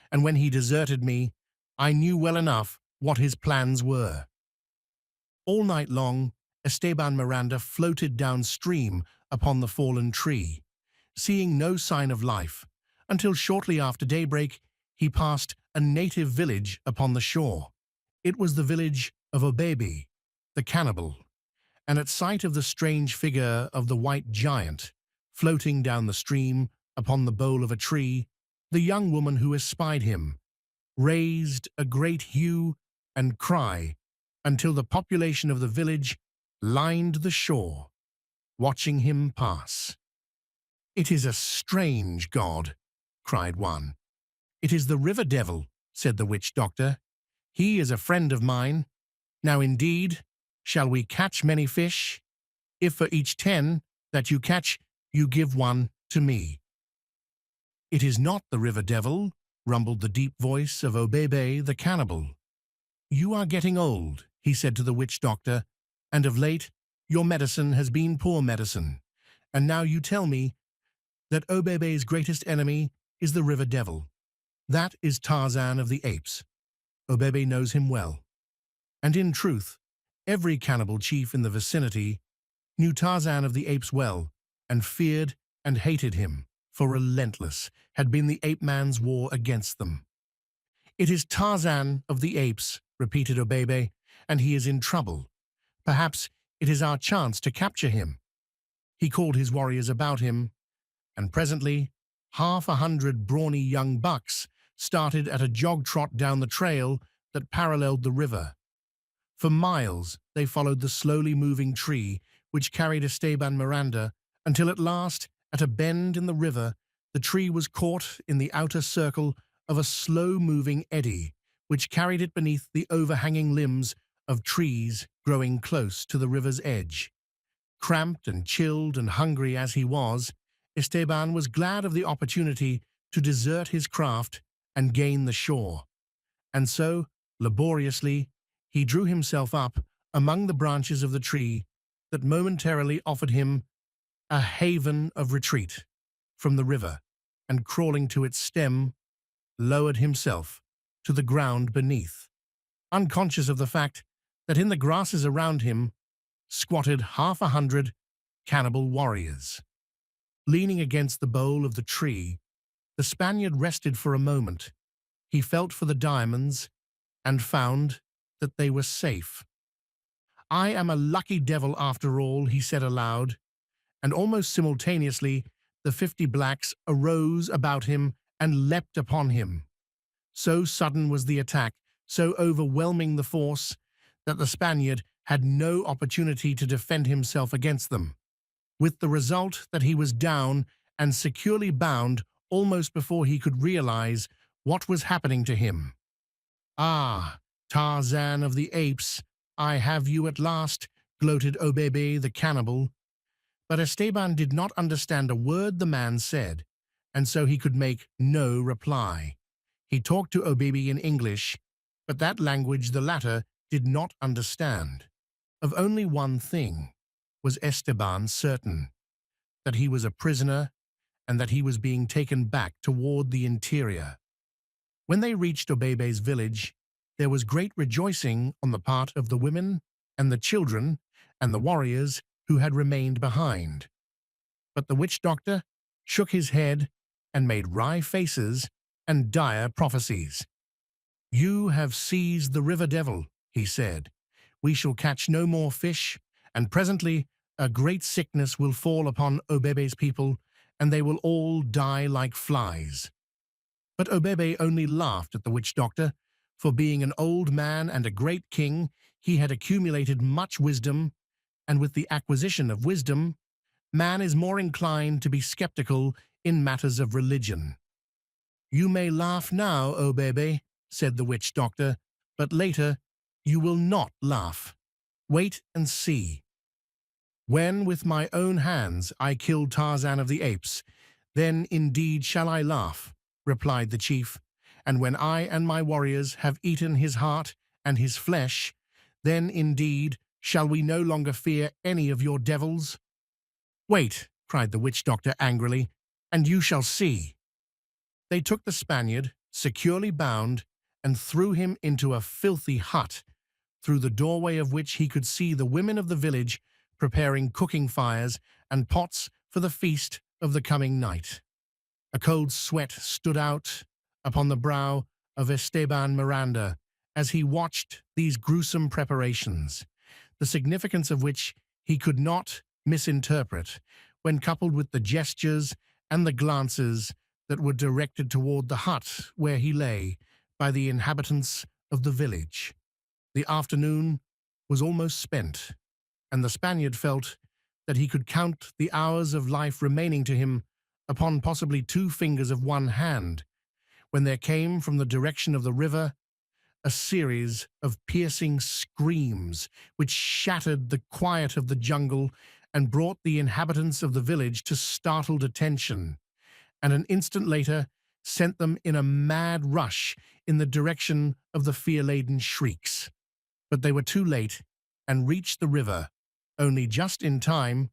and when he deserted me, I knew well enough what his plans were." All night long, Esteban Miranda floated downstream upon the fallen tree, seeing no sign of life, until shortly after daybreak he passed a native village upon the shore. It was the village of Obebe, the cannibal, and at sight of the strange figure of the white giant floating down the stream upon the bole of a tree, the young woman who espied him raised a great hue and cry until the population of the village lined the shore, watching him pass. "It is a strange god," cried one. "It is the river devil," said the witch doctor. "He is a friend of mine. Now indeed, shall we catch many fish? If for each 10 that you catch, you give one to me." "It is not the river devil," rumbled the deep voice of Obebe the cannibal. "You are getting old," he said to the witch doctor, "and of late your medicine has been poor medicine. And now you tell me that Obebe's greatest enemy is the river devil. That is Tarzan of the apes. Obebe knows him well." And in truth, every cannibal chief in the vicinity knew Tarzan of the apes well, and feared and hated him, for relentless had been the ape-man's war against them. "It is Tarzan of the apes," repeated Obebe, "and he is in trouble. Perhaps it is our chance to capture him." He called his warriors about him, and presently 100 brawny young bucks started at a jog-trot down the trail that paralleled the river. For miles they followed the slowly moving tree which carried Esteban Miranda, until at last, at a bend in the river, the tree was caught in the outer circle of a slow-moving eddy, which carried it beneath the overhanging limbs of trees growing close to the river's edge. Cramped and chilled and hungry as he was, Esteban was glad of the opportunity to desert his craft and gain the shore. And so, laboriously, he drew himself up among the branches of the tree that momentarily offered him a haven of retreat from the river, and crawling to its stem, lowered himself to the ground beneath, unconscious of the fact that in the grasses around him squatted 100 cannibal warriors. Leaning against the bole of the tree, the Spaniard rested for a moment. He felt for the diamonds and found that they were safe. "I am a lucky devil after all," he said aloud, and almost simultaneously the 50 blacks arose about him and leapt upon him. So sudden was the attack, so overwhelming the force, that the Spaniard had no opportunity to defend himself against them, with the result that he was down and securely bound almost before he could realize what was happening to him. "Ah, Tarzan of the apes, I have you at last," gloated Obebe the cannibal. But Esteban did not understand a word the man said, and so he could make no reply. He talked to Obebe in English, but that language the latter did not understand. Of only one thing was Esteban certain, that he was a prisoner and that he was being taken back toward the interior. When they reached Obebe's village, there was great rejoicing on the part of the women and the children and the warriors who had remained behind. But the witch doctor shook his head and made wry faces and dire prophecies. "You have seized the river devil," he said. "We shall catch no more fish, and presently a great sickness will fall upon Obebe's people, and they will all die like flies." But Obebe only laughed at the witch doctor, for being an old man and a great king, he had accumulated much wisdom, and with the acquisition of wisdom, man is more inclined to be skeptical in matters of religion. "You may laugh now, Obebe," said the witch doctor, "but later you will not laugh. Wait and see. When with my own hands I killed Tarzan of the apes, then indeed shall I laugh," replied the chief, And when I and my warriors have eaten his heart and his flesh, then indeed shall we no longer fear any of your devils." "Wait," cried the witch-doctor angrily, "and you shall see." They took the Spaniard, securely bound, and threw him into a filthy hut, through the doorway of which he could see the women of the village preparing cooking fires and pots for the feast of the coming night. A cold sweat stood out upon the brow of Esteban Miranda as he watched these gruesome preparations, the significance of which he could not misinterpret when coupled with the gestures and the glances that were directed toward the hut where he lay by the inhabitants of the village. The afternoon was almost spent, and the Spaniard felt that he could count the hours of life remaining to him upon possibly 2 fingers of one hand, when there came from the direction of the river a series of piercing screams which shattered the quiet of the jungle and brought the inhabitants of the village to startled attention, and an instant later sent them in a mad rush in the direction of the fear-laden shrieks. But they were too late and reached the river only just in time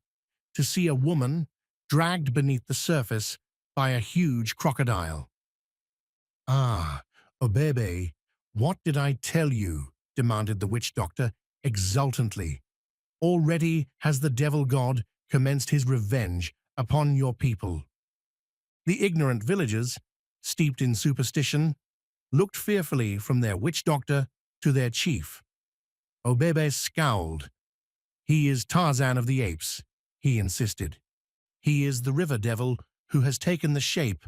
to see a woman dragged beneath the surface by a huge crocodile. "Ah, Obebe, what did I tell you?" demanded the witch-doctor exultantly. "Already has the devil god commenced his revenge upon your people." The ignorant villagers, steeped in superstition, looked fearfully from their witch-doctor to their chief. Obebe scowled. "He is Tarzan of the apes," he insisted. "He is the river devil who has taken the shape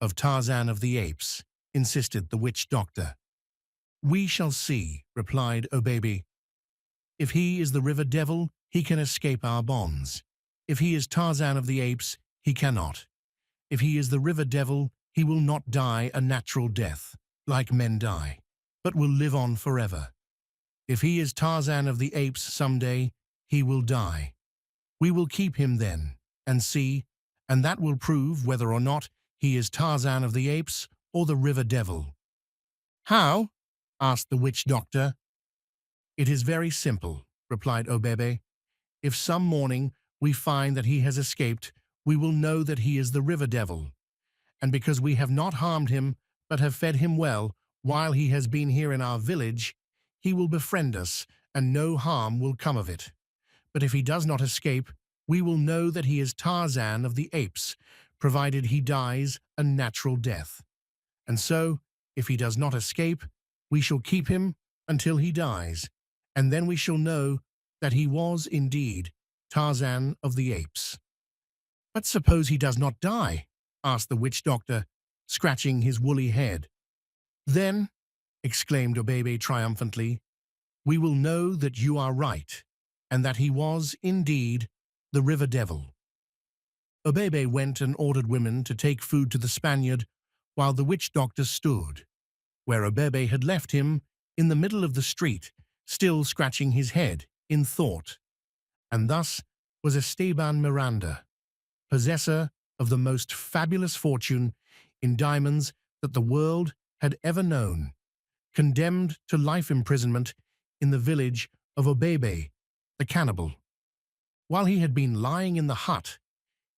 of Tarzan of the apes," insisted the witch-doctor. "We shall see," replied Obebe. "If he is the river devil, he can escape our bonds. If he is Tarzan of the apes, he cannot. If he is the river devil, he will not die a natural death, like men die, but will live on forever. If he is Tarzan of the apes someday, he will die. We will keep him then, and see, and that will prove whether or not he is Tarzan of the apes or the river devil." "How?" asked the witch-doctor. "It is very simple," replied Obebe. "If some morning we find that he has escaped, we will know that he is the river devil. And because we have not harmed him, but have fed him well while he has been here in our village, he will befriend us, and no harm will come of it. But if he does not escape, we will know that he is Tarzan of the apes, provided he dies a natural death. And so, if he does not escape, we shall keep him until he dies, and then we shall know that he was indeed Tarzan of the apes." "But suppose he does not die?" asked the witch-doctor, scratching his woolly head. "Then," exclaimed Obebe triumphantly, "we will know that you are right, and that he was, indeed, the river devil." Obebe went and ordered women to take food to the Spaniard, while the witch-doctor stood, where Obebe had left him, in the middle of the street, still scratching his head, in thought. And thus was Esteban Miranda, possessor of the most fabulous fortune in diamonds that the world had ever known, condemned to life imprisonment in the village of Obebe, the cannibal. While he had been lying in the hut,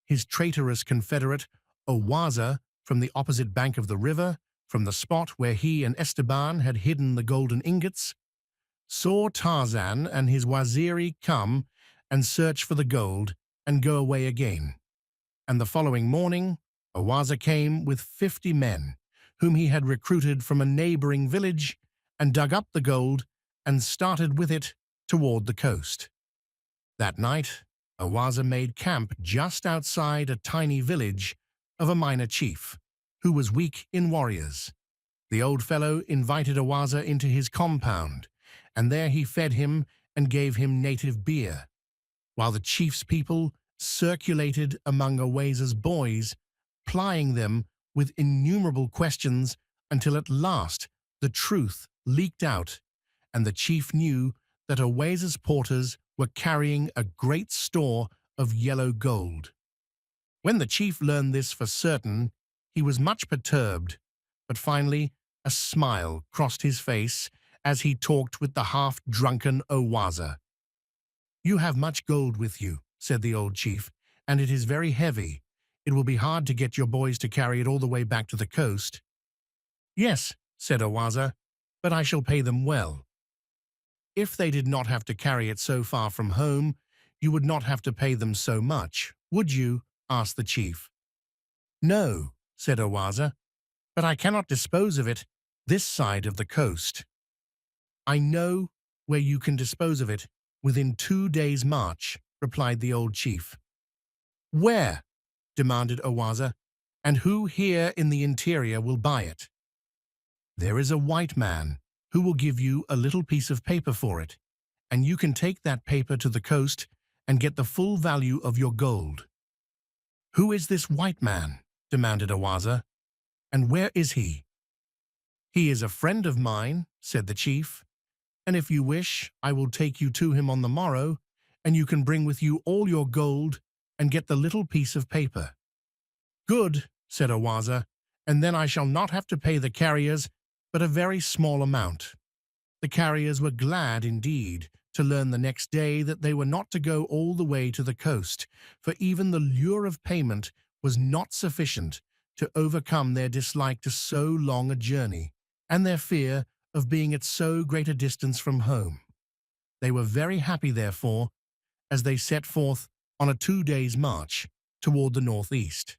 his traitorous confederate, Owaza, from the opposite bank of the river, from the spot where he and Esteban had hidden the golden ingots, saw Tarzan and his waziri come and search for the gold and go away again. And the following morning, Owaza came with 50 men, whom he had recruited from a neighboring village, and dug up the gold and started with it toward the coast. That night, Owaza made camp just outside a tiny village of a minor chief, who was weak in warriors. The old fellow invited Owaza into his compound, and there he fed him and gave him native beer, while the chief's people circulated among Owaza's boys, plying them with innumerable questions until at last the truth leaked out, and the chief knew that Owaza's porters were carrying a great store of yellow gold. When the chief learned this for certain, he was much perturbed, but finally A smile crossed his face as he talked with the half-drunken Owaza. "You have much gold with you," said the old chief, "and it is very heavy. It will be hard to get your boys to carry it all the way back to the coast." "Yes," said Owaza, "but I shall pay them well." "If they did not have to carry it so far from home, you would not have to pay them so much, would you?" asked the chief. "No," said Owaza, "but I cannot dispose of it this side of the coast." "I know where you can dispose of it within 2 days' march," replied the old chief. "Where?" demanded Owaza, "and who here in the interior will buy it?" "There is a white man who will give you a little piece of paper for it, and you can take that paper to the coast and get the full value of your gold." "Who is this white man?" demanded Owaza, "and where is he?" "He is a friend of mine," said the chief, "and if you wish, I will take you to him on the morrow, and you can bring with you all your gold and get the little piece of paper." "Good," said Owaza, "and then I shall not have to pay the carriers but a very small amount." The carriers were glad indeed to learn the next day that they were not to go all the way to the coast, for even the lure of payment was not sufficient to overcome their dislike to so long a journey and their fear of being at so great a distance from home. They were very happy, therefore, as they set forth on a 2 days' march toward the northeast.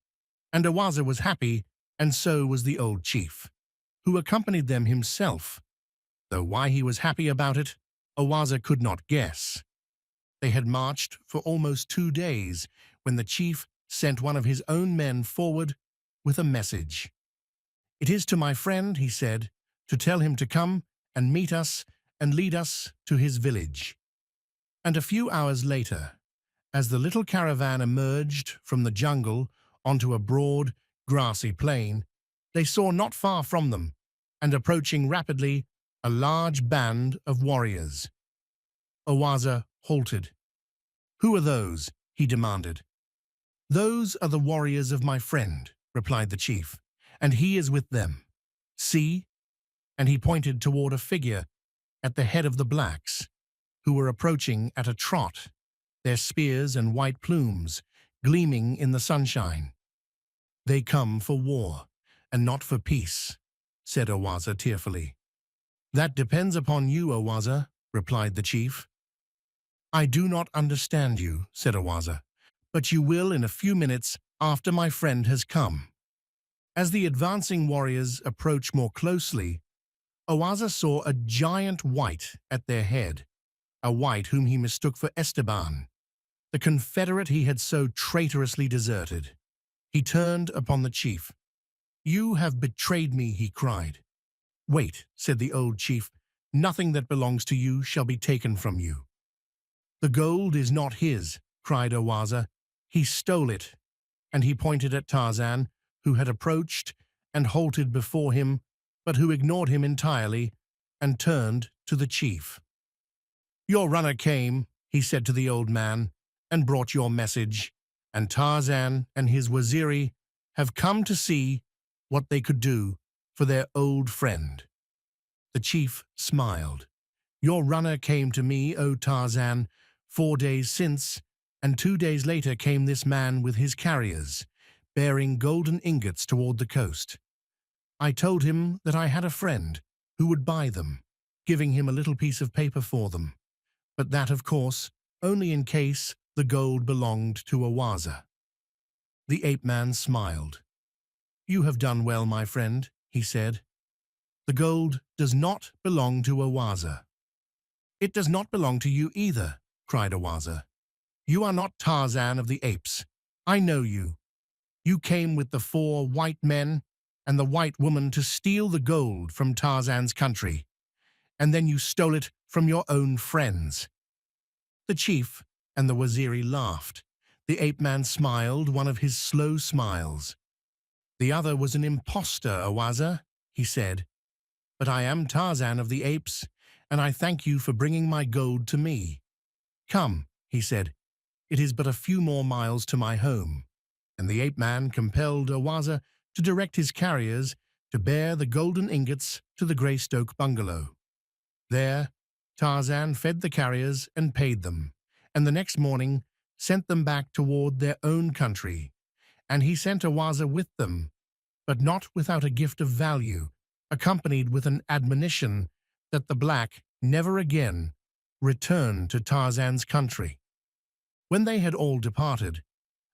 And Owaza was happy, and so was the old chief, who accompanied them himself, though why he was happy about it, Owaza could not guess. They had marched for almost 2 days when the chief sent one of his own men forward with a message. "It is to my friend," he said, "to tell him to come and meet us and lead us to his village." And a few hours later, as the little caravan emerged from the jungle onto a broad, grassy plain, they saw not far from them, and approaching rapidly, a large band of warriors. Owaza halted. "Who are those?" he demanded. "Those are the warriors of my friend," replied the chief, "and he is with them. See," and he pointed toward a figure at the head of the blacks, who were approaching at a trot, their spears and white plumes gleaming in the sunshine. "They come for war, and not for peace," said Owaza tearfully. "That depends upon you, Owaza," replied the chief. "I do not understand you," said Owaza, "but you will in a few minutes after my friend has come." As the advancing warriors approached more closely, Owaza saw a giant white at their head, a white whom he mistook for Esteban, the confederate he had so traitorously deserted. He turned upon the chief. "You have betrayed me," he cried. "Wait," said the old chief, "nothing that belongs to you shall be taken from you." "The gold is not his," cried Owaza. "He stole it," and he pointed at Tarzan, who had approached and halted before him, but who ignored him entirely and turned to the chief. "Your runner came," he said to the old man, "and brought your message, and Tarzan and his waziri have come to see what they could do for their old friend." The chief smiled. "Your runner came to me, O Tarzan, 4 days since, and 2 days later came this man with his carriers, bearing golden ingots toward the coast. I told him that I had a friend who would buy them, giving him a little piece of paper for them, but that, of course, only in case the gold belonged to Owaza." The ape-man smiled. "You have done well, my friend," he said. "The gold does not belong to Owaza." "It does not belong to you either," cried Owaza. "You are not Tarzan of the apes. I know you. You came with the 4 white men and the white woman to steal the gold from Tarzan's country, and then you stole it from your own friends." The chief and the waziri laughed. The ape-man smiled one of his slow smiles. "The other was an impostor, Owaza," he said. "But I am Tarzan of the apes, and I thank you for bringing my gold to me. Come," he said, "it is but a few more miles to my home." And the ape-man compelled Owaza to direct his carriers to bear the golden ingots to the Greystoke bungalow. There, Tarzan fed the carriers and paid them, and the next morning sent them back toward their own country. And he sent Awaza with them, but not without a gift of value, accompanied with an admonition that the black never again return to Tarzan's country. When they had all departed,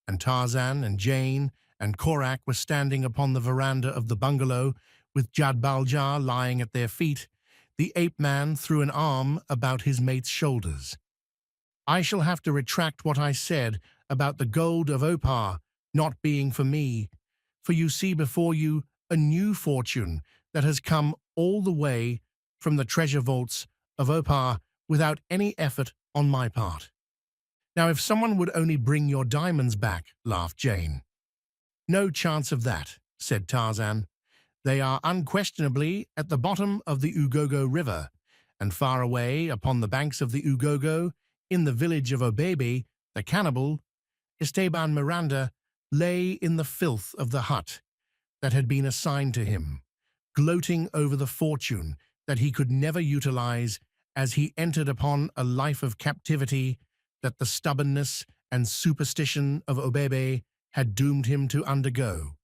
and Tarzan and Jane and Korak were standing upon the veranda of the bungalow with Jad-bal-ja lying at their feet, the ape-man threw an arm about his mate's shoulders. "I shall have to retract what I said about the gold of Opar not being for me, for you see before you a new fortune that has come all the way from the treasure vaults of Opar without any effort on my part." "Now, if someone would only bring your diamonds back," laughed Jane. "No chance of that," said Tarzan. "They are unquestionably at the bottom of the Ugogo River, and far away upon the banks of the Ugogo, in the village of Obebe, the cannibal, Esteban Miranda lay in the filth of the hut that had been assigned to him, gloating over the fortune that he could never utilize as he entered upon a life of captivity that the stubbornness and superstition of Obebe had doomed him to undergo.